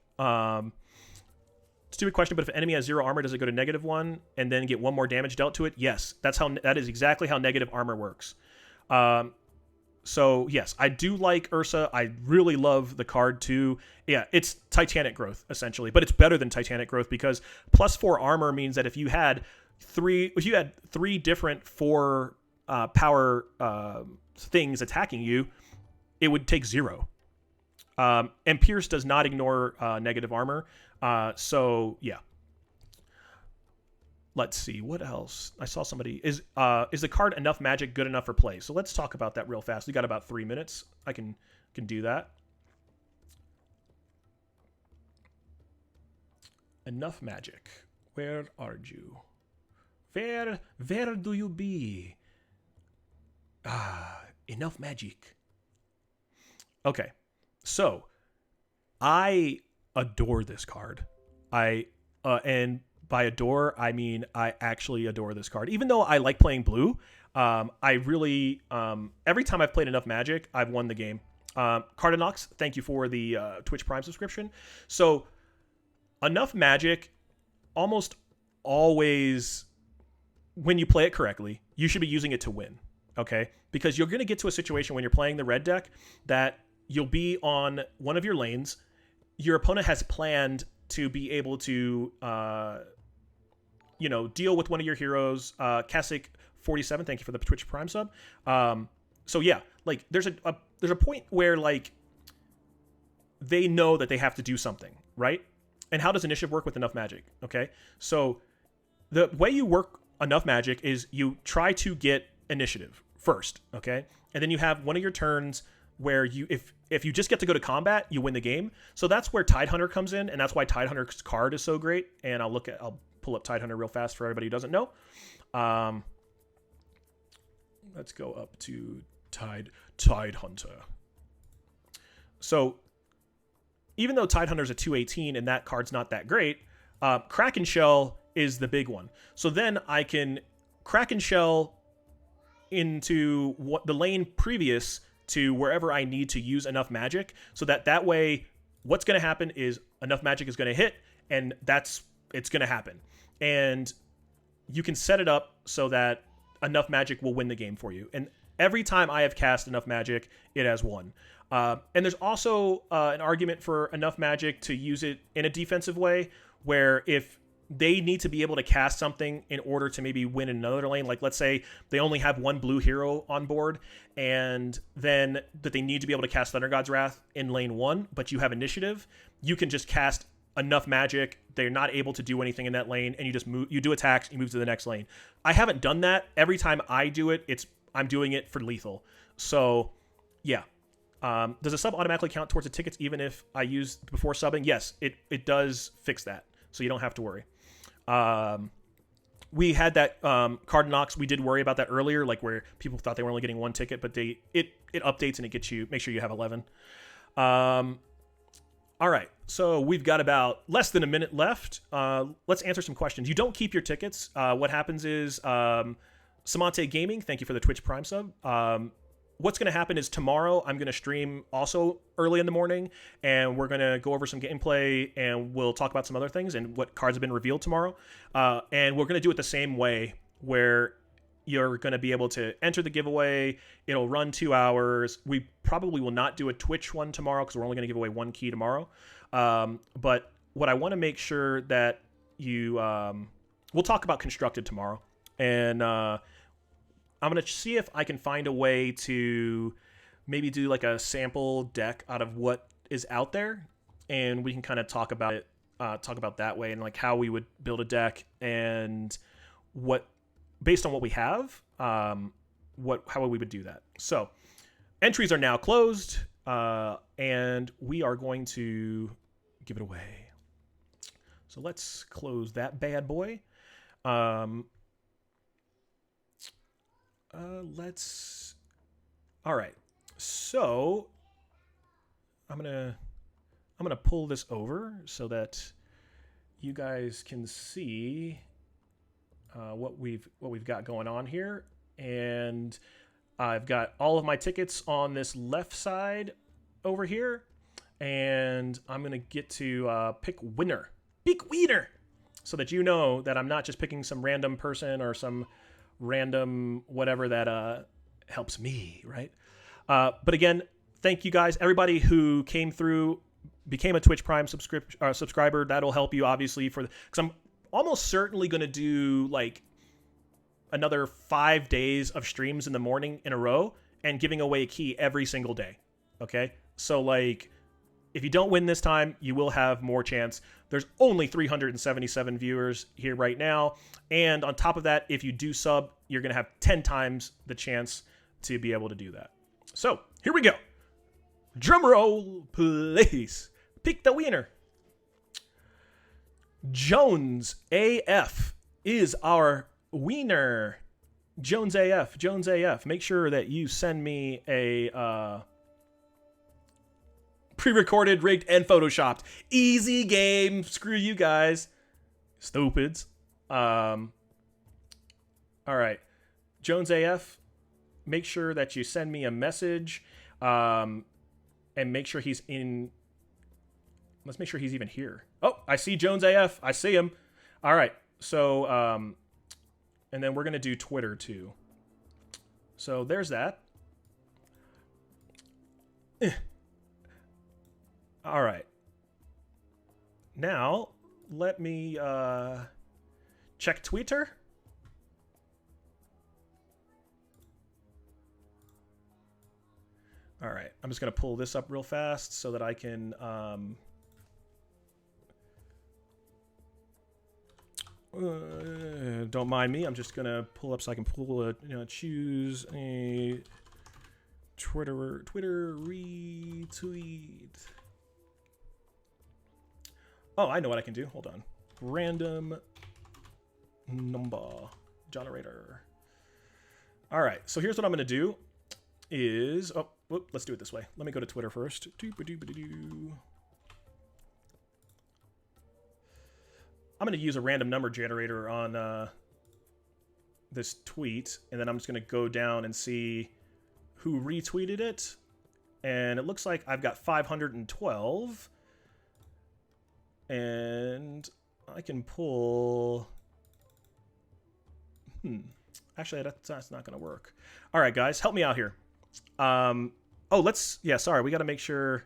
Stupid question, but if an enemy has 0 armor, does it go to -1 and then get 1 more damage dealt to it? Yes, that is exactly how negative armor works. So yes, I do like Ursa. I really love the card too. Yeah, it's Titanic growth essentially, but it's better than Titanic growth because +4 armor means that if you had three different 4 power things attacking you, it would take 0. And Pierce does not ignore negative armor. So yeah. Let's see, what else? I saw somebody, is the card Enough Magic good enough for play? So let's talk about that real fast. We got about 3 minutes. I can do that. Enough Magic. Where are you? Where do you be? Enough Magic. Okay, so I adore this card. And by adore, I mean I actually adore this card. Even though I like playing blue, I really, every time I've played Enough Magic, I've won the game. Cardinox, thank you for the Twitch Prime subscription. So, Enough Magic, almost always, when you play it correctly, you should be using it to win, okay? Because you're going to get to a situation when you're playing the red deck that you'll be on one of your lanes, your opponent has planned to be able to deal with one of your heroes. Kasich 47, thank you for the Twitch Prime sub. So yeah, like there's a point where like they know that they have to do something, right? And how does initiative work with enough magic? Okay, so the way you work enough magic is you try to get initiative first, okay? And then you have one of your turns where you, if you just get to go to combat, you win the game. So that's where Tidehunter comes in, and that's why Tidehunter's card is so great. And I'll pull up Tidehunter real fast for everybody who doesn't know. Let's go up to Tidehunter. So even though Tidehunter's a 218 and that card's not that great, Kraken Shell is the big one. So then I can Kraken Shell into what the lane previous to wherever I need to use enough magic, so that way what's going to happen is enough magic is going to hit, and it's going to happen. And you can set it up so that enough magic will win the game for you. And every time I have cast enough magic, it has won. And there's also an argument for enough magic to use it in a defensive way, where if they need to be able to cast something in order to maybe win another lane, like let's say they only have one blue hero on board, and then that they need to be able to cast Thunder God's Wrath in lane 1, but you have initiative, you can just cast enough magic, they're not able to do anything in that lane, and you just move, you do attacks, you move to the next lane. I haven't done that. Every time I do it, I'm doing it for lethal. So yeah. Does a sub automatically count towards the tickets even if I use before subbing? Yes, it does fix that, so you don't have to worry. We had that card knocks. We did worry about that earlier, like where people thought they were only getting one ticket, but it updates and it gets you, make sure you have 11. All right, so we've got about less than a minute left. Let's answer some questions. You don't keep your tickets. What happens is Samante Gaming, thank you for the Twitch Prime sub. What's going to happen is tomorrow I'm going to stream also early in the morning, and we're going to go over some gameplay, and we'll talk about some other things and what cards have been revealed tomorrow. And we're going to do it the same way, where you're going to be able to enter the giveaway. It'll run 2 hours. We probably will not do a Twitch one tomorrow because we're only going to give away one key tomorrow. But what I want to make sure that you... we'll talk about Constructed tomorrow. And... I'm going to see if I can find a way to maybe do like a sample deck out of what is out there, and we can kind of talk about it, talk about that way, and like how we would build a deck, and what, based on what we have, how we would do that. So entries are now closed, and we are going to give it away. So let's close that bad boy. All right. So I'm gonna pull this over so that you guys can see what we've got going on here. And I've got all of my tickets on this left side over here, and I'm gonna get to pick winner, so that you know that I'm not just picking some random person or some random whatever that helps me, right? But again, thank you guys, everybody who came through, became a Twitch Prime subscriber. That'll help you obviously because I'm almost certainly going to do like another 5 days of streams in the morning in a row and giving away a key every single day. Okay, so like if you don't win this time, you will have more chance. There's only 377 viewers here right now. And on top of that, if you do sub, you're going to have 10 times the chance to be able to do that. So here we go. Drum roll, please. Pick the winner. Jones AF is our winner. Jones AF. Make sure that you send me a... pre-recorded, rigged, and photoshopped. Easy game. Screw you guys. Stupids. All right. Jones AF, make sure that you send me a message, and make sure he's in... Let's make sure he's even here. Oh, I see Jones AF. I see him. All right. So, and then we're going to do Twitter, too. So, there's that. All right. Now, let me check Twitter. All right, I'm just going to pull this up real fast so that I can... don't mind me. I'm just going to pull up so I can pull a, choose a Twitter retweet. Oh, I know what I can do. Hold on. Random number generator. All right, so here's what I'm going to do is... Oh, whoop, let's do it this way. Let me go to Twitter first. I'm going to use a random number generator on this tweet, and then I'm just going to go down and see who retweeted it. And it looks like I've got 512. And I can pull... Actually, that's not going to work. All right, guys, help me out here. Oh, let's... Yeah, sorry, we got to make sure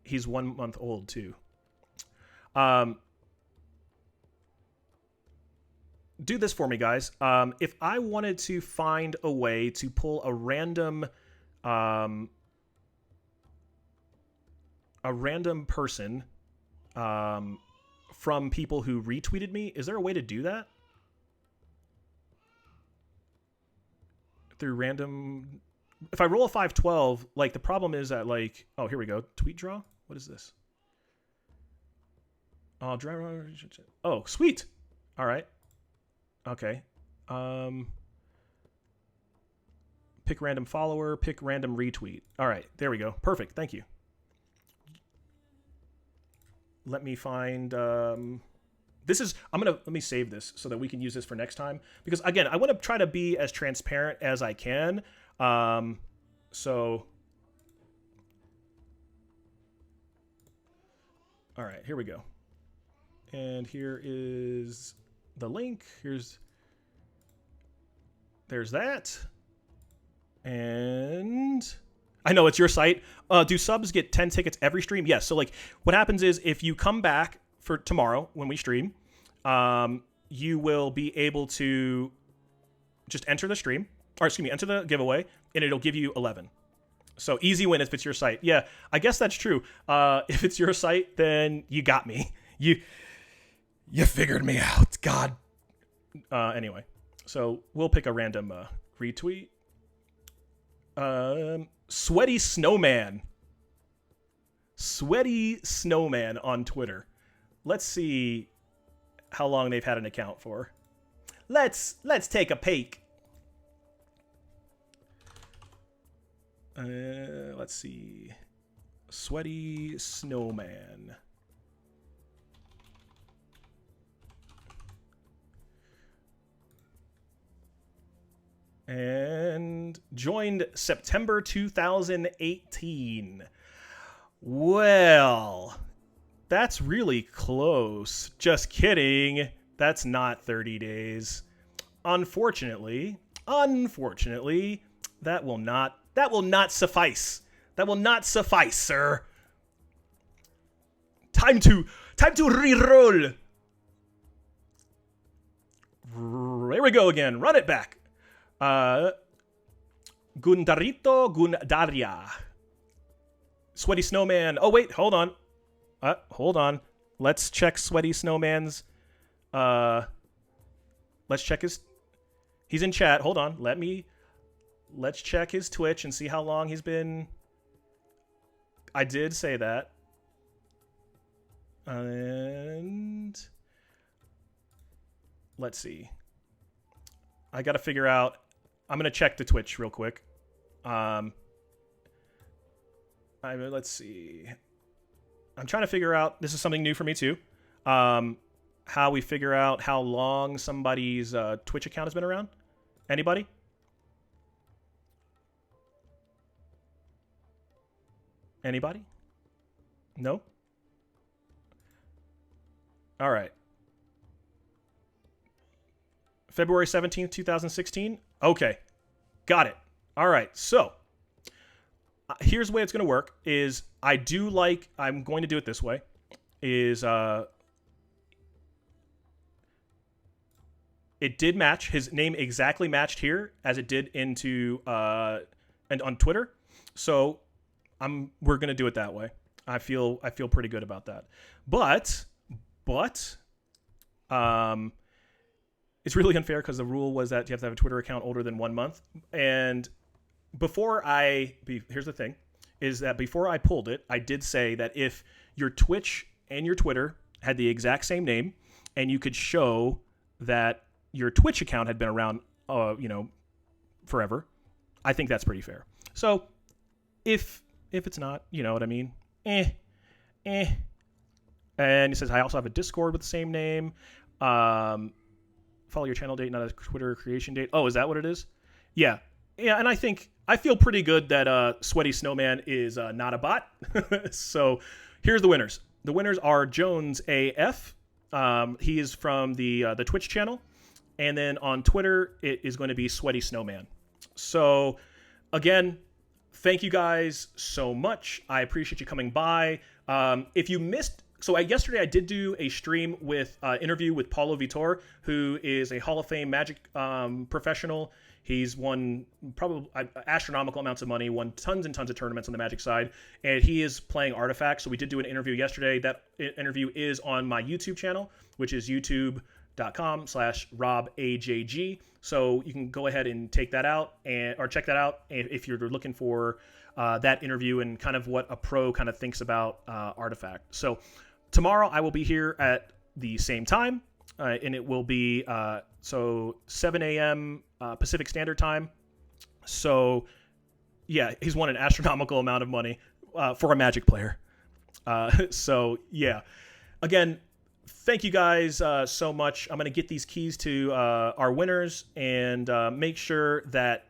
he's 1 month old, too. Do this for me, guys. If I wanted to find a way to pull a random person from people who retweeted me, is there a way to do that? Through random... If I roll a 512, like, the problem is that, like... Oh, here we go. Tweet draw? What is this? Oh, sweet! All right. Okay. Pick random follower, pick random retweet. All right, there we go. Perfect. Thank you. Let me find this is let me save this so that we can use this for next time, because again, I want to try to be as transparent as I can. So all right, here we go. And here is the link. There's that. And I know it's your site. Do subs get 10 tickets every stream? Yes. So like what happens is if you come back for tomorrow when we stream, you will be able to just enter the stream, or excuse me, enter the giveaway, and it'll give you 11. So easy win if it's your site. Yeah, I guess that's true. If it's your site, then you got me. You figured me out. God. Anyway, so we'll pick a random retweet. Sweaty Snowman. Sweaty Snowman on Twitter. Let's see how long they've had an account for. Let's take a peek. Let's see. Sweaty Snowman. And joined September 2018. Well, that's really close. Just kidding. That's not 30 days. Unfortunately, that will not suffice. That will not suffice, sir. Time to re-roll. Here we go again. Run it back. Gundaria. Sweaty Snowman. Oh, wait, hold on. Hold on. Let's check Sweaty Snowman's... let's check his... He's in chat. Hold on. Let's check his Twitch and see how long he's been... I did say that. And... Let's see. I gotta figure out... I'm gonna check the Twitch real quick. Let's see. I'm trying to figure out... This is something new for me, too. How we figure out how long somebody's Twitch account has been around. Anybody? Anybody? No? All right. February 17th, 2016? Okay. Got it. All right. So, here's the way it's going to work is I'm going to do it this way, is it did match. His name exactly matched here as it did into and on Twitter. So we're gonna do it that way. I feel pretty good about that. But it's really unfair because the rule was that you have to have a Twitter account older than 1 month. And here's the thing, is that before I pulled it, I did say that if your Twitch and your Twitter had the exact same name, and you could show that your Twitch account had been around, forever, I think that's pretty fair. So if it's not, you know what I mean? And he says, I also have a Discord with the same name. Follow your channel date, not a Twitter creation date. Oh, is that what it is? Yeah. And I feel pretty good that Sweaty Snowman is not a bot. So here's the winners. The winners are Jones AF. He is from the Twitch channel. And then on Twitter, it is going to be Sweaty Snowman. So again, thank you guys so much. I appreciate you coming by. If you missed, yesterday I did do a stream with interview with Paulo Vitor, who is a Hall of Fame Magic professional. He's won probably astronomical amounts of money, won tons and tons of tournaments on the Magic side, and he is playing Artifacts. So we did do an interview yesterday. That interview is on my YouTube channel, which is youtube.com/RobAJG. So you can go ahead and take that out or check that out if you're looking for that interview and kind of what a pro kind of thinks about Artifact. So tomorrow I will be here at the same time, and it will be 7 a.m. Pacific Standard Time. So yeah, he's won an astronomical amount of money for a Magic player. So yeah, again, thank you guys so much. I'm going to get these keys to our winners and make sure that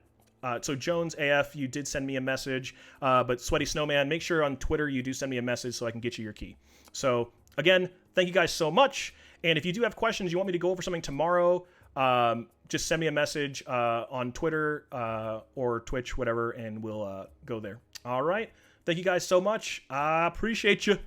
so Jones AF, you did send me a message, but Sweaty Snowman, make sure on Twitter you do send me a message so I can get you your key. So again, thank you guys so much. And if you do have questions, you want me to go over something tomorrow, just send me a message on Twitter or Twitch, whatever, and we'll go there. All right. Thank you guys so much. I appreciate you.